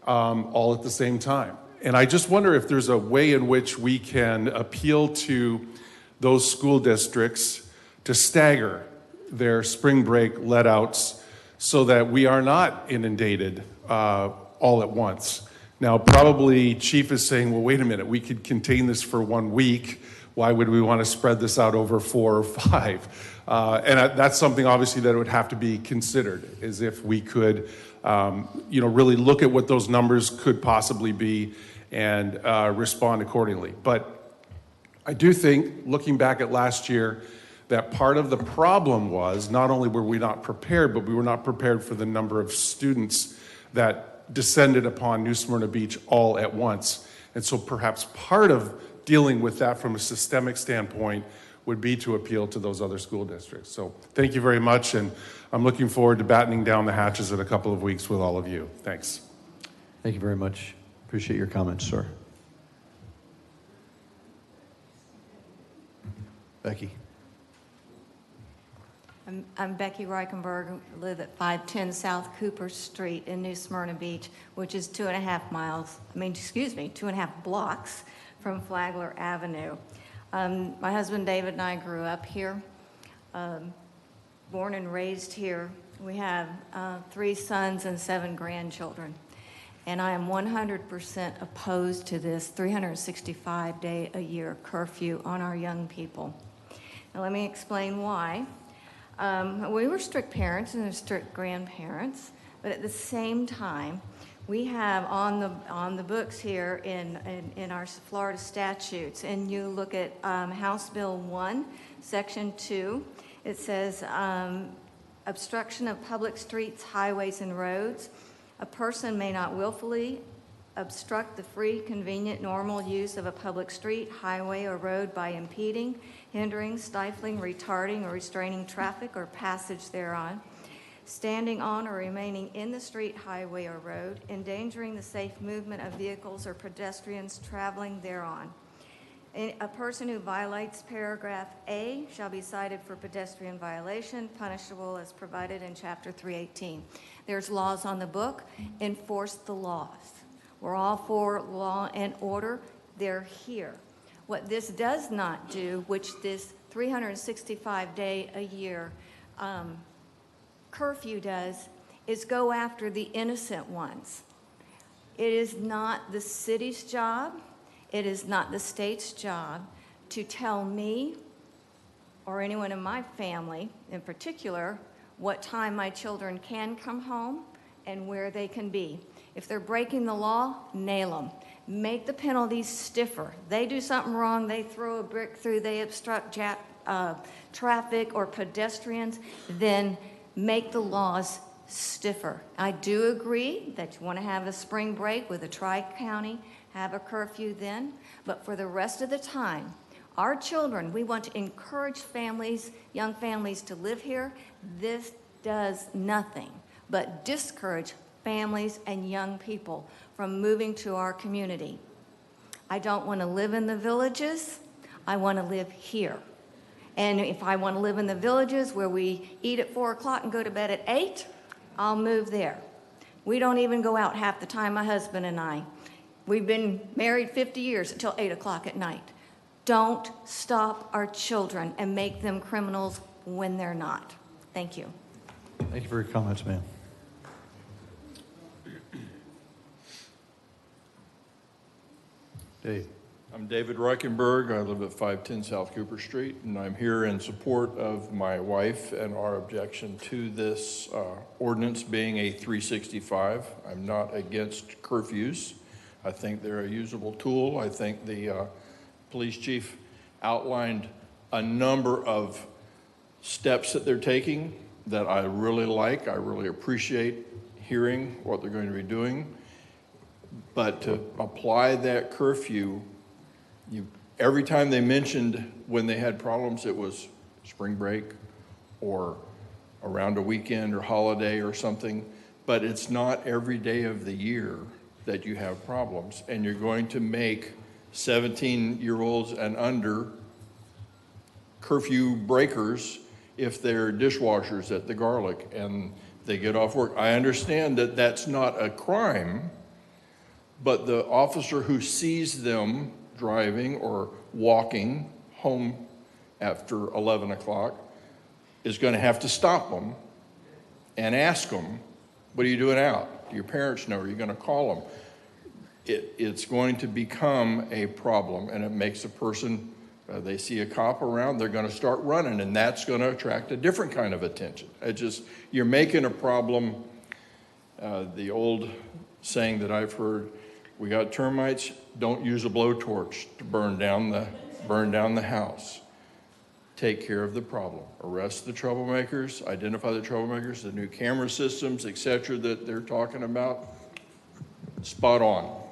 [SPEAKER 5] all at the same time? And I just wonder if there's a way in which we can appeal to those school districts to stagger their spring break let-outs so that we are not inundated all at once. Now, probably Chief is saying, well, wait a minute, we could contain this for 1 week. Why would we want to spread this out over 4 or 5? And that's something obviously that would have to be considered, is if we could really look at what those numbers could possibly be and respond accordingly. But I do think, looking back at last year, that part of the problem was not only were we not prepared, but we were not prepared for the number of students that descended upon New Smyrna Beach all at once. And so perhaps part of dealing with that from a systemic standpoint would be to appeal to those other school districts. So thank you very much, and I'm looking forward to battening down the hatches in a couple of weeks with all of you. Thanks.
[SPEAKER 16] Thank you very much. Appreciate your comments, sir. Becky.
[SPEAKER 17] I'm Becky Reichenberg, live at 510 South Cooper Street in New Smyrna Beach, which is 2.5 blocks from Flagler Avenue. My husband David and I grew up here, born and raised here. We have 3 sons and 7 grandchildren. And I am 100% opposed to this 365-day-a-year curfew on our young people. Now, let me explain why. We were strict parents and strict grandparents, but at the same time, we have on the books here in our Florida statutes, and you look at House Bill 1, Section 2, it says obstruction of public streets, highways, and roads. A person may not willfully obstruct the free, convenient, normal use of a public street, highway, or road by impeding, hindering, stifling, retarding, or restraining traffic or passage thereon, standing on or remaining in the street, highway, or road, endangering the safe movement of vehicles or pedestrians traveling thereon. A person who violates paragraph A shall be cited for pedestrian violation, punishable as provided in Chapter 318. There's laws on the book. Enforce the laws. We're all for law and order. They're here. What this does not do, which this 365-day-a-year curfew does, is go after the innocent ones. It is not the city's job, it is not the state's job to tell me or anyone in my family in particular what time my children can come home and where they can be. If they're breaking the law, nail them. Make the penalties stiffer. They do something wrong, they throw a brick through, they obstruct traffic or pedestrians, then make the laws stiffer. I do agree that you want to have a spring break with a tri-county, have a curfew then, but for the rest of the time, our children, we want to encourage families, young families to live here. This does nothing but discourage families and young people from moving to our community. I don't want to live in the villages. I want to live here. And if I want to live in the villages where we eat at 4 o'clock and go to bed at 8, I'll move there. We don't even go out half the time, my husband and I. We've been married 50 years until 8 o'clock at night. Don't stop our children and make them criminals when they're not. Thank you.
[SPEAKER 16] Thank you for your comments, ma'am. Dave.
[SPEAKER 18] I'm David Reichenberg. I live at 510 South Cooper Street, and I'm here in support of my wife and our objection to this ordinance being a 365. I'm not against curfews. I think they're a usable tool. I think the police chief outlined a number of steps that they're taking that I really like. I really appreciate hearing what they're going to be doing. But to apply that curfew, every time they mentioned when they had problems, it was spring break or around a weekend or holiday or something. But it's not every day of the year that you have problems, and you're going to make 17-year-olds and under curfew breakers if they're dishwashers at the Garlic and they get off work. I understand that that's not a crime, but the officer who sees them driving or walking home after 11 o'clock is going to have to stop them and ask them, what are you doing out? Do your parents know? Are you going to call them? It's going to become a problem, and it makes a person, they see a cop around, they're going to start running, and that's going to attract a different kind of attention. You're making a problem. The old saying that I've heard, we got termites, don't use a blowtorch to burn down the house. Take care of the problem. Arrest the troublemakers, identify the troublemakers, the new camera systems, etc. that they're talking about, spot on.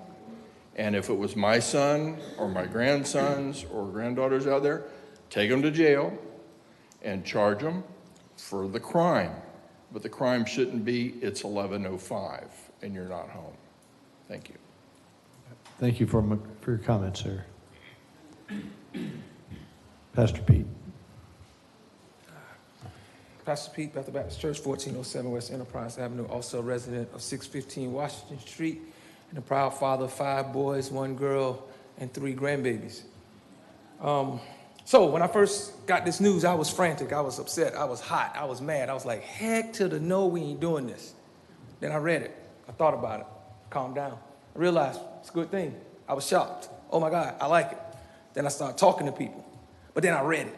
[SPEAKER 18] And if it was my son or my grandsons or granddaughters out there, take them to jail and charge them for the crime. But the crime shouldn't be it's 11:05 and you're not home. Thank you.
[SPEAKER 16] Thank you for your comments, sir. Pastor Pete.
[SPEAKER 3] Pastor Pete, Bethel Baptist Church, 1407 West Enterprise Avenue, also a resident of 615 Washington Street, and a proud father of 5 boys, 1 girl, and 3 grandbabies. So when I first got this news, I was frantic, I was upset, I was hot, I was mad. I was like, heck to the no, we ain't doing this. Then I read it, I thought about it, calmed down. I realized it's a good thing. I was shocked. Oh my God, I like it. Then I started talking to people. But then I read it.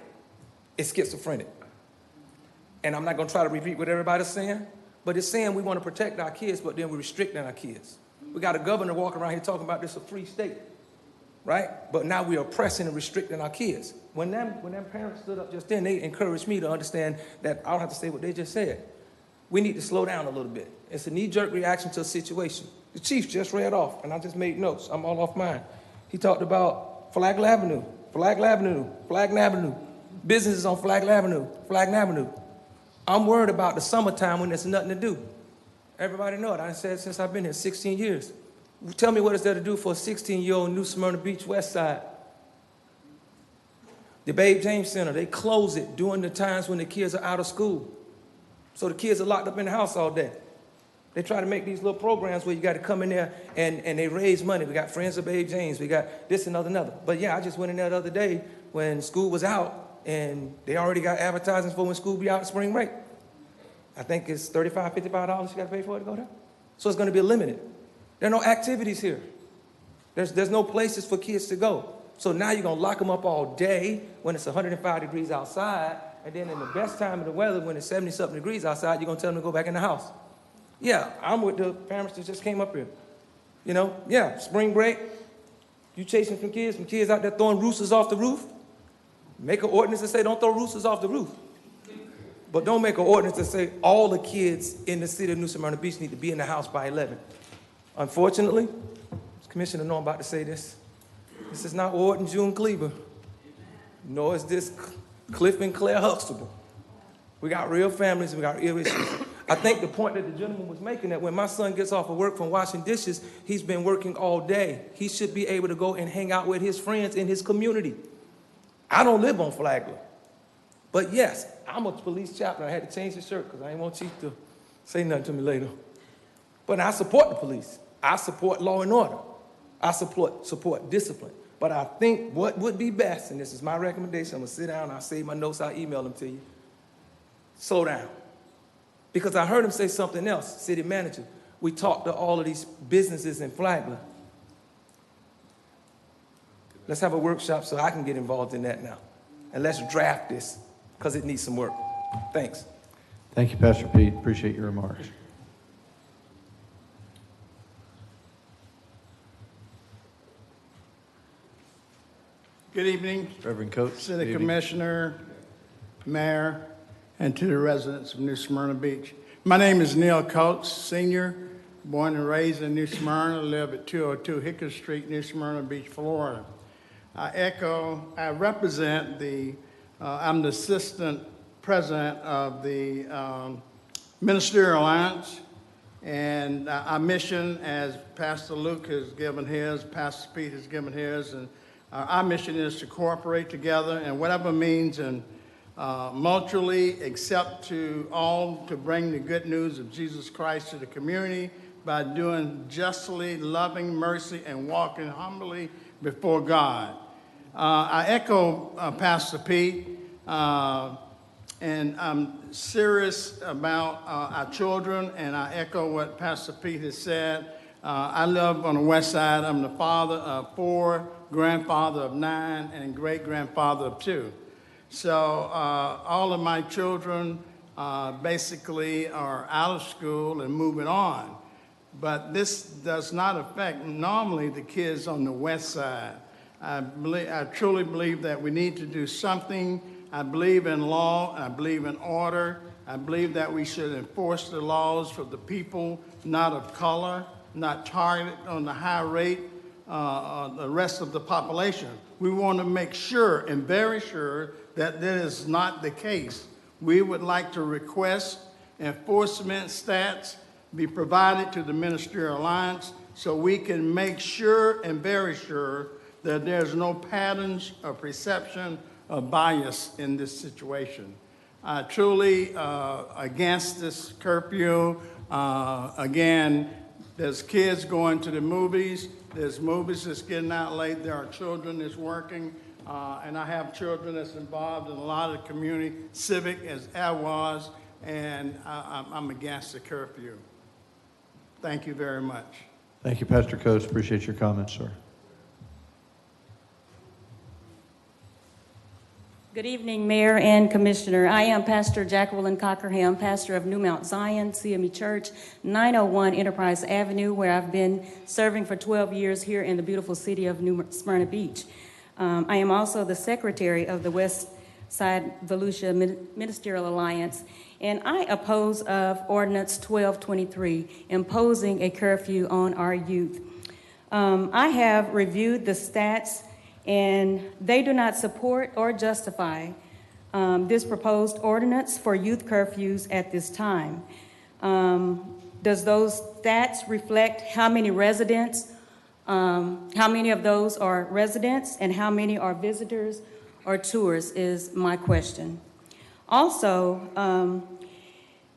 [SPEAKER 3] It's schizophrenic. And I'm not gonna try to repeat what everybody's saying, but it's saying we wanna protect our kids, but then we're restricting our kids. We got a governor walking around here talking about this a free state, right? But now we're oppressing and restricting our kids. When them parents stood up just then, they encouraged me to understand that I don't have to say what they just said. We need to slow down a little bit. It's a knee-jerk reaction to a situation. The chief just read off, and I just made notes. I'm all off mine. He talked about Flagler Avenue, Flagler Avenue, Flagler Avenue, businesses on Flagler Avenue, Flagler Avenue. I'm worried about the summertime when there's nothing to do. Everybody know it. I said it since I've been here, 16 years. Tell me what is there to do for a 16-year-old New Smyrna Beach West Side. The Babe James Center, they close it during the times when the kids are out of school. So the kids are locked up in the house all day. They try to make these little programs where you got to come in there and they raise money. We got Friends of Babe James, we got this and another. But yeah, I just went in there the other day when school was out and they already got advertisements for when school be out in spring break. I think it's $35, $55 you got to pay for it to go there. So it's going to be limited. There are no activities here. There's no places for kids to go. So now you're going to lock them up all day when it's 105 degrees outside, and then in the best time of the weather when it's 70-something degrees outside, you're going to tell them to go back in the house. Yeah, I'm with the parents that just came up here. You know, yeah, spring break, you chasing some kids out there throwing roosters off the roof. Make an ordinance that say don't throw roosters off the roof. But don't make an ordinance that say all the kids in the city of New Smyrna Beach need to be in the house by 11. Unfortunately, Commissioner know I'm about to say this. This is not Ward and June Cleaver, nor is this Cliff and Claire Huxtable. We got real families, we got real issues. I think the point that the gentleman was making, that when my son gets off of work from washing dishes, he's been working all day. He should be able to go and hang out with his friends in his community. I don't live on Flagler. But yes, I'm a police chaplain. I had to change the shirt because I didn't want Chief to say nothing to me later. But I support the police. I support law and order. I support discipline. But I think what would be best, and this is my recommendation, I'm gonna sit down, I'll save my notes, I'll email them to you. Slow down. Because I heard him say something else, city manager. We talked to all of these businesses in Flagler. Let's have a workshop so I can get involved in that now. And let's draft this, because it needs some work. Thanks.
[SPEAKER 16] Thank you, Pastor Pete. Appreciate your remarks.
[SPEAKER 19] Good evening.
[SPEAKER 1] Reverend Coates.
[SPEAKER 19] City
[SPEAKER 1] good evening.
[SPEAKER 19] Commissioner, Mayor, and to the residents of New Smyrna Beach. My name is Neil Coates, Senior, born and raised in New Smyrna, live at 202 Hickory Street, New Smyrna Beach, Florida. I represent I'm the Assistant President of the Ministerial Alliance, and our mission, as Pastor Luke has given his, Pastor Pete has given his, and our mission is to cooperate together in whatever means and mutually accept to all to bring the good news of Jesus Christ to the community by doing justly, loving mercy, and walking humbly before God. I echo Pastor Pete, and I'm serious about our children, and I echo what Pastor Pete has said. I live on the west side. I'm the father of 4, grandfather of 9, and great-grandfather of 2. So all of my children basically are out of school and moving on. But this does not affect normally the kids on the west side. I truly believe that we need to do something. I believe in law, and I believe in order. I believe that we should enforce the laws for the people, not of color, not target on the high rate the rest of the population. We want to make sure and very sure that that is not the case. We would like to request enforcement stats be provided to the Ministerial Alliance so we can make sure and very sure that there's no patterns of perception of bias in this situation. Truly against this curfew. Again, there's kids going to the movies. There's movies that's getting out late. There are children that's working. And I have children that's involved in a lot of the community, civic as I was, and I'm against the curfew. Thank you very much.
[SPEAKER 1] Thank you, Pastor Coates. Appreciate your comments, sir.
[SPEAKER 20] Good evening, Mayor and Commissioner. I am Pastor Jacqueline Cockerham, pastor of New Mount Zion CME Church, 901 Enterprise Avenue, where I've been serving for 12 years here in the beautiful city of New Smyrna Beach. I am also the secretary of the West Side Volusia Ministerial Alliance, and I oppose of Ordinance 1223, imposing a curfew on our youth. I have reviewed the stats, and they do not support or justify this proposed ordinance for youth curfews at this time. Does those stats reflect how many residents, how many of those are residents and how many are visitors or tourists is my question. Also,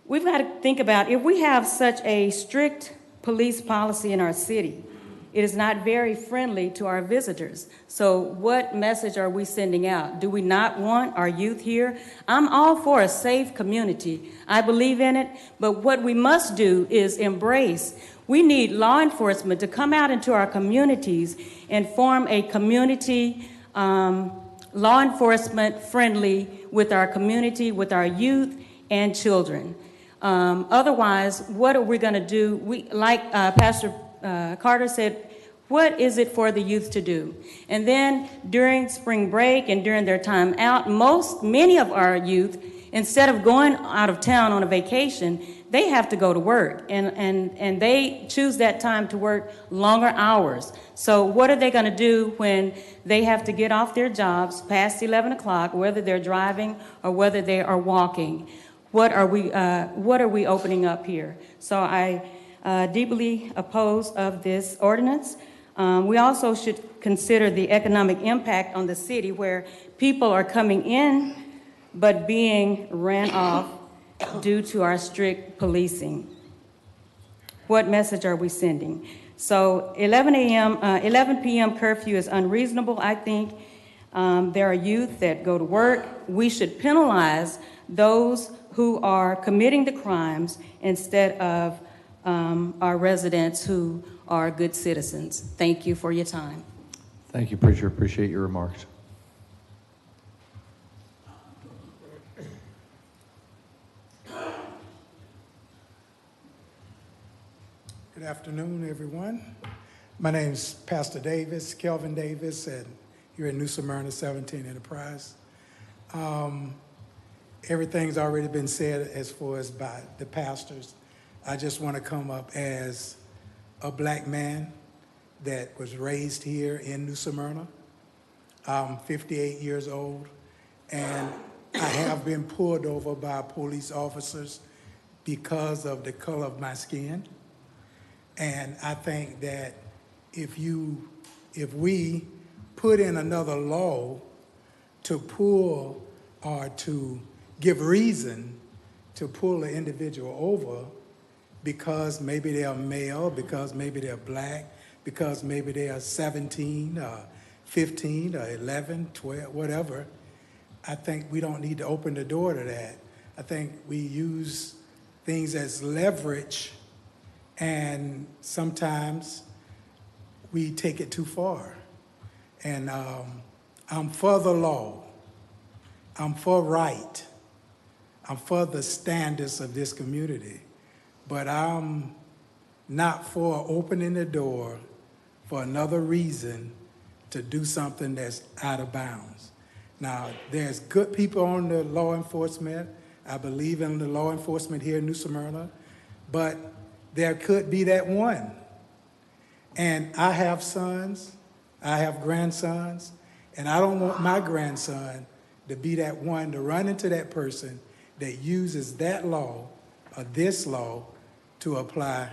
[SPEAKER 20] we've got to think about if we have such a strict police policy in our city, it is not very friendly to our visitors. So what message are we sending out? Do we not want our youth here? I'm all for a safe community. I believe in it, but what we must do is embrace. We need law enforcement to come out into our communities and form a community law enforcement friendly with our community, with our youth and children. Otherwise, what are we going to do? Like Pastor Carter said, what is it for the youth to do? And then during spring break and during their time out, many of our youth, instead of going out of town on a vacation, they have to go to work, and they choose that time to work longer hours. So what are they going to do when they have to get off their jobs past 11 o'clock, whether they're driving or whether they are walking? What are we opening up here? So I deeply oppose of this ordinance. We also should consider the economic impact on the city where people are coming in but being ran off due to our strict policing. What message are we sending? So 11 p.m. curfew is unreasonable, I think. There are youth that go to work. We should penalize those who are committing the crimes instead of our residents who are good citizens. Thank you for your time.
[SPEAKER 1] Thank you, preacher. Appreciate your remarks.
[SPEAKER 21] Good afternoon, everyone. My name is Pastor Davis, Kelvin Davis, and here at New Smyrna 17 Enterprise. Everything's already been said as far as by the pastors. I just want to come up as a black man that was raised here in New Smyrna. I'm 58 years old, and I have been pulled over by police officers because of the color of my skin. And I think that if we put in another law to pull or to give reason to pull an individual over because maybe they're male, because maybe they're black, because maybe they are 17 or 15 or 11, 12, whatever, I think we don't need to open the door to that. I think we use things as leverage, and sometimes we take it too far. And I'm for the law. I'm for right. I'm for the standards of this community. But I'm not for opening the door for another reason to do something that's out of bounds. Now, there's good people on the law enforcement. I believe in the law enforcement here in New Smyrna, but there could be that one. And I have sons, I have grandsons, and I don't want my grandson to be that one to run into that person that uses that law or this law to apply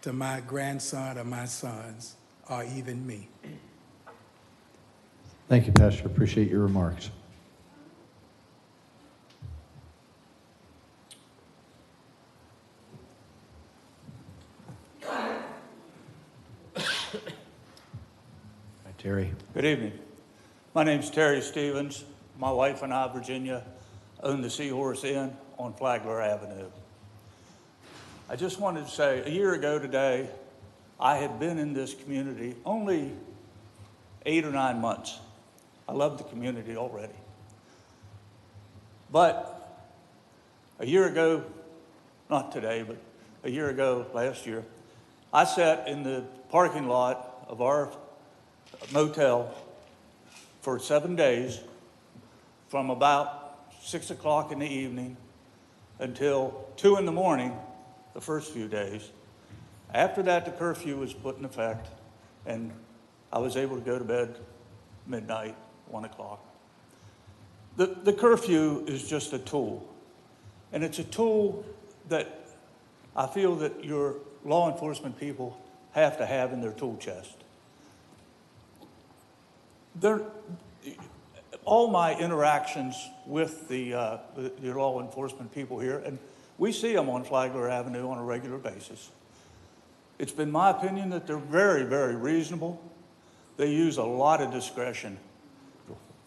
[SPEAKER 21] to my grandson or my sons or even me.
[SPEAKER 1] Thank you, Pastor. Appreciate your remarks.
[SPEAKER 16] Terry.
[SPEAKER 2] Good evening. My name's Terry Stevens. My wife and I, Virginia, own the Seahorse Inn on Flagler Avenue. I just wanted to say, a year ago today, I had been in this community only 8 or 9 months. I love the community already. But a year ago, not today, but a year ago, last year, I sat in the parking lot of our motel for 7 days from about 6 o'clock in the evening until 2 in the morning the first few days. After that, the curfew was put in effect, and I was able to go to bed midnight, 1 o'clock. The curfew is just a tool, and it's a tool that I feel that your law enforcement people have to have in their tool chest. All my interactions with the law enforcement people here, and we see them on Flagler Avenue on a regular basis. It's been my opinion that they're very, very reasonable. They use a lot of discretion,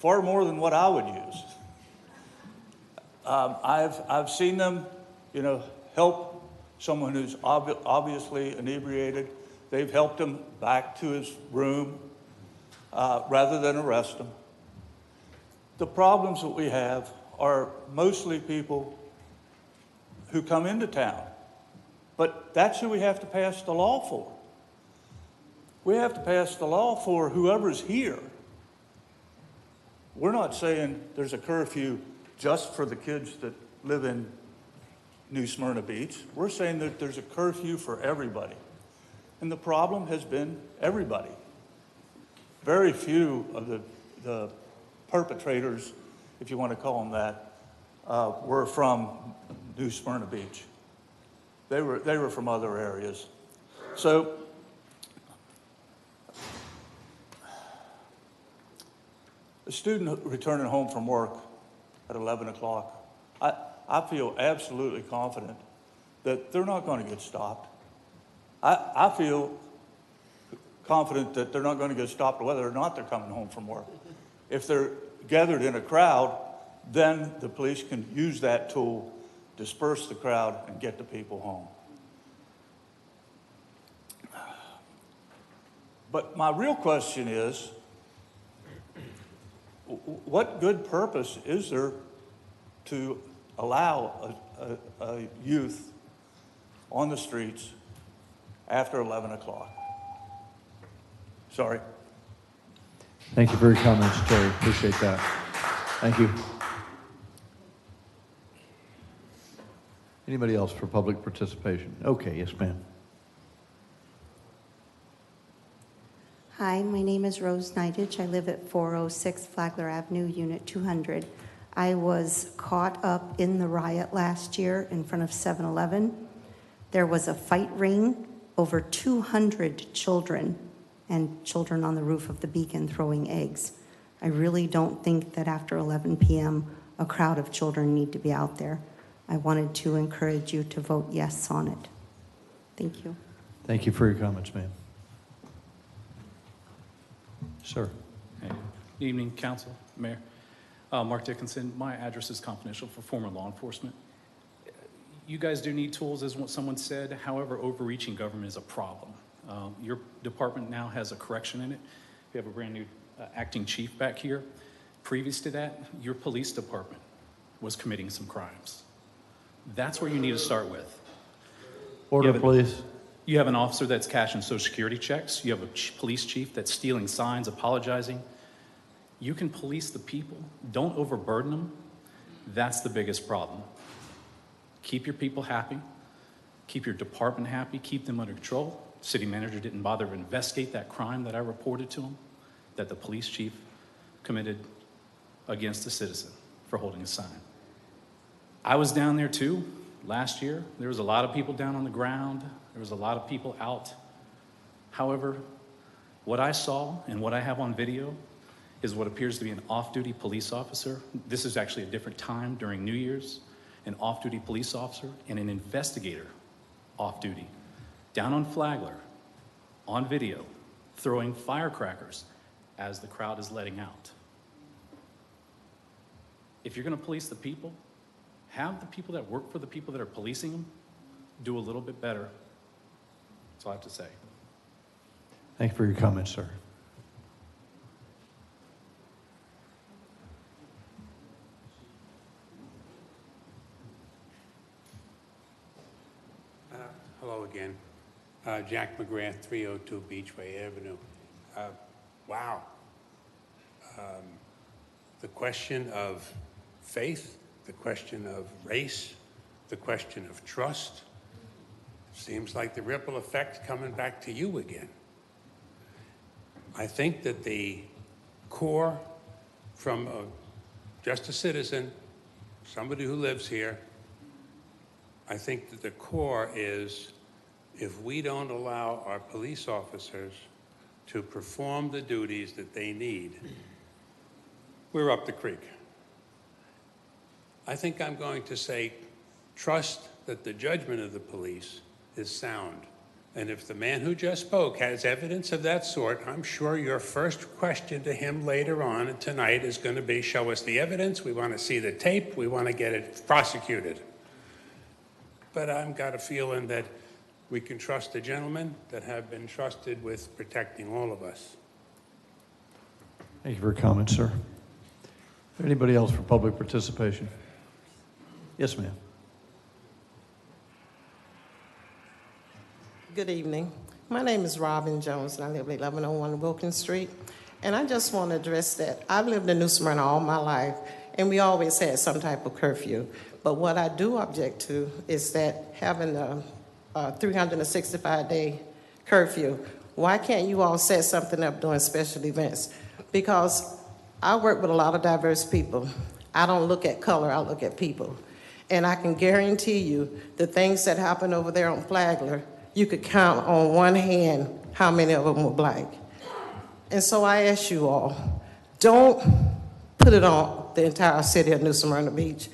[SPEAKER 2] far more than what I would use. I've seen them, help someone who's obviously inebriated. They've helped him back to his room rather than arrest him. The problems that we have are mostly people who come into town, but that's who we have to pass the law for. We have to pass the law for whoever's here. We're not saying there's a curfew just for the kids that live in New Smyrna Beach. We're saying that there's a curfew for everybody. And the problem has been everybody. Very few of the perpetrators, if you want to call them that, were from New Smyrna Beach. They were from other areas. So a student returning home from work at 11 o'clock, I feel absolutely confident that they're not going to get stopped. I feel confident that they're not going to get stopped whether or not they're coming home from work. If they're gathered in a crowd, then the police can use that tool, disperse the crowd, and get the people home. But my real question is, what good purpose is there to allow a youth on the streets after 11 o'clock? Sorry.
[SPEAKER 16] Thank you for your comments, Terry. Appreciate that. Thank you. Anybody else for public participation? Okay, yes, ma'am.
[SPEAKER 4] Hi, my name is Rose Nidich. I live at 406 Flagler Avenue, Unit 200. I was caught up in the riot last year in front of 7-Eleven. There was a fight ring, over 200 children, and children on the roof of the Beacon throwing eggs. I really don't think that after 11 p.m. a crowd of children need to be out there. I wanted to encourage you to vote yes on it. Thank you.
[SPEAKER 16] Thank you for your comments, ma'am. Sir.
[SPEAKER 22] Hey. Good evening, Council, Mayor. Mark Dickinson. My address is confidential for former law enforcement. You guys do need tools, as someone said. However, overreaching government is a problem. Your department now has a correction in it. We have a brand new acting chief back here. Previous to that, your police department was committing some crimes. That's where you need to start with.
[SPEAKER 16] Order, please.
[SPEAKER 22] You have an officer that's cashing Social Security checks. You have a police chief that's stealing signs, apologizing. You can police the people. Don't overburden them. That's the biggest problem. Keep your people happy. Keep your department happy. Keep them under control. City manager didn't bother to investigate that crime that I reported to him, that the police chief committed against a citizen for holding a sign. I was down there too last year. There was a lot of people down on the ground. There was a lot of people out. However, what I saw and what I have on video is what appears to be an off-duty police officer. This is actually a different time during New Year's. An off-duty police officer and an investigator off-duty down on Flagler on video throwing firecrackers as the crowd is letting out. If you're going to police the people, have the people that work for the people that are policing them do a little bit better. That's all I have to say.
[SPEAKER 16] Thank you for your comments, sir.
[SPEAKER 8] Hello again. Jack McGrath, 302 Beachway Avenue. Wow. The question of faith, the question of race, the question of trust, seems like the ripple effect coming back to you again. I think that the core from just a citizen, somebody who lives here, I think that the core is if we don't allow our police officers to perform the duties that they need, we're up the creek. I think I'm going to say, trust that the judgment of the police is sound. And if the man who just spoke has evidence of that sort, I'm sure your first question to him later on tonight is going to be, show us the evidence, we want to see the tape, we want to get it prosecuted. But I've got a feeling that we can trust the gentlemen that have been trusted with protecting all of us.
[SPEAKER 16] Thank you for your comments, sir. Is there anybody else for public participation? Yes, ma'am.
[SPEAKER 11] Good evening. My name is Robin Jones, and I live at 1101 Wilkins Street. And I just want to address that. I've lived in New Smyrna all my life, and we always had some type of curfew. But what I do object to is that having a 365-day curfew, why can't you all set something up during special events? Because I work with a lot of diverse people. I don't look at color, I look at people. And I can guarantee you the things that happen over there on Flagler, you could count on one hand how many of them were black. And so I ask you all, don't put it on the entire city of New Smyrna Beach.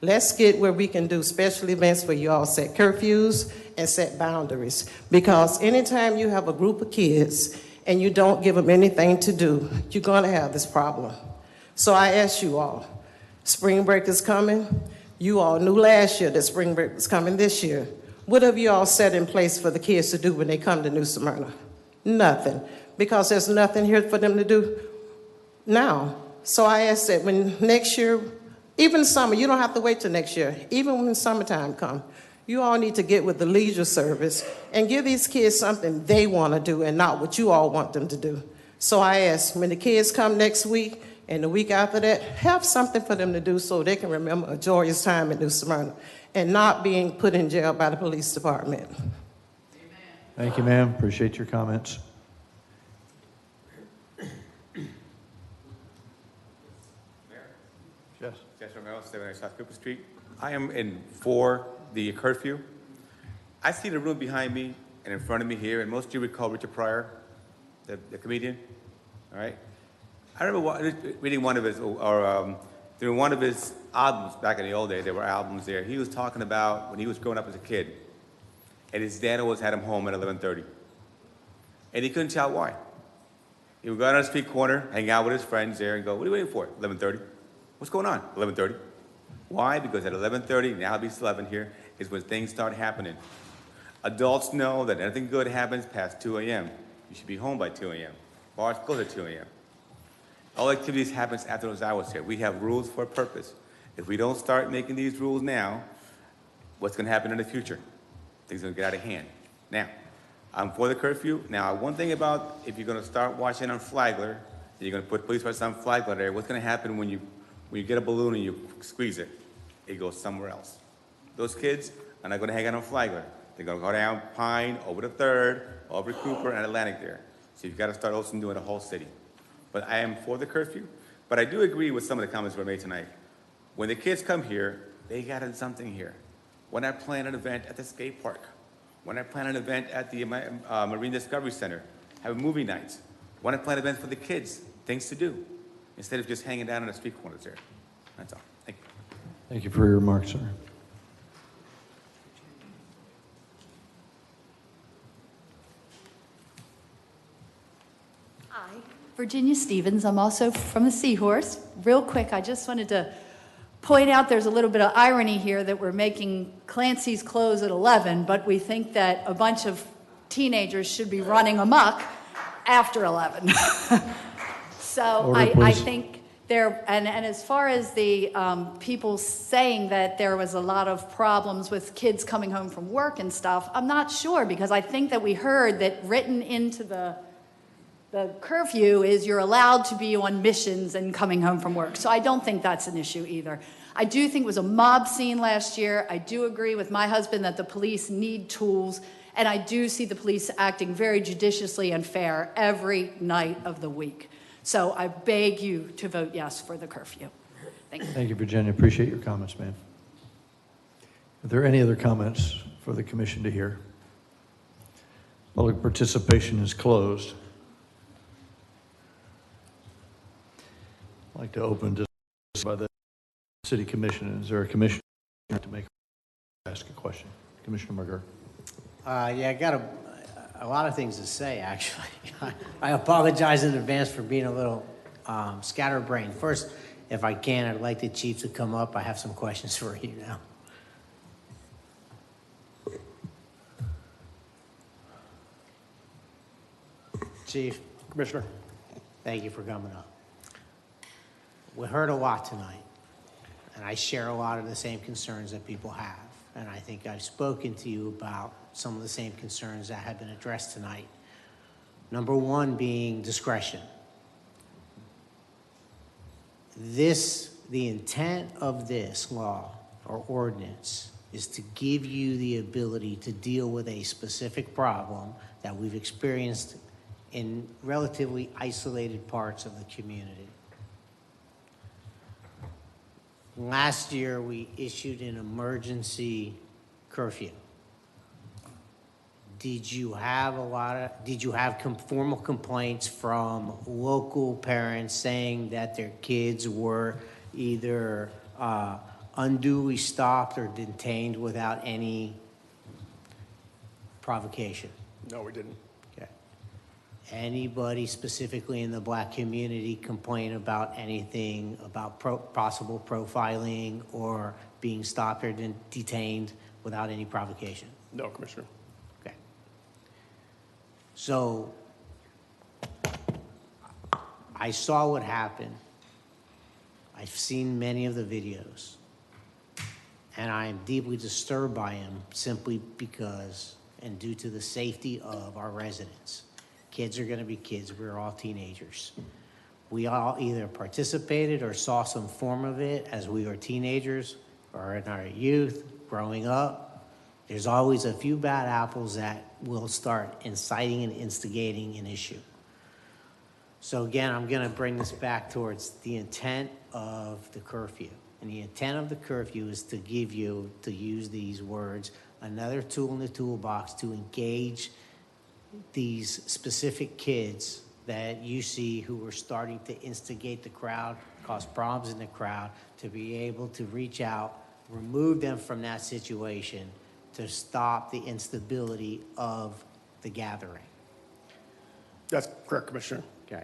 [SPEAKER 11] Let's get where we can do special events where you all set curfews and set boundaries. Because anytime you have a group of kids and you don't give them anything to do, you're going to have this problem. So I ask you all, spring break is coming. You all knew last year that spring break was coming this year. What have you all set in place for the kids to do when they come to New Smyrna? Nothing. Because there's nothing here for them to do now. So I ask that when next year, even summer, you don't have to wait till next year. Even when summertime comes, you all need to get with the leisure service and give these kids something they want to do and not what you all want them to do. So I ask, when the kids come next week and the week after that, have something for them to do so they can remember a joyous time in New Smyrna and not being put in jail by the police department.
[SPEAKER 16] Thank you, ma'am. Appreciate your comments. Yes.
[SPEAKER 12] Jess Romero, 7 South Cooper Street. I am for the curfew. I see the room behind me and in front of me here, and most of you recall Richard Pryor, the comedian, all right? I remember reading one of his, during one of his albums back in the old days, there were albums there. He was talking about when he was growing up as a kid, and his dad always had him home at 11:30. And he couldn't tell why. He would go out on the street corner, hang out with his friends there, and go, "What are you waiting for? 11:30? What's going on? 11:30? Why? Because at 11:30, now it's 11 here, is when things start happening. Adults know that anything good happens past 2 a.m. You should be home by 2 a.m. Bars close at 2 a.m. All activities happens after those hours here. We have rules for a purpose. If we don't start making these rules now, what's going to happen in the future? Things are going to get out of hand. Now, I'm for the curfew. Now, one thing about if you're going to start watching on Flagler, and you're going to put police presence on Flagler there, what's going to happen when you get a balloon and you squeeze it? It goes somewhere else. Those kids are not going to hang out on Flagler. They're going to go down Pine, over the 3rd, over Cooper, and Atlantic there. So you've got to start also doing the whole city. But I am for the curfew. But I do agree with some of the comments that were made tonight. When the kids come here, they got something here. When I plan an event at the skate park, when I plan an event at the Marine Discovery Center, have movie nights, when I plan events for the kids, things to do, instead of just hanging down on the street corners there. That's all. Thank you.
[SPEAKER 16] Thank you for your remarks, sir.
[SPEAKER 6] Hi, Virginia Stevens. I'm also from the Seahorse. Real quick, I just wanted to point out there's a little bit of irony here that we're making Clancy's close at 11, but we think that a bunch of teenagers should be running amok after 11. So
[SPEAKER 16] Order,
[SPEAKER 6] I
[SPEAKER 16] please.
[SPEAKER 6] think there, and as far as the people saying that there was a lot of problems with kids coming home from work and stuff, I'm not sure, because I think that we heard that written into the curfew is you're allowed to be on missions and coming home from work. So I don't think that's an issue either. I do think it was a mob scene last year. I do agree with my husband that the police need tools, and I do see the police acting very judiciously and fair every night of the week. So I beg you to vote yes for the curfew. Thank you.
[SPEAKER 16] Thank you, Virginia. Appreciate your comments, ma'am. Are there any other comments for the commission to hear? Public participation is closed. I'd like to open discussion by the city commission. Is there a commissioner to ask a question? Commissioner McGurk.
[SPEAKER 10] Yeah, I got a lot of things to say, actually. I apologize in advance for being a little scatterbrained. First, if I can, I'd like the chief to come up. I have some questions for you now. Chief.
[SPEAKER 14] Commissioner.
[SPEAKER 10] Thank you for coming up. We heard a lot tonight, and I share a lot of the same concerns that people have. And I think I've spoken to you about some of the same concerns that have been addressed tonight. Number one being discretion. The intent of this law or ordinance is to give you the ability to deal with a specific problem that we've experienced in relatively isolated parts of the community. Last year, we issued an emergency curfew. Did you have formal complaints from local parents saying that their kids were either unduly stopped or detained without any provocation?
[SPEAKER 14] No, we didn't.
[SPEAKER 10] Okay. Anybody specifically in the black community complain about anything about possible profiling or being stopped or detained without any provocation?
[SPEAKER 14] No, Commissioner.
[SPEAKER 10] Okay. So I saw what happened. I've seen many of the videos, and I am deeply disturbed by them simply because and due to the safety of our residents. Kids are going to be kids. We're all teenagers. We all either participated or saw some form of it as we were teenagers or in our youth, growing up. There's always a few bad apples that will start inciting and instigating an issue. So again, I'm going to bring this back towards the intent of the curfew. And the intent of the curfew is to give you, to use these words, another tool in the toolbox to engage these specific kids that you see who are starting to instigate the crowd, cause problems in the crowd, to be able to reach out, remove them from that situation to stop the instability of the gathering.
[SPEAKER 14] That's correct, Commissioner.
[SPEAKER 10] Okay.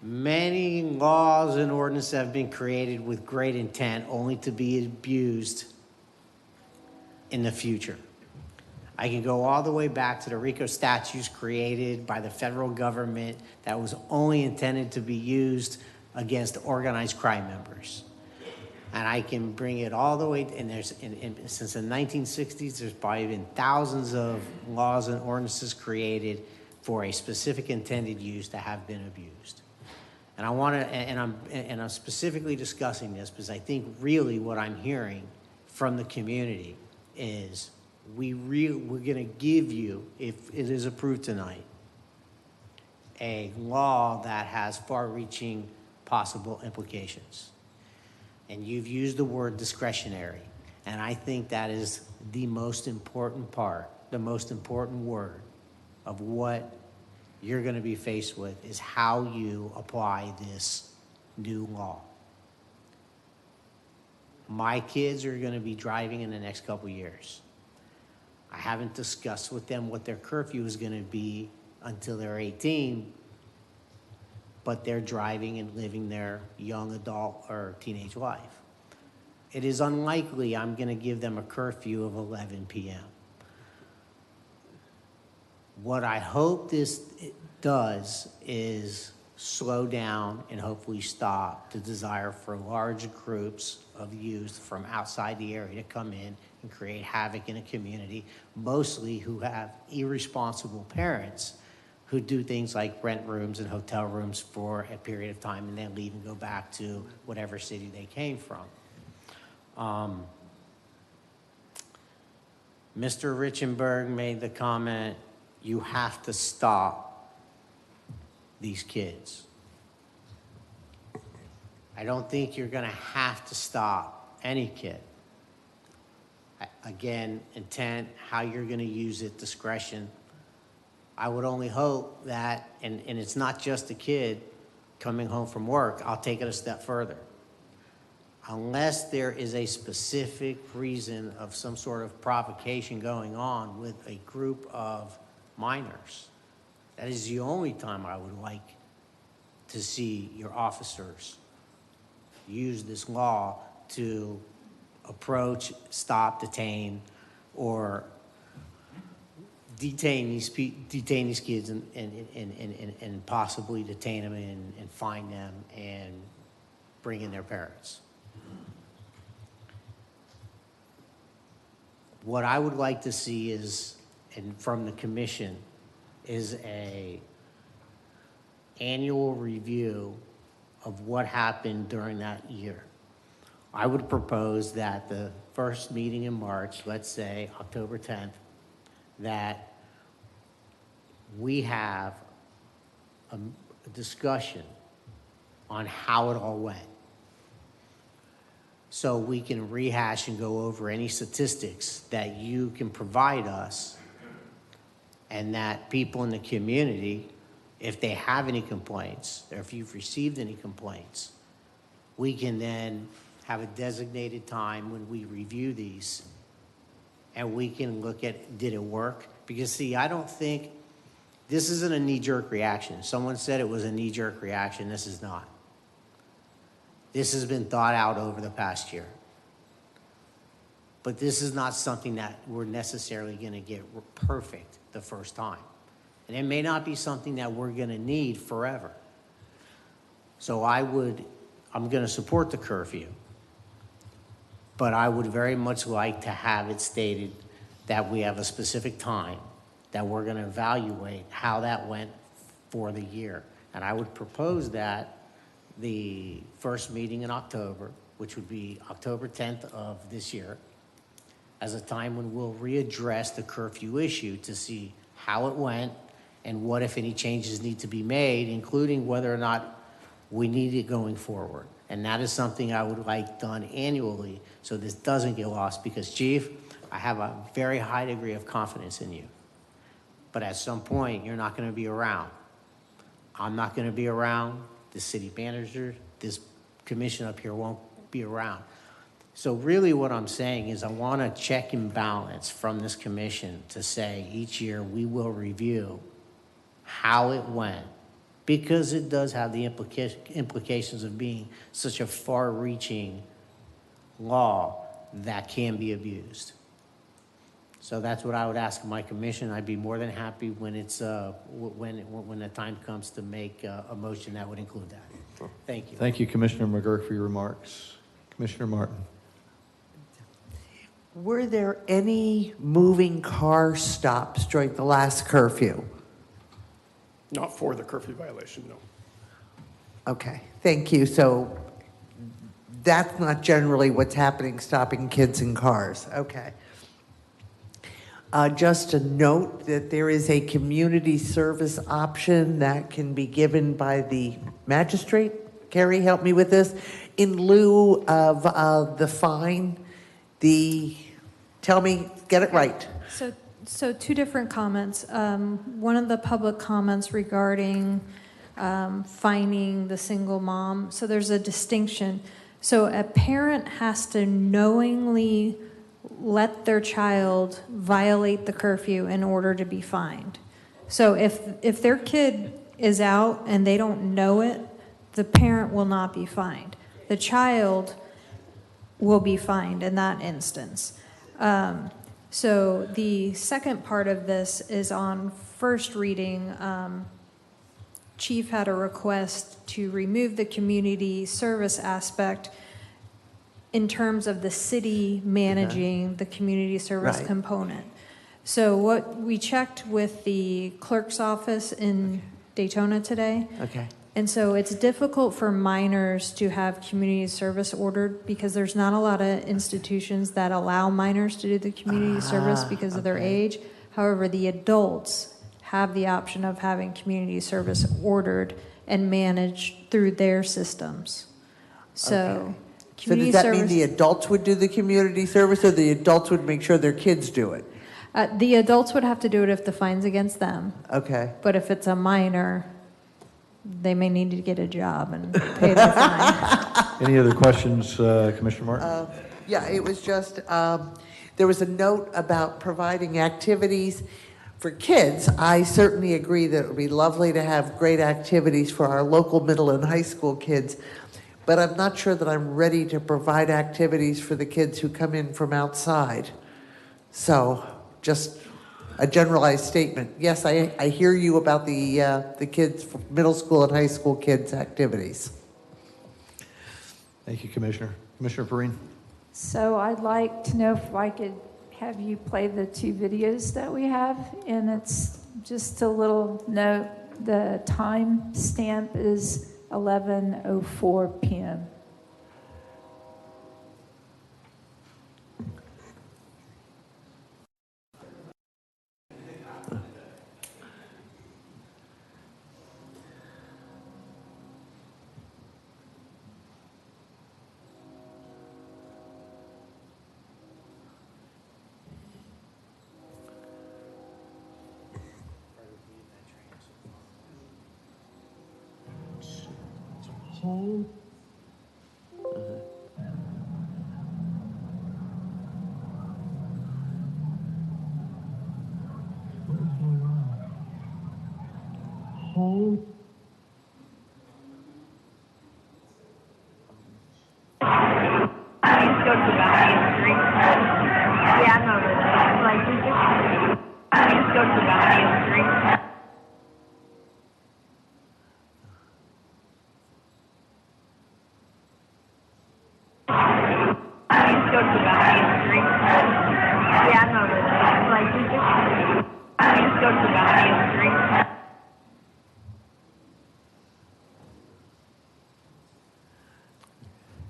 [SPEAKER 10] Many laws and ordinances have been created with great intent only to be abused in the future. I can go all the way back to the RICO statutes created by the federal government that was only intended to be used against organized crime members. And I can bring it all the way, and since the 1960s, there's probably been thousands of laws and ordinances created for a specific intended use that have been abused. And I want to, and I'm specifically discussing this because I think really what I'm hearing from the community is we're going to give you, if it is approved tonight, a law that has far-reaching possible implications. And you've used the word discretionary, and I think that is the most important part, the most important word of what you're going to be faced with is how you apply this new law. My kids are going to be driving in the next couple years. I haven't discussed with them what their curfew is going to be until they're 18, but they're driving and living their young adult or teenage life. It is unlikely I'm going to give them a curfew of 11 p.m. What I hope this does is slow down and hopefully stop the desire for large groups of youth from outside the area to come in and create havoc in a community, mostly who have irresponsible parents who do things like rent rooms and hotel rooms for a period of time and then leave and go back to whatever city they came from. Mr. Richenberg made the comment, you have to stop these kids. I don't think you're going to have to stop any kid. Again, intent, how you're going to use it, discretion. I would only hope that, and it's not just a kid coming home from work, I'll take it a step further. Unless there is a specific reason of some sort of provocation going on with a group of minors, that is the only time I would like to see your officers use this law to approach, stop, detain, or detain these kids and possibly detain them and fine them and bring in their parents. What I would like to see is, and from the commission, is a annual review of what happened during that year. I would propose that the first meeting in March, let's say October 10th, that we have a discussion on how it all went, so we can rehash and go over any statistics that you can provide us, and that people in the community, if they have any complaints, or if you've received any complaints, we can then have a designated time when we review these, and we can look at, did it work? Because see, I don't think, this isn't a knee-jerk reaction. Someone said it was a knee-jerk reaction. This is not. This has been thought out over the past year. But this is not something that we're necessarily going to get perfect the first time. And it may not be something that we're going to need forever. So I'm going to support the curfew. But I would very much like to have it stated that we have a specific time that we're going to evaluate how that went for the year. And I would propose that the first meeting in October, which would be October 10th of this year, as a time when we'll readdress the curfew issue to see how it went and what, if any, changes need to be made, including whether or not we need it going forward. And that is something I would like done annually so this doesn't get lost, because, Chief, I have a very high degree of confidence in you. But at some point, you're not going to be around. I'm not going to be around. The city manager, this commission up here won't be around. So really what I'm saying is I want to check and balance from this commission to say each year we will review how it went, because it does have the implications of being such a far-reaching law that can be abused. So that's what I would ask my commission. I'd be more than happy when it's when the time comes to make a motion that would include that. Thank you.
[SPEAKER 1] Thank you, Commissioner McGurk, for your remarks. Commissioner Martin.
[SPEAKER 7] Were there any moving car stops during the last curfew?
[SPEAKER 14] Not for the curfew violation, no.
[SPEAKER 7] Okay, thank you. So that's not generally what's happening, stopping kids in cars. Okay. Just a note that there is a community service option that can be given by the magistrate. Carrie, help me with this. In lieu of the fine, tell me, get it right.
[SPEAKER 13] So two different comments. One of the public comments regarding fining the single mom. So there's a distinction. So a parent has to knowingly let their child violate the curfew in order to be fined. So if their kid is out and they don't know it, the parent will not be fined. The child will be fined in that instance. So the second part of this is on first reading. Chief had a request to remove the community service aspect in terms of the city managing the community service
[SPEAKER 7] Right.
[SPEAKER 13] component. So what we checked with the clerk's office in Daytona today.
[SPEAKER 7] Okay.
[SPEAKER 13] And so it's difficult for minors to have community service ordered because there's not a lot of institutions that allow minors to do the community service because of their age. However, the adults have the option of having community service ordered and managed through their systems. So
[SPEAKER 7] So
[SPEAKER 13] community
[SPEAKER 7] does that mean
[SPEAKER 13] service,
[SPEAKER 7] the adults would do the community service, or the adults would make sure their kids do it?
[SPEAKER 13] the adults would have to do it if the fine's against them.
[SPEAKER 7] Okay.
[SPEAKER 13] But if it's a minor, they may need to get a job and pay their fine.
[SPEAKER 16] Any other questions, Commissioner Martin?
[SPEAKER 7] Yeah, it was just, there was a note about providing activities for kids. I certainly agree that it would be lovely to have great activities for our local middle and high school kids, but I'm not sure that I'm ready to provide activities for the kids who come in from outside. So, just a generalized statement. Yes, I hear you about the kids, middle school and high school kids' activities.
[SPEAKER 16] Thank you, Commissioner. Commissioner Perrine?
[SPEAKER 9] So I'd like to know if I could have you play the 2 videos that we have, and it's just a little note. The time stamp is 11:04 p.m.
[SPEAKER 7] Hold. Hold.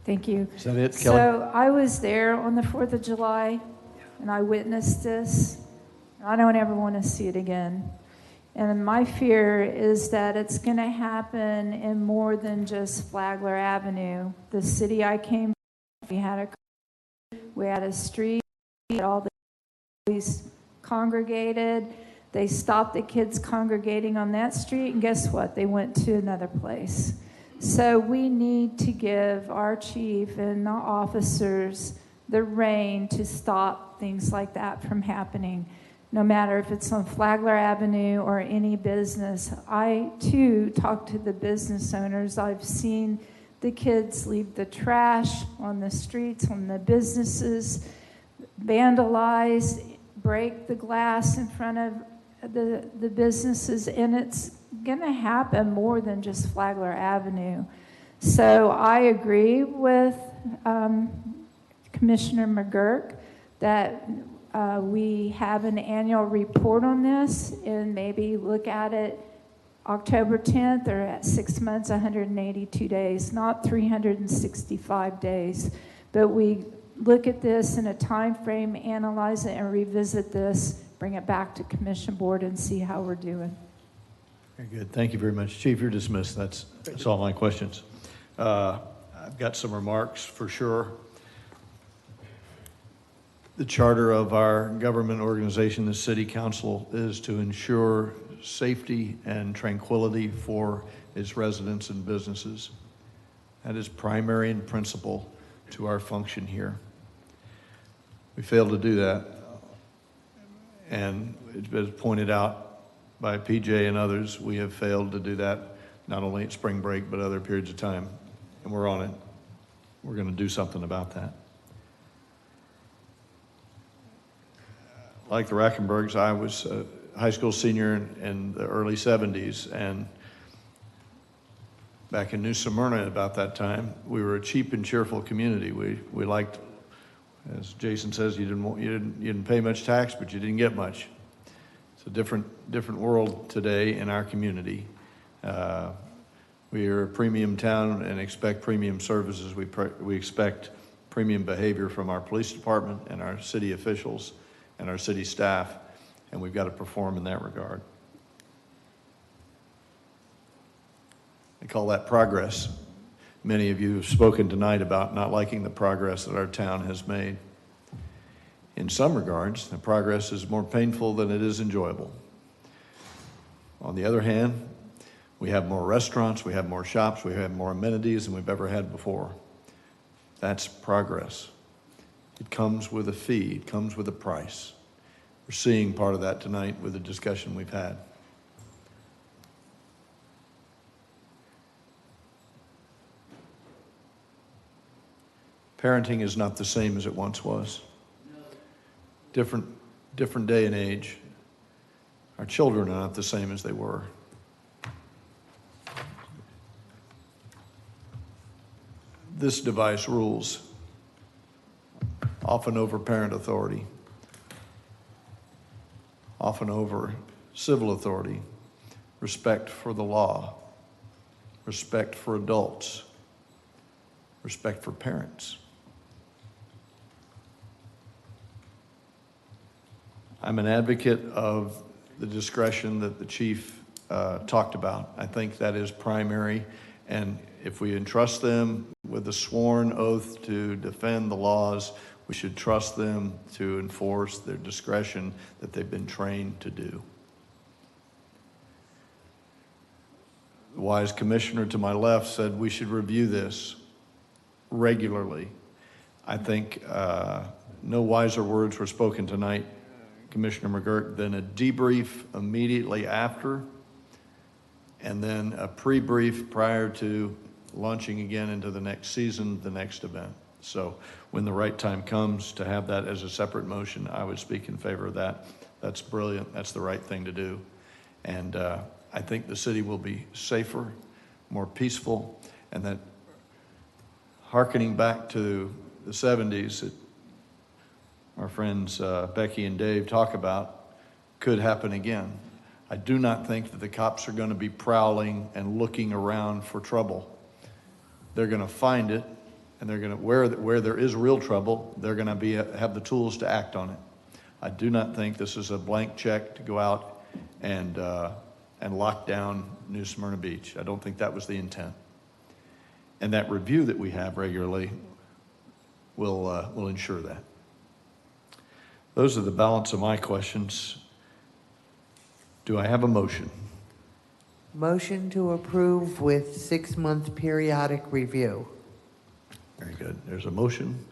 [SPEAKER 9] Thank you.
[SPEAKER 16] Is that it, Kelly?
[SPEAKER 9] So I was there on the 4th of July, and I witnessed this. I don't ever want to see it again. And my fear is that it's going to happen in more than just Flagler Avenue. The city I came from, we had a street, all the boys congregated. They stopped the kids congregating on that street, and guess what? They went to another place. So we need to give our chief and the officers the rein to stop things like that from happening, no matter if it's on Flagler Avenue or any business. I, too, talk to the business owners. I've seen the kids leave the trash on the streets, on the businesses, vandalize, break the glass in front of the businesses, and it's going to happen more than just Flagler Avenue. So I agree with Commissioner McGurk that we have an annual report on this and maybe look at it October 10th or at 6 months, 182 days, not 365 days. But we look at this in a time frame, analyze it, and revisit this, bring it back to Commission Board and see how we're doing.
[SPEAKER 16] Very good. Thank you very much. Chief, you're dismissed. That's all my questions. I've got some remarks for sure. The charter of our government organization, the City Council, is to ensure safety and tranquility for its residents and businesses. That is primary and principal to our function here. We failed to do that, and it's been pointed out by PJ and others, we have failed to do that, not only at spring break, but other periods of time. And we're on it. We're going to do something about that. Like the Rackenbergs, I was a high school senior in the early 70s, and back in New Smyrna about that time, we were a cheap and cheerful community. We liked, as Jason says, you didn't pay much tax, but you didn't get much. It's a different world today in our community. We are a premium town and expect premium services. We expect premium behavior from our police department and our city officials and our city staff, and we've got to perform in that regard. I call that progress. Many of you have spoken tonight about not liking the progress that our town has made. In some regards, the progress is more painful than it is enjoyable. On the other hand, we have more restaurants, we have more shops, we have more amenities than we've ever had before. That's progress. It comes with a fee, it comes with a price. We're seeing part of that tonight with the discussion we've had. Parenting is not the same as it once was. Different day and age. Our children are not the same as they were. This device rules, often over parent authority, often over civil authority, respect for the law, respect for adults, respect for parents. I'm an advocate of the discretion that the chief talked about. I think that is primary, and if we entrust them with a sworn oath to defend the laws, we should trust them to enforce their discretion that they've been trained to do. The wise commissioner to my left said we should review this regularly. I think no wiser words were spoken tonight, Commissioner McGirt, than a debrief immediately after, and then a pre-brief prior to launching again into the next season, the next event. So when the right time comes to have that as a separate motion, I would speak in favor of that. That's brilliant. That's the right thing to do. And I think the city will be safer, more peaceful, and that hearkening back to the 70s that our friends Becky and Dave talk about could happen again. I do not think that the cops are going to be prowling and looking around for trouble. They're going to find it, and they're going to, where there is real trouble, they're going to have the tools to act on it. I do not think this is a blank check to go out and lock down New Smyrna Beach. I don't think that was the intent. And that review that we have regularly will ensure that. Those are the balance of my questions. Do I have a motion?
[SPEAKER 7] Motion to approve with 6-month periodic review.
[SPEAKER 16] Very good. There's a motion.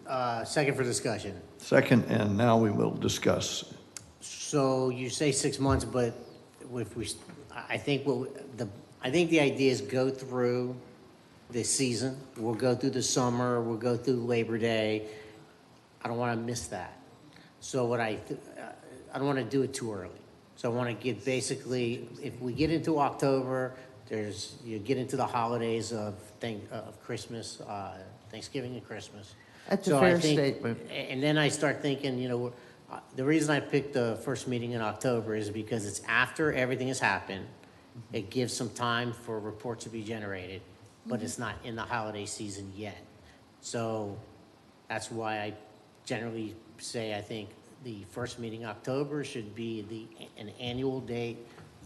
[SPEAKER 10] Second for discussion.
[SPEAKER 16] Second, and now we will discuss.
[SPEAKER 10] So you say 6 months, but if we, I think the idea is go through this season. We'll go through the summer. We'll go through Labor Day. I don't want to miss that. So I don't want to do it too early. So I want to get basically, if we get into October, you get into the holidays of Christmas, Thanksgiving and Christmas.
[SPEAKER 7] That's a fair statement.
[SPEAKER 10] And then I start thinking, the reason I picked the first meeting in October is because it's after everything has happened. It gives some time for reports to be generated, but it's not in the holiday season yet. So that's why I generally say I think the first meeting in October should be an annual date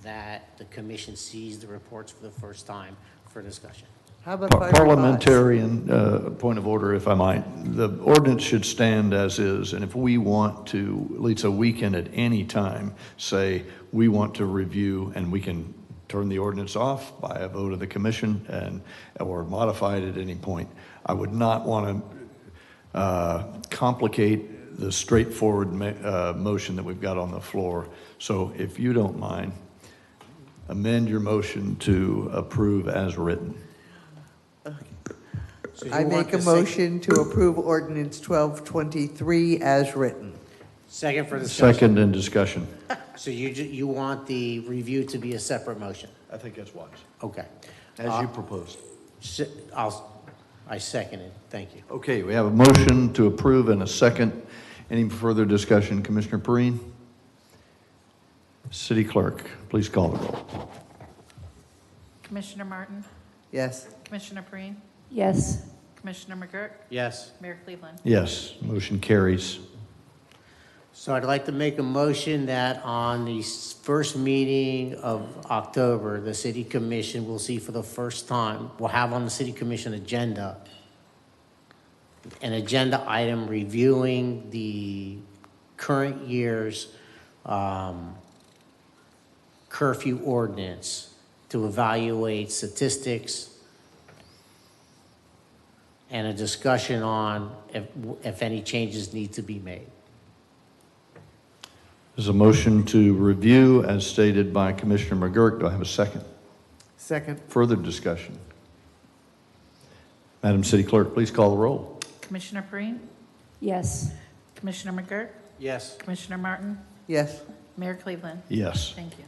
[SPEAKER 10] that the commission sees the reports for the first time for discussion.
[SPEAKER 7] How about
[SPEAKER 16] Parliamentarian point of order, if I might. The ordinance should stand as is, and if we want to, at least a weekend at any time, say we want to review, and we can turn the ordinance off by a vote of the commission or modify it at any point. I would not want to complicate the straightforward motion that we've got on the floor. So if you don't mind, amend your motion to approve as written.
[SPEAKER 10] So you
[SPEAKER 7] I
[SPEAKER 10] want
[SPEAKER 7] make a
[SPEAKER 10] the sec-
[SPEAKER 7] motion to approve ordinance 1223 as written.
[SPEAKER 10] Second for discussion.
[SPEAKER 16] Second in discussion.
[SPEAKER 10] So you want the review to be a separate motion?
[SPEAKER 16] I think that's wise.
[SPEAKER 10] Okay.
[SPEAKER 16] As you proposed.
[SPEAKER 10] I second it. Thank you.
[SPEAKER 16] Okay, we have a motion to approve and a second. Any further discussion? Commissioner Perine? City Clerk, please call the roll.
[SPEAKER 5] Commissioner Martin?
[SPEAKER 7] Yes.
[SPEAKER 5] Commissioner Perine?
[SPEAKER 9] Yes.
[SPEAKER 5] Commissioner McGurk?
[SPEAKER 10] Yes.
[SPEAKER 5] Mayor Cleveland?
[SPEAKER 16] Yes, motion carries.
[SPEAKER 10] So I'd like to make a motion that on the first meeting of October, the city commission will see for the first time, will have on the city commission agenda, an agenda item reviewing the current year's curfew ordinance to evaluate statistics and a discussion on if any changes need to be made.
[SPEAKER 16] There's a motion to review as stated by Commissioner McGurk. Do I have a second?
[SPEAKER 7] Second.
[SPEAKER 16] Further discussion? Madam City Clerk, please call the roll.
[SPEAKER 5] Commissioner Perine?
[SPEAKER 9] Yes.
[SPEAKER 5] Commissioner McGurk?
[SPEAKER 10] Yes.
[SPEAKER 5] Commissioner Martin?
[SPEAKER 7] Yes.
[SPEAKER 5] Mayor Cleveland?
[SPEAKER 16] Yes.
[SPEAKER 5] Thank you.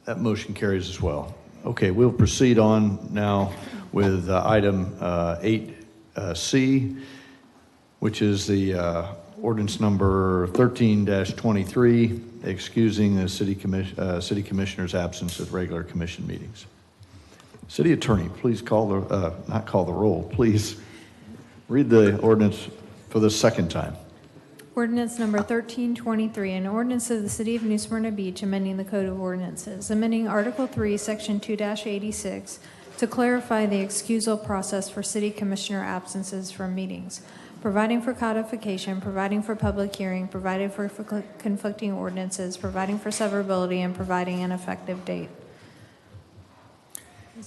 [SPEAKER 16] That motion carries as well. Okay, we'll proceed on now with item 8C, which is the ordinance number 13-23, excusing the city commissioner's absence at regular commission meetings. City Attorney, please call the, not call the roll, please read the ordinance for the second time.
[SPEAKER 13] Ordinance number 1323, an ordinance of the City of New Smyrna Beach amending the Code of Ordinances, amending Article 3, Section 2-86 to clarify the excusal process for city commissioner absences from meetings, providing for codification, providing for public hearing, providing for conflicting ordinances, providing for severability, and providing an effective date.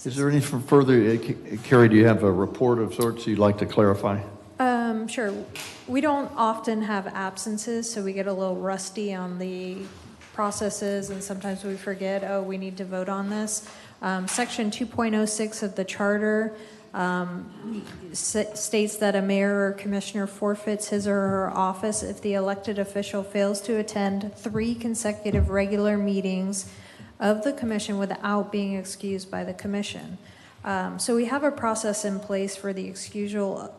[SPEAKER 16] Is there any further, Carrie, do you have a report of sorts you'd like to clarify?
[SPEAKER 13] Sure. We don't often have absences, so we get a little rusty on the processes, and sometimes we forget, oh, we need to vote on this. Section 2.06 of the charter states that a mayor or commissioner forfeits his or her office if the elected official fails to attend 3 consecutive regular meetings of the commission without being excused by the commission. So we have a process in place for the excusal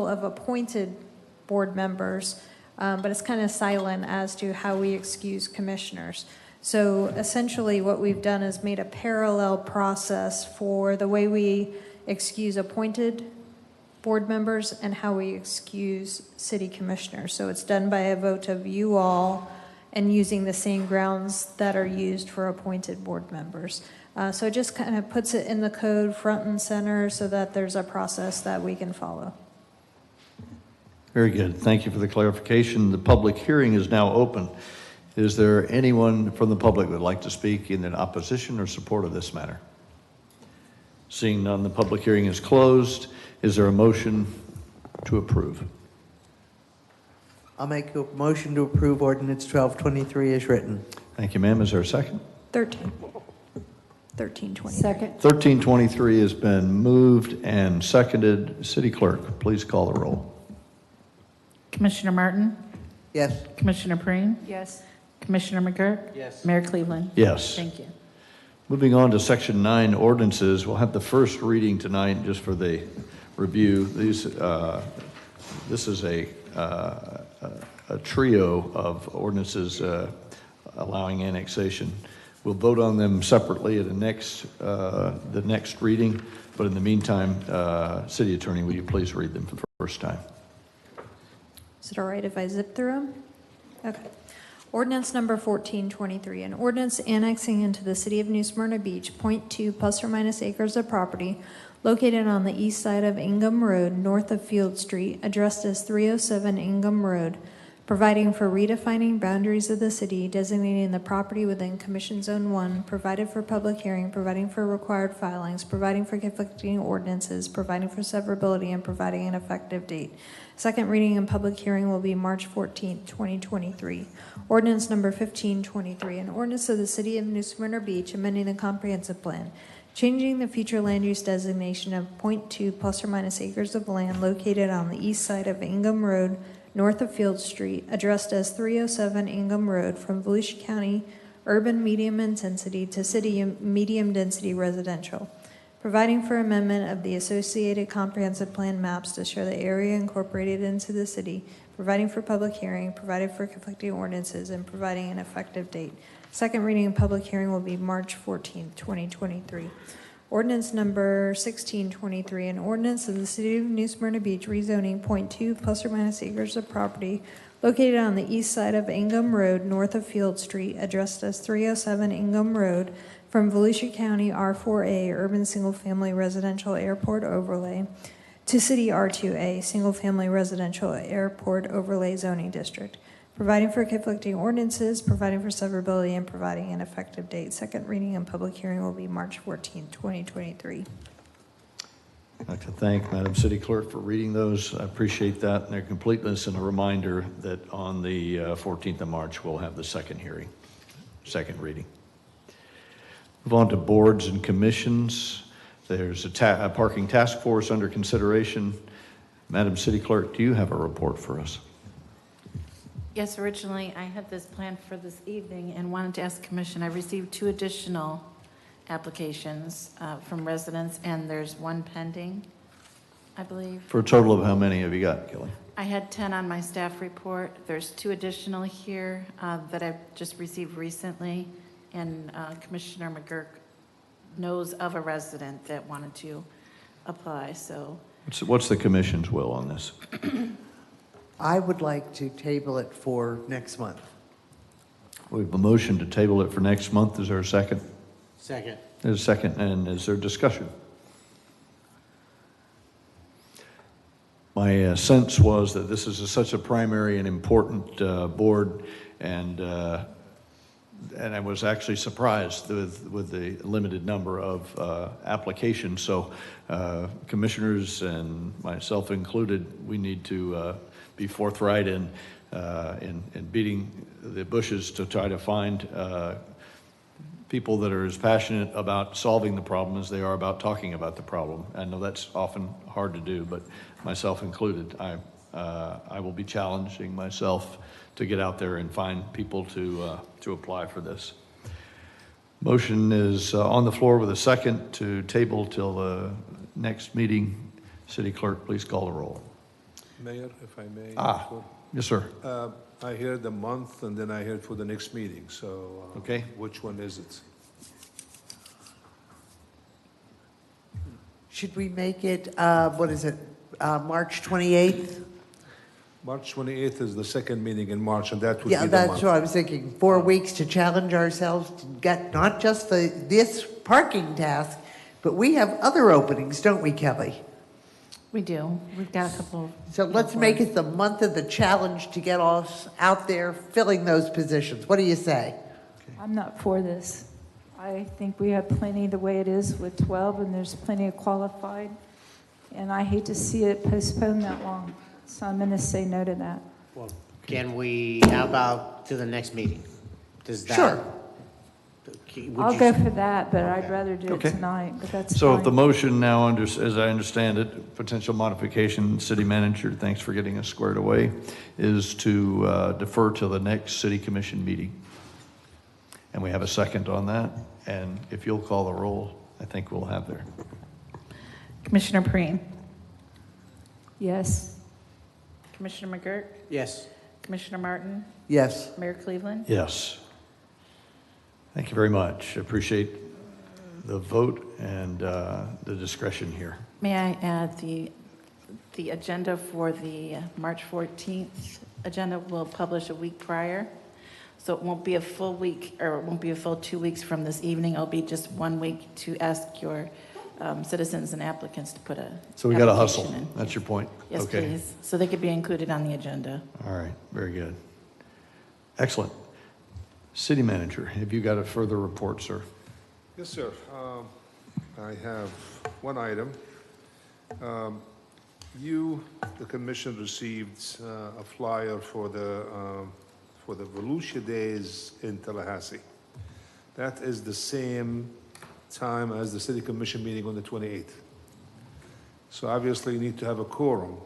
[SPEAKER 13] of appointed board members, but it's kind of silent as to how we excuse commissioners. So essentially what we've done is made a parallel process for the way we excuse appointed board members and how we excuse city commissioners. So it's done by a vote of you all and using the same grounds that are used for appointed board members. So it just kind of puts it in the code front and center so that there's a process that we can follow.
[SPEAKER 16] Very good. Thank you for the clarification. The public hearing is now open. Is there anyone from the public that would like to speak in opposition or support of this matter? Seeing none, the public hearing is closed. Is there a motion to approve?
[SPEAKER 7] I'll make a motion to approve ordinance 1223 as written.
[SPEAKER 16] Thank you, ma'am. Is there a second?
[SPEAKER 13] 1320.
[SPEAKER 9] Second.
[SPEAKER 16] 1323 has been moved and seconded. City Clerk, please call the roll.
[SPEAKER 5] Commissioner Martin?
[SPEAKER 7] Yes.
[SPEAKER 5] Commissioner Perine?
[SPEAKER 9] Yes.
[SPEAKER 5] Commissioner McGurk?
[SPEAKER 10] Yes.
[SPEAKER 5] Mayor Cleveland?
[SPEAKER 16] Yes.
[SPEAKER 5] Thank you.
[SPEAKER 16] Moving on to Section 9 ordinances, we'll have the first reading tonight just for the review. This is a trio of ordinances allowing annexation. We'll vote on them separately at the next reading, but in the meantime, City Attorney, will you please read them for the first time?
[SPEAKER 13] Is it all right if I zip through them? Okay. Ordinance number 1423, an ordinance annexing into the City of New Smyrna Beach 0.2 plus or minus acres of property located on the east side of Ingham Road, north of Field Street, addressed as 307 Ingham Road, providing for redefining boundaries of the city, designating the property within Commission Zone 1, provided for public hearing, providing for required filings, providing for conflicting ordinances, providing for severability, and providing an effective date. Second reading and public hearing will be March 14th, 2023. Ordinance number 1523, an ordinance of the City of New Smyrna Beach amending the comprehensive plan, changing the future land use designation of .2 plus or minus acres of land located on the east side of Ingham Road, north of Field Street, addressed as 307 Ingham Road, from Volusia County urban medium intensity to city medium density residential, providing for amendment of the associated comprehensive plan maps to show the area incorporated into the city, providing for public hearing, providing for conflicting ordinances, and providing an effective date. Second reading and public hearing will be March 14th, 2023. Ordinance number 1623, an ordinance of the City of New Smyrna Beach rezoning .2 plus or minus acres of property located on the east side of Ingham Road, north of Field Street, addressed as 307 Ingham Road, from Volusia County R4A urban single-family residential airport overlay to City R2A single-family residential airport overlay zoning district, providing for conflicting ordinances, providing for severability, and providing an effective date. Second reading and public hearing will be March 14th, 2023.
[SPEAKER 16] I'd like to thank Madam City Clerk for reading those. I appreciate that and their completeness, and a reminder that on the 14th of March, we'll have the second reading. Move on to boards and commissions. There's a parking task force under consideration. Madam City Clerk, do you have a report for us?
[SPEAKER 5] Yes, originally I had this planned for this evening and wanted to ask Commission. I received 2 additional applications from residents, and there's 1 pending, I believe.
[SPEAKER 16] For a total of how many have you got, Kelly?
[SPEAKER 5] I had 10 on my staff report. There's 2 additional here that I've just received recently, and Commissioner McGurk knows of a resident that wanted to apply. So,
[SPEAKER 16] What's the commission's will on this?
[SPEAKER 7] I would like to table it for next month.
[SPEAKER 16] We have a motion to table it for next month. Is there a second?
[SPEAKER 10] Second.
[SPEAKER 16] There's a second, and is there discussion? My sense was that this is such a primary and important board, and I was actually surprised with the limited number of applications. So commissioners and myself included, we need to be forthright in beating the bushes to try to find people that are as passionate about solving the problem as they are about talking about the problem. I know that's often hard to do, but myself included, I will be challenging myself to get out there and find people to apply for this. Motion is on the floor with a second to table till the next meeting. City Clerk, please call the roll.
[SPEAKER 15] Mayor, if I may.
[SPEAKER 16] Yes, sir.
[SPEAKER 15] I heard the month, and then I heard for the next meeting, so.
[SPEAKER 16] Okay.
[SPEAKER 15] Which one is it?
[SPEAKER 7] Should we make it, March 28th?
[SPEAKER 15] March 28th is the second meeting in March, and that would be the
[SPEAKER 7] Yeah,
[SPEAKER 15] month.
[SPEAKER 7] that's what I was thinking. 4 weeks to challenge ourselves to get not just this parking task, but we have other openings, don't we, Kelly?
[SPEAKER 5] we do. We've got a couple.
[SPEAKER 7] So let's make it the month of the challenge to get us out there filling those positions. What do you say?
[SPEAKER 9] I'm not for this. I think we have plenty the way it is with 12, and there's plenty of qualified. And I hate to see it postponed that long. So I'm going to say no to that.
[SPEAKER 10] Well, can we, how about to the next meeting? Does that?
[SPEAKER 7] Sure.
[SPEAKER 9] I'll go for that, but I'd rather do it
[SPEAKER 16] Okay.
[SPEAKER 9] tonight, but that's
[SPEAKER 16] So
[SPEAKER 9] fine.
[SPEAKER 16] the motion now, as I understand it, potential modification, city manager, thanks for getting us squared away, is to defer to the next city commission meeting. And we have a second on that. And if you'll call the roll, I think we'll have there.
[SPEAKER 5] Commissioner Preen,
[SPEAKER 9] Yes.
[SPEAKER 5] Commissioner McGurk,
[SPEAKER 10] Yes.
[SPEAKER 5] Commissioner Martin,
[SPEAKER 7] Yes.
[SPEAKER 5] Mayor Cleveland.
[SPEAKER 16] Yes. Thank you very much. Appreciate the vote and the discretion here.
[SPEAKER 5] May I add the agenda for the March 14th agenda will publish a week prior. So it won't be a full week, or it won't be a full 2 weeks from this evening. It'll be just 1 week to ask your citizens and applicants to put a
[SPEAKER 16] So we got to
[SPEAKER 5] application
[SPEAKER 16] hustle.
[SPEAKER 5] in.
[SPEAKER 16] That's your point?
[SPEAKER 5] Yes,
[SPEAKER 16] Okay.
[SPEAKER 5] please. So they could be included on the agenda.
[SPEAKER 16] All right, very good. Excellent. City Manager, have you got a further report, sir?
[SPEAKER 15] Yes, sir. I have one item. The commission received a flyer for the Volusia Days in Tallahassee. That is the same time as the city commission meeting on the 28th. So obviously you need to have a quorum.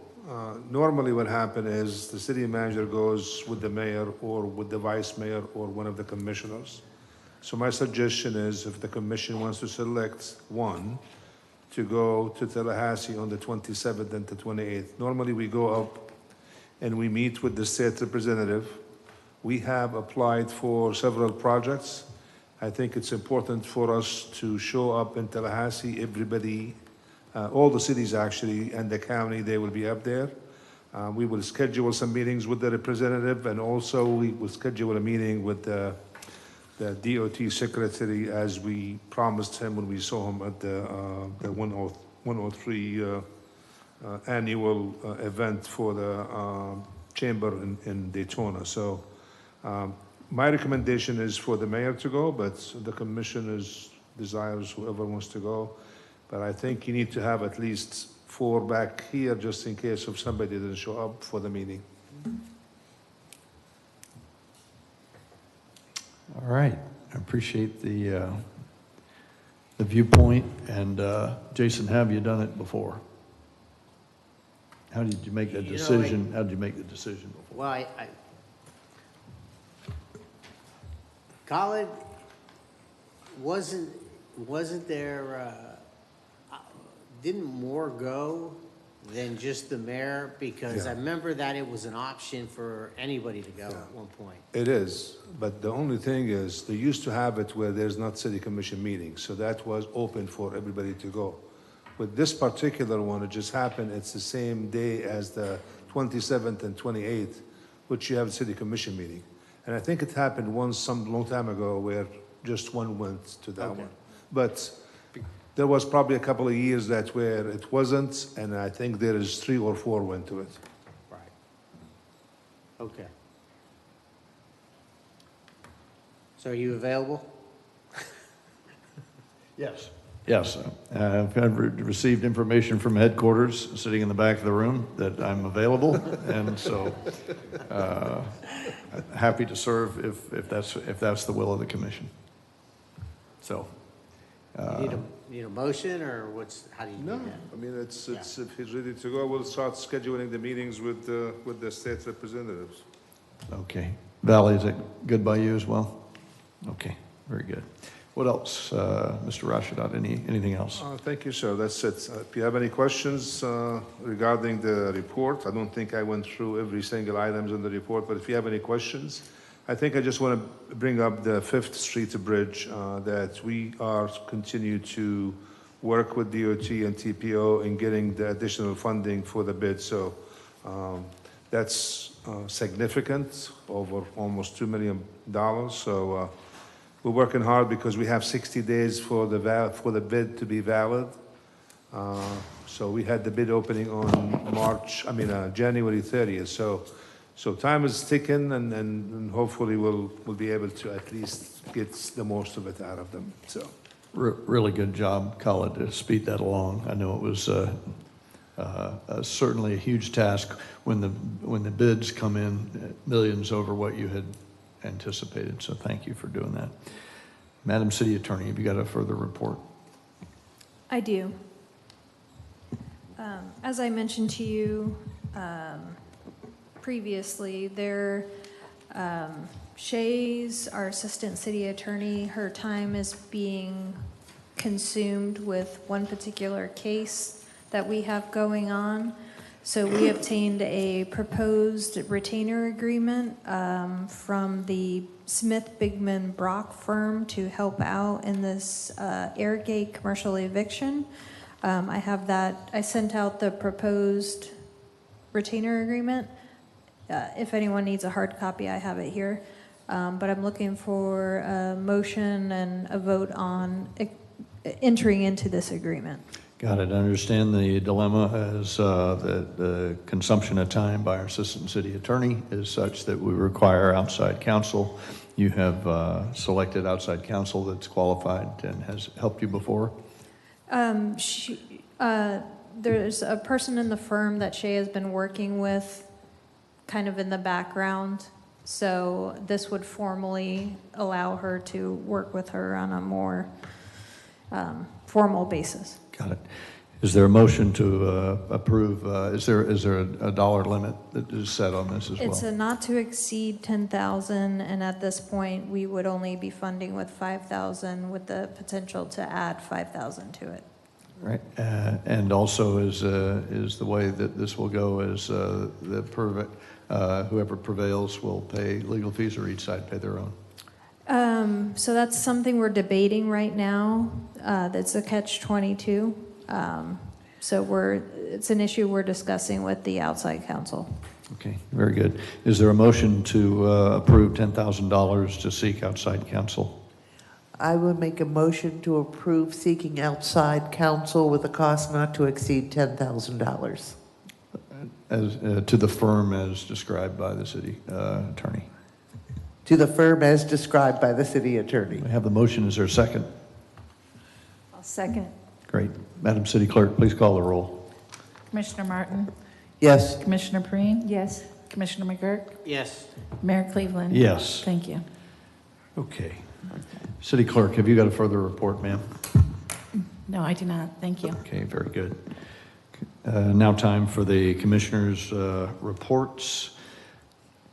[SPEAKER 15] Normally what happens is the city manager goes with the mayor or with the vice mayor or one of the commissioners. So my suggestion is if the commission wants to select one to go to Tallahassee on the 27th and the 28th. Normally we go up and we meet with the state representative. We have applied for several projects. I think it's important for us to show up in Tallahassee, everybody, all the cities actually, and the county, they will be up there. We will schedule some meetings with the representative, and also we will schedule a meeting with the DOT secretary as we promised him when we saw him at the 103 annual event for the chamber in Daytona. So my recommendation is for the mayor to go, but the commission desires whoever wants to go. But I think you need to have at least 4 back here just in case if somebody didn't show up for the meeting.
[SPEAKER 16] All right, I appreciate the viewpoint, and Jason, have you done it before? How did you make that decision? How did you make the decision before?
[SPEAKER 10] Well, Khalid, wasn't there, didn't more go than just the mayor? Because
[SPEAKER 15] Yeah.
[SPEAKER 10] I remember that it was an option for anybody to go at one point.
[SPEAKER 15] It is, but the only thing is, they used to have it where there's not city commission meetings, so that was open for everybody to go. With this particular one, it just happened, it's the same day as the 27th and 28th, which you have a city commission meeting. And I think it happened once some long time ago where just one went to that one. But there was probably a couple of years that where it wasn't, and I think there is 3 or 4 went to it.
[SPEAKER 10] Right. Okay. So are you available?
[SPEAKER 16] Yes. Yes, I've received information from headquarters, sitting in the back of the room, that I'm available, and so happy to serve if that's the will of the commission. So.
[SPEAKER 10] Need a motion, or how do you do
[SPEAKER 15] No,
[SPEAKER 10] that?
[SPEAKER 15] I mean, it's if he's ready to go, we'll start scheduling the meetings with the state representatives.
[SPEAKER 16] Okay. Valley, is it good by you as well? Okay, very good. What else, Mr. Rashadat? Anything else?
[SPEAKER 15] Thank you, sir. That's it. If you have any questions regarding the report, I don't think I went through every single items in the report, but if you have any questions, I think I just want to bring up the 5th Street Bridge that we are continue to work with DOT and TPO in getting the additional funding for the bid. So that's significant, over almost $2 million. So we're working hard because we have 60 days for the bid to be valid. So we had the bid opening on January 30th. So time is ticking, and hopefully we'll be able to at least get the most of it out of them. So
[SPEAKER 16] Really good job, Khalid, to speed that along. I know it was certainly a huge task when the bids come in millions over what you had anticipated. So thank you for doing that. Madam City Attorney, have you got a further report?
[SPEAKER 13] I do. As I mentioned to you previously, Shays, our assistant city attorney, her time is being consumed with one particular case that we have going on. So we obtained a proposed retainer agreement from the Smith Bigman Brock firm to help out in this Airgate commercial eviction. I have that. I sent out the proposed retainer agreement. If anyone needs a hard copy, I have it here. But I'm looking for a motion and a vote on entering into this agreement.
[SPEAKER 16] Got it. I understand the dilemma as the consumption of time by our assistant city attorney is such that we require outside counsel. You have selected outside counsel that's qualified and has helped you before?
[SPEAKER 13] There's a person in the firm that Shay has been working with kind of in the background. So this would formally allow her to work with her on a more formal basis.
[SPEAKER 16] Got it. Is there a motion to approve? Is there a dollar limit that is set on this as well?
[SPEAKER 13] It's a not to exceed 10,000, and at this point, we would only be funding with 5,000 with the potential to add 5,000 to it.
[SPEAKER 16] Right. And also is the way that this will go is whoever prevails will pay legal fees, or each side pay their own?
[SPEAKER 13] So that's something we're debating right now. That's a catch-22. So it's an issue we're discussing with the outside counsel.
[SPEAKER 16] Okay, very good. Is there a motion to approve $10,000 to seek outside counsel?
[SPEAKER 7] I would make a motion to approve seeking outside counsel with a cost not to exceed $10,000.
[SPEAKER 16] As to the firm as described by the city attorney.
[SPEAKER 7] To the firm as described by the city attorney.
[SPEAKER 16] We have the motion. Is there a second?
[SPEAKER 9] I'll second.
[SPEAKER 16] Great. Madam City Clerk, please call the roll.
[SPEAKER 5] Commissioner Martin?
[SPEAKER 7] Yes.
[SPEAKER 5] Commissioner Perine?
[SPEAKER 9] Yes.
[SPEAKER 5] Commissioner McGurk?
[SPEAKER 10] Yes.
[SPEAKER 5] Mayor Cleveland?
[SPEAKER 16] Yes.
[SPEAKER 5] Thank you.
[SPEAKER 16] Okay. City Clerk, have you got a further report, ma'am?
[SPEAKER 5] No, I do not. Thank you.
[SPEAKER 16] Okay, very good. Now time for the commissioners' reports.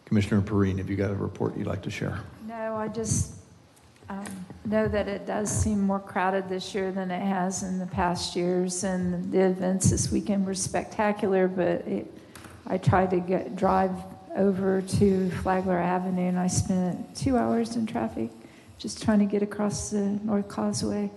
[SPEAKER 16] Commissioner Perine, have you got a report you'd like to share?
[SPEAKER 9] No, I just know that it does seem more crowded this year than it has in the past years, and the events this weekend were spectacular, but I tried to drive over to Flagler Avenue, and I spent 2 hours in traffic just trying to get across the North Causeway.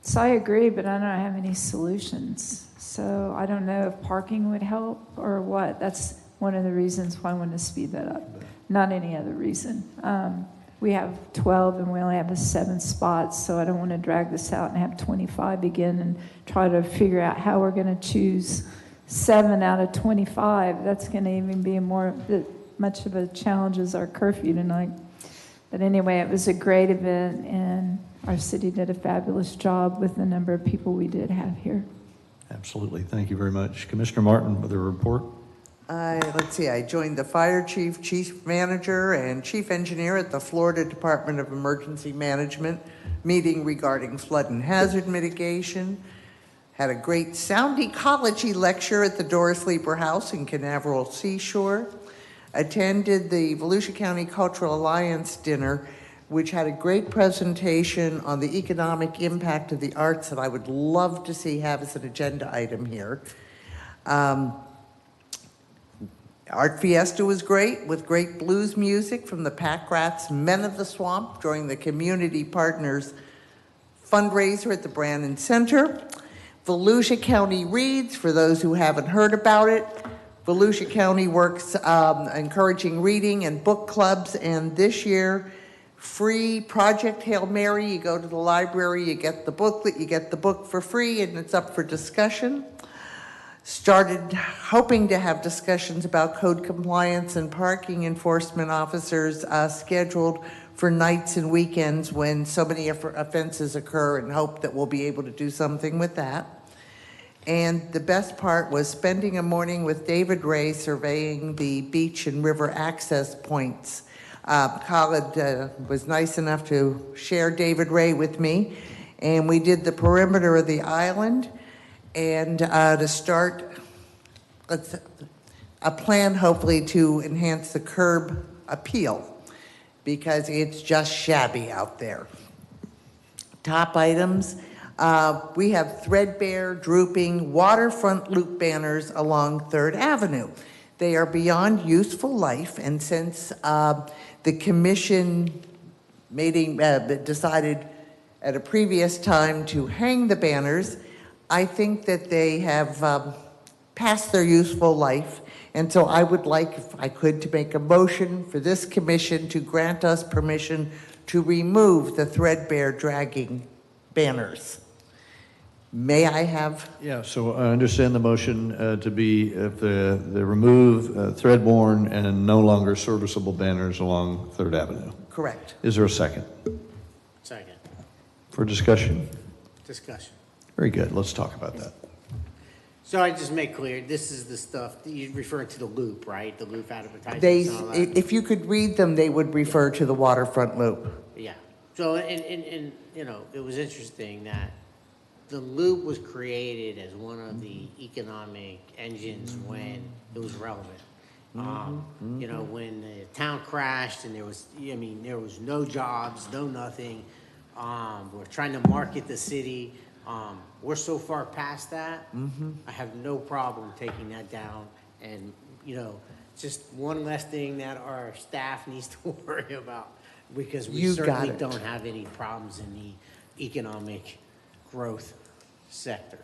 [SPEAKER 9] So I agree, but I don't have any solutions. So I don't know if parking would help or what. That's one of the reasons why I want to speed that up, not any other reason. We have 12 and we only have 7 spots, so I don't want to drag this out and have 25 again and try to figure out how we're going to choose 7 out of 25. That's going to even be much of a challenge as our curfew tonight. But anyway, it was a great event, and our city did a fabulous job with the number of people we did have here.
[SPEAKER 16] Absolutely. Thank you very much. Commissioner Martin with a report.
[SPEAKER 7] Let's see, I joined the fire chief, chief manager, and chief engineer at the Florida Department of Emergency Management meeting regarding flood and hazard mitigation. Had a great sound ecology lecture at the Doris Leeper House in Canaveral Seashore. Attended the Volusia County Cultural Alliance dinner, which had a great presentation on the economic impact of the arts that I would love to see have as an agenda item here. Art Fiesta was great, with great blues music from the Pack Rats Men of the Swamp during the Community Partners fundraiser at the Brannon Center. Volusia County Reads, for those who haven't heard about it. Volusia County works encouraging reading and book clubs, and this year, free Project Hail Mary. You go to the library, you get the booklet, you get the book for free, and it's up for discussion. Started hoping to have discussions about code compliance and parking enforcement officers scheduled for nights and weekends when so many offenses occur, and hope that we'll be able to do something with that. And the best part was spending a morning with David Ray surveying the beach and river access points. Khaled was nice enough to share David Ray with me, and we did the perimeter of the island, and to start a plan hopefully to enhance the curb appeal, because it's just shabby out there. Top items. We have threadbare, drooping waterfront loop banners along 3rd Avenue. They are beyond useful life, and since the commission decided at a previous time to hang the banners, I think that they have past their useful life, and so I would like, if I could, to make a motion for this commission to grant us permission to remove the threadbare dragging banners. May I have?
[SPEAKER 16] Yeah, so I understand the motion to be if the remove thread-worn and no longer serviceable banners along Third Avenue.
[SPEAKER 7] Correct.
[SPEAKER 16] Is there a second?
[SPEAKER 10] Second.
[SPEAKER 16] For discussion?
[SPEAKER 10] Discussion.
[SPEAKER 16] Very good, let's talk about that.
[SPEAKER 10] So I just make clear, this is the stuff, you're referring to the loop, right? The loop advertisements
[SPEAKER 7] They,
[SPEAKER 10] and all that?
[SPEAKER 7] if you could read them, they would refer to the waterfront loop.
[SPEAKER 10] Yeah. So, and, you know, it was interesting that the loop was created as one of the economic engines when it was relevant. You know, when the town crashed and there was, I mean, there was no jobs, no nothing. We're trying to market the city. We're so far past that. I have no problem taking that down. And, you know, just one less thing that our staff needs to worry about, because we
[SPEAKER 7] You got
[SPEAKER 10] certainly
[SPEAKER 7] it.
[SPEAKER 10] don't have any problems in the economic growth sector.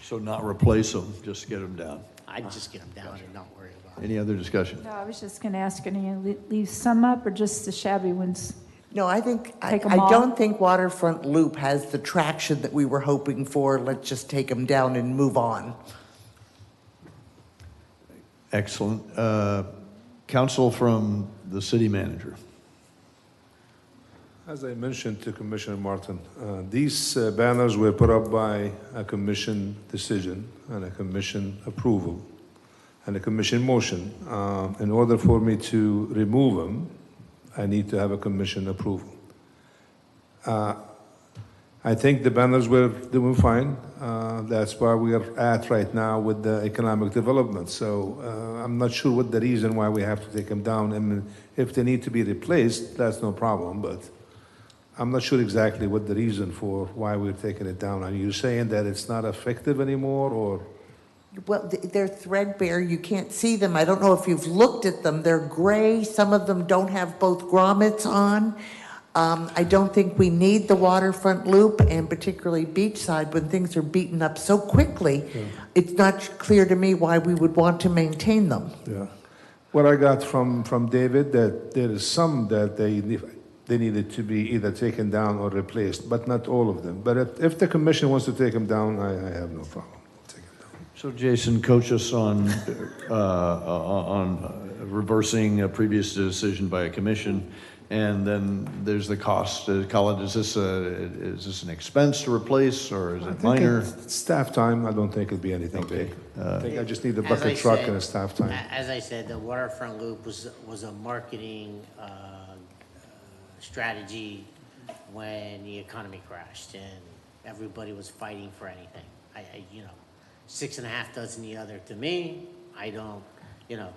[SPEAKER 16] So not replace them, just get them down.
[SPEAKER 10] I'd just get them down and not worry about it.
[SPEAKER 16] Any other discussion?
[SPEAKER 9] No, I was just going to ask, are you going to leave some up or just the shabby ones?
[SPEAKER 7] No, I think, I
[SPEAKER 9] Take 'em all?
[SPEAKER 7] don't think waterfront loop has the traction that we were hoping for. Let's just take them down and move on.
[SPEAKER 16] Excellent. Counsel from the city manager.
[SPEAKER 15] As I mentioned to Commissioner Martin, these banners were put up by a commission decision and a commission approval and a commission motion. In order for me to remove them, I need to have a commission approval. I think the banners were doing fine. That's where we are at right now with the economic development. So I'm not sure what the reason why we have to take them down. I mean, if they need to be replaced, that's no problem, but I'm not sure exactly what the reason for why we're taking it down. Are you saying that it's not effective anymore, or?
[SPEAKER 7] Well, they're threadbare. You can't see them. I don't know if you've looked at them. They're gray. Some of them don't have both grommets on. I don't think we need the waterfront loop, and particularly beachside, when things are beaten up so quickly. It's not clear to me why we would want to maintain them.
[SPEAKER 15] Yeah. What I got from David, that there is some that they needed to be either taken down or replaced, but not all of them. But if the commission wants to take them down, I have no problem.
[SPEAKER 16] So Jason, coach us on reversing a previous decision by a commission, and then there's the cost. Colin, is this an expense to replace, or is it minor?
[SPEAKER 15] It's staff time. I don't think it'd be anything big. I think I just need a bucket truck and a staff time.
[SPEAKER 10] As I said, the waterfront loop was a marketing strategy when the economy crashed and everybody was fighting for anything. You know, 6.5 dozen the other. To me, I don't, you know,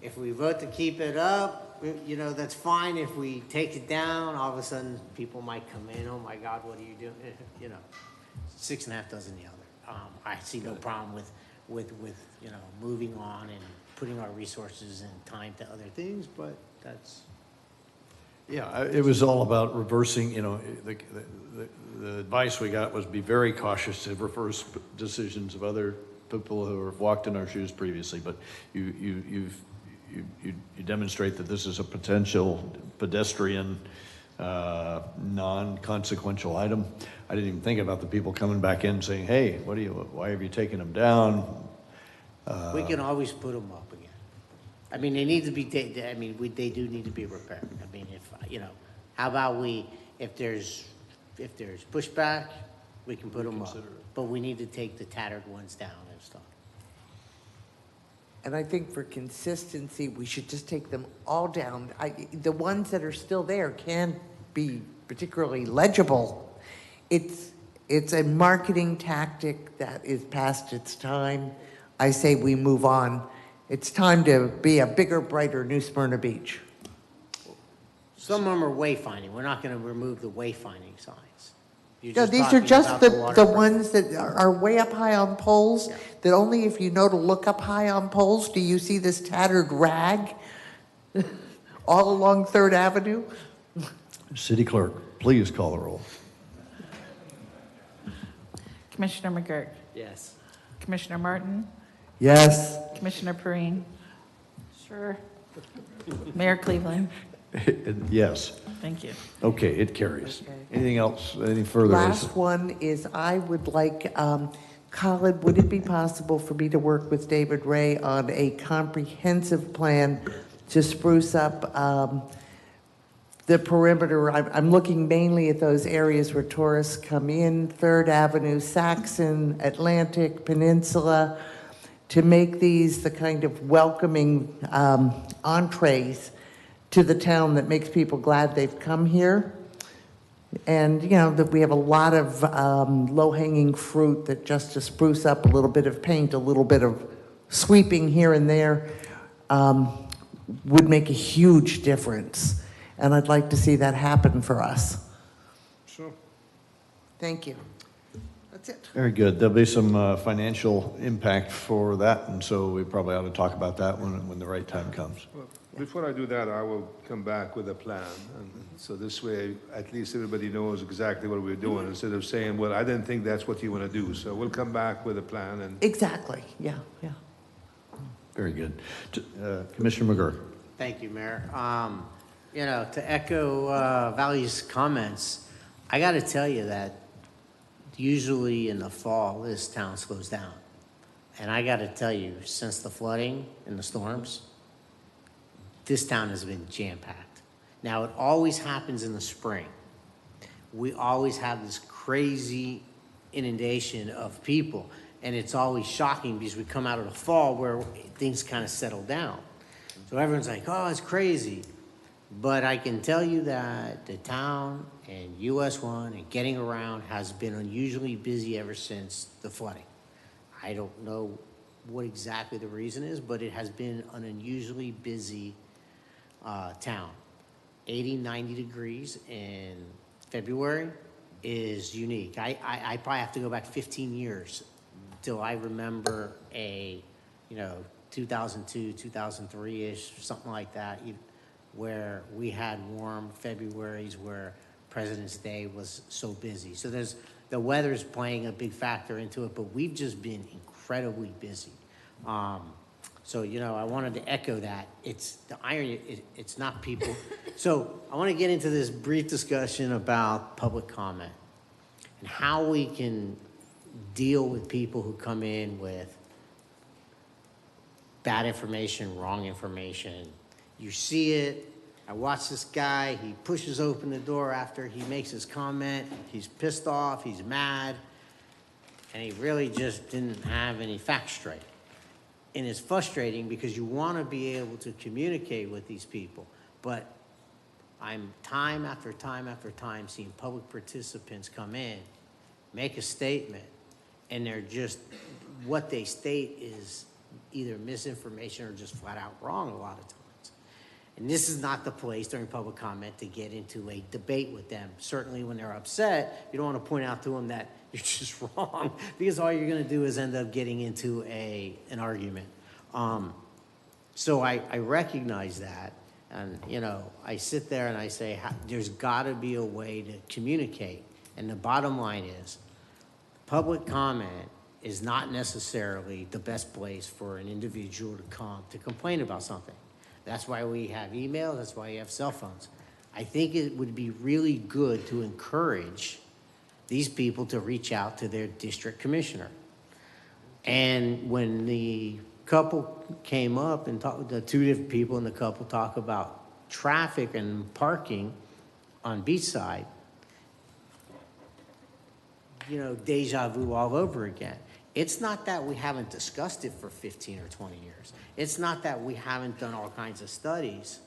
[SPEAKER 10] if we vote to keep it up, you know, that's fine. If we take it down, all of a sudden people might come in, oh my God, what are you doing? You know, 6.5 dozen the other. I see no problem with you know, moving on and putting our resources and time to other things, but that's.
[SPEAKER 16] Yeah, it was all about reversing, you know, the advice we got was be very cautious to reverse decisions of other people who have walked in our shoes previously, but you demonstrate that this is a potential pedestrian, non-consequential item. I didn't even think about the people coming back in saying, hey, why have you taken them down?
[SPEAKER 10] We can always put them up again. I mean, they need to be, they do need to be repaired. I mean, if, you know, how about if there's pushback, we can put them up. But we need to take the tattered ones down and stuff.
[SPEAKER 7] And I think for consistency, we should just take them all down. The ones that are still there can be particularly legible. It's a marketing tactic that is past its time. I say we move on. It's time to be a bigger, brighter New Smyrna Beach.
[SPEAKER 10] Some of them are wayfinding. We're not going to remove the wayfinding signs.
[SPEAKER 7] No, these are just the ones that are way up high on poles, that only if you know to look up high on poles do you see this tattered rag all along 3rd Avenue.
[SPEAKER 16] City Clerk, please call the roll.
[SPEAKER 5] Commissioner McGurk.
[SPEAKER 10] Yes.
[SPEAKER 5] Commissioner Martin.
[SPEAKER 7] Yes.
[SPEAKER 5] Commissioner Perrine.
[SPEAKER 9] Sure.
[SPEAKER 5] Mayor Cleveland.
[SPEAKER 16] Yes.
[SPEAKER 5] Thank you.
[SPEAKER 16] Okay, it carries.
[SPEAKER 7] Okay.
[SPEAKER 16] Anything else, any further?
[SPEAKER 7] Last one is I would like, Colin, would it be possible for me to work with David Ray on a comprehensive plan to spruce up the perimeter? I'm looking mainly at those areas where tourists come in, 3rd Avenue, Saxon, Atlantic, Peninsula, to make these the kind of welcoming entrees to the town that makes people glad they've come here. And, you know, that we have a lot of low-hanging fruit that just to spruce up a little bit of paint, a little bit of sweeping here and there would make a huge difference. And I'd like to see that happen for us.
[SPEAKER 15] Sure.
[SPEAKER 7] Thank you. That's it.
[SPEAKER 16] Very good. There'll be some financial impact for that, and so we probably ought to talk about that when the right time comes.
[SPEAKER 15] Well, before I do that, I will come back with a plan. And so this way, at least everybody knows exactly what we're doing, instead of saying, well, I didn't think that's what you want to do. So we'll come back with a plan and.
[SPEAKER 7] Exactly, yeah.
[SPEAKER 16] Very good. Commissioner McGurk.
[SPEAKER 10] Thank you, Mayor. You know, to echo Valley's comments, I got to tell you that usually in the fall, this town slows down. And I got to tell you, since the flooding and the storms, this town has been jam-packed. Now, it always happens in the spring. We always have this crazy inundation of people, and it's always shocking because we come out of the fall where things kind of settle down. So everyone's like, oh, it's crazy. But I can tell you that the town and US 1 and getting around has been unusually busy ever since the flooding. I don't know what exactly the reason is, but it has been an unusually busy town. 80, 90 degrees in February is unique. I probably have to go back 15 years till I remember a, 2002, 2003-ish, something like that, where we had warm Februarys where President's Day was so busy. So the weather's playing a big factor into it, but we've just been incredibly busy. So, I wanted to echo that. It's the irony, it's not people. So I want to get into this brief discussion about public comment and how we can deal with people who come in with bad information, wrong information. You see it. I watch this guy. He pushes open the door after he makes his comment. He's pissed off. He's mad. And he really just didn't have any facts straight. And it's frustrating because you want to be able to communicate with these people. But I'm time after time after time seeing public participants come in, make a statement, and they're just, what they state is either misinformation or just flat out wrong a lot of times. And this is not the place during public comment to get into a debate with them. Certainly when they're upset, you don't want to point out to them that you're just wrong, because all you're going to do is end up getting into an argument. So I recognize that, and I sit there and I say, there's got to be a way to communicate. And the bottom line is, public comment is not necessarily the best place for an individual to come to complain about something. That's why we have email. That's why you have cell phones. I think it would be really good to encourage these people to reach out to their district commissioner. And when the couple came up and talked, the two different people in the couple talk about traffic and parking on Beachside, deja vu all over again. It's not that we haven't discussed it for 15 or 20 years. It's not that we haven't done all kinds of studies,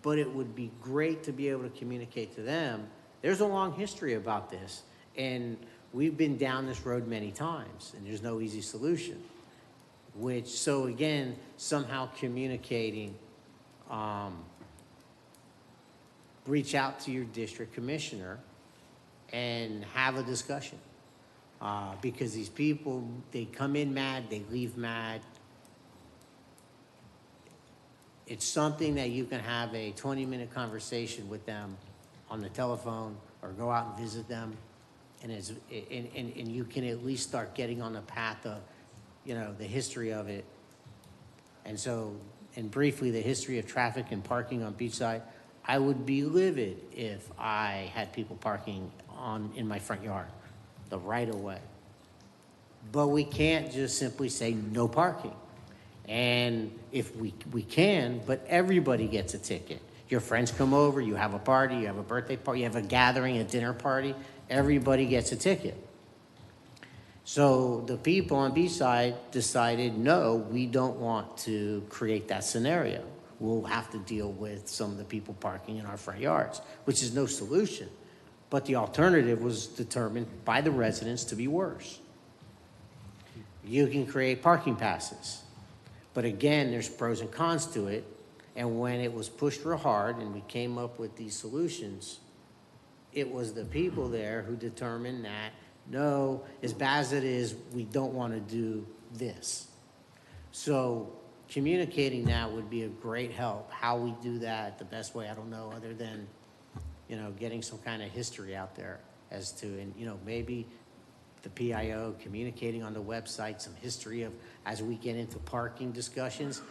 [SPEAKER 10] but it would be great to be able to communicate to them. There's a long history about this, and we've been down this road many times, and there's no easy solution. So again, somehow communicating, reach out to your district commissioner and have a discussion. Because these people, they come in mad, they leave mad. It's something that you can have a 20-minute conversation with them on the telephone or go out and visit them, and you can at least start getting on the path of, the history of it. And so and briefly the history of traffic and parking on Beachside, I would be livid if I had people parking in my front yard, the right of way. But we can't just simply say no parking. And if we can, but everybody gets a ticket. Your friends come over, you have a party, you have a birthday party, you have a gathering, a dinner party, everybody gets a ticket. So the people on Beachside decided, no, we don't want to create that scenario. We'll have to deal with some of the people parking in our front yards, which is no solution. But the alternative was determined by the residents to be worse. You can create parking passes. But again, there's pros and cons to it. And when it was pushed real hard and we came up with these solutions, it was the people there who determined that, no, as bad as it is, we don't want to do this. So communicating that would be a great help. How we do that the best way, I don't know, other than, getting some kind of history out there as to, and, maybe the PIO communicating on the website, some history of, as we get into parking discussions,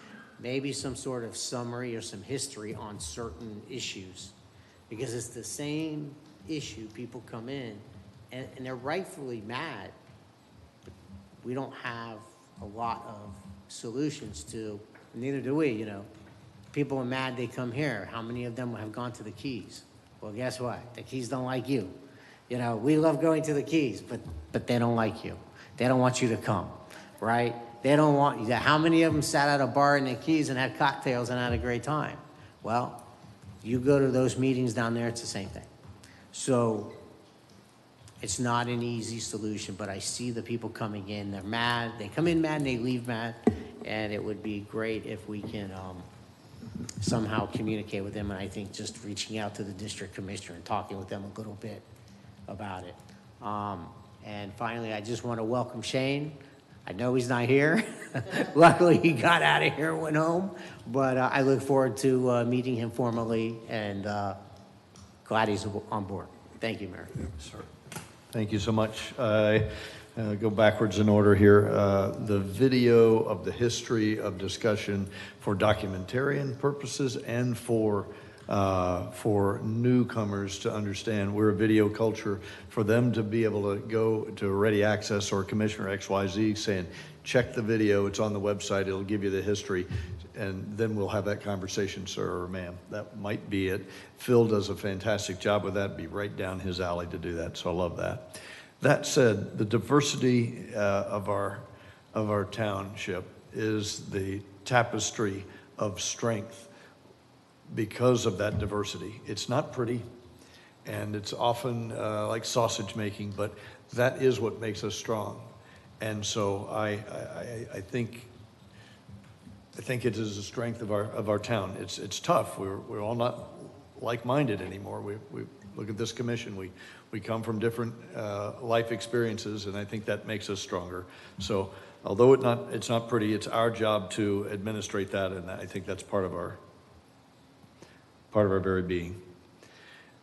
[SPEAKER 10] maybe some sort of summary or some history on certain issues. Because it's the same issue, people come in, and they're rightfully mad, but we don't have a lot of solutions to, neither do we, People are mad they come here. How many of them have gone to the Keys? Well, guess what? The Keys don't like you. We love going to the Keys, but they don't like you. They don't want you to come, right? They don't want you. How many of them sat at a bar in the Keys and had cocktails and had a great time? Well, you go to those meetings down there, it's the same thing. So it's not an easy solution, but I see the people coming in. They're mad. They come in mad and they leave mad. And it would be great if we can somehow communicate with them. And I think just reaching out to the district commissioner and talking with them a little bit about it. And finally, I just want to welcome Shane. I know he's not here. Luckily, he got out of here and went home. But I look forward to meeting him formally, and glad he's on board. Thank you, Mayor.
[SPEAKER 16] Sir. Thank you so much. Go backwards in order here. The video of the history of discussion for documentarian purposes and for newcomers to understand we're a video culture, for them to be able to go to Ready Access or Commissioner XYZ saying, check the video, it's on the website, it'll give you the history, and then we'll have that conversation, sir or ma'am. That might be it. Phil does a fantastic job with that. Be right down his alley to do that, so I love that. That said, the diversity of our township is the tapestry of strength. Because of that diversity. It's not pretty, and it's often like sausage making, but that is what makes us strong. And so I think it is the strength of our town. It's tough. We're all not like-minded anymore. We look at this commission. We come from different life experiences, and I think that makes us stronger. So although it's not pretty, it's our job to administrate that, and I think that's part of our very being.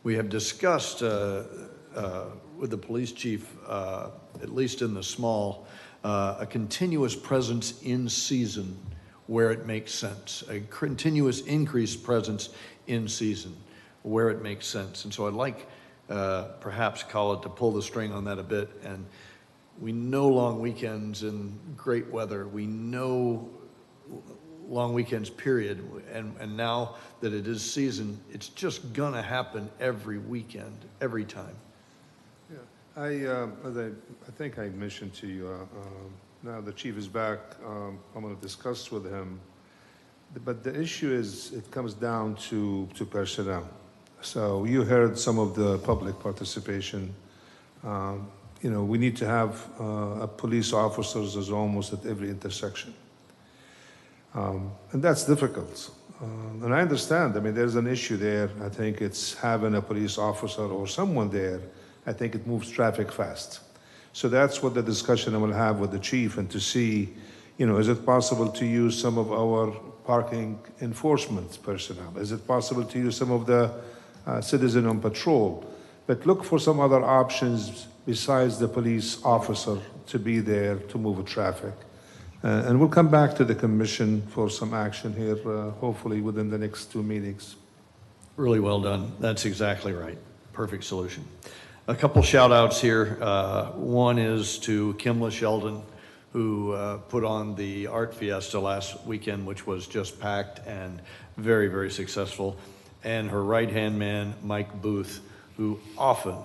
[SPEAKER 16] We have discussed with the police chief, at least in the small, a continuous presence in season where it makes sense, a continuous increased presence in season where it makes sense. And so I'd like perhaps Khalid to pull the string on that a bit. And we know long weekends in great weather. We know long weekends, period. And now that it is season, it's just gonna happen every weekend, every time.
[SPEAKER 15] Yeah, as I think I mentioned to you, now the chief is back, I'm gonna discuss with him. But the issue is, it comes down to personnel. So you heard some of the public participation. We need to have police officers as almost at every intersection. And that's difficult. And I understand, there's an issue there. I think it's having a police officer or someone there, I think it moves traffic fast. So that's what the discussion I will have with the chief, and to see, is it possible to use some of our parking enforcement personnel? Is it possible to use some of the citizen on patrol? But look for some other options besides the police officer to be there to move traffic. And we'll come back to the commission for some action here, hopefully within the next 2 meetings.
[SPEAKER 16] Really well done. That's exactly right. Perfect solution. A couple shout outs here. One is to Kimla Sheldon, who put on the Art Fiesta last weekend, which was just packed and very, very successful. And her right-hand man, Mike Booth, who often,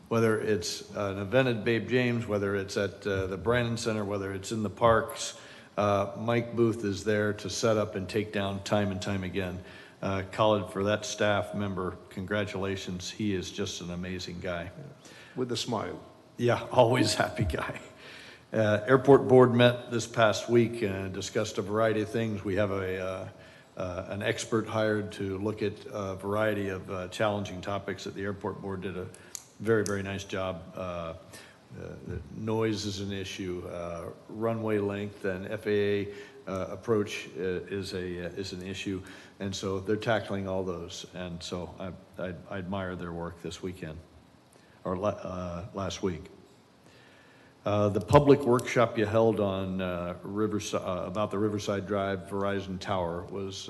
[SPEAKER 16] whether it's an event at Babe James, whether it's at the Brandon Center, whether it's in the parks, Mike Booth is there to set up and take down time and time again. Colin, for that staff member, congratulations. He is just an amazing guy.
[SPEAKER 15] With a smile.
[SPEAKER 16] Yeah, always happy guy. Airport board met this past week and discussed a variety of things. We have an expert hired to look at a variety of challenging topics. At the airport board did a very, very nice job. Noise is an issue. Runway length and FAA approach is an issue, and so they're tackling all those. And so I admire their work this weekend or last week. The public workshop you held on Riverside about the Riverside Drive Verizon Tower was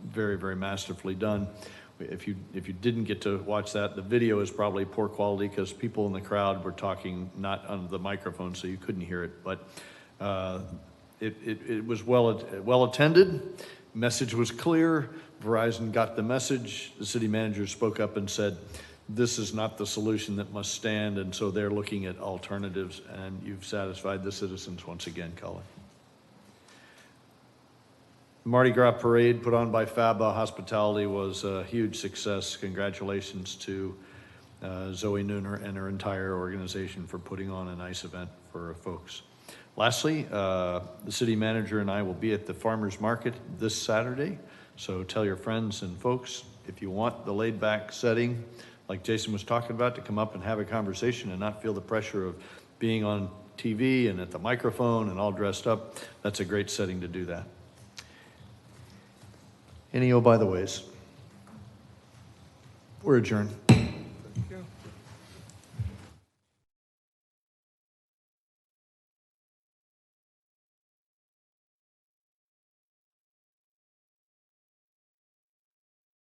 [SPEAKER 16] very, very masterfully done. If you didn't get to watch that, the video is probably poor quality because people in the crowd were talking not on the microphone, so you couldn't hear it. But it was well attended. Message was clear. Verizon got the message. The city manager spoke up and said, "This is not the solution that must stand," and so they're looking at alternatives. And you've satisfied the citizens once again, Colin. Mardi Gras parade put on by Faba Hospitality was a huge success. Congratulations to Zoe Nooner and her entire organization for putting on a nice event for folks. Lastly, the city manager and I will be at the farmers market this Saturday. So tell your friends and folks, if you want the laid back setting, like Jason was talking about, to come up and have a conversation and not feel the pressure of being on TV and at the microphone and all dressed up, that's a great setting to do that. Any by the ways. We're adjourned.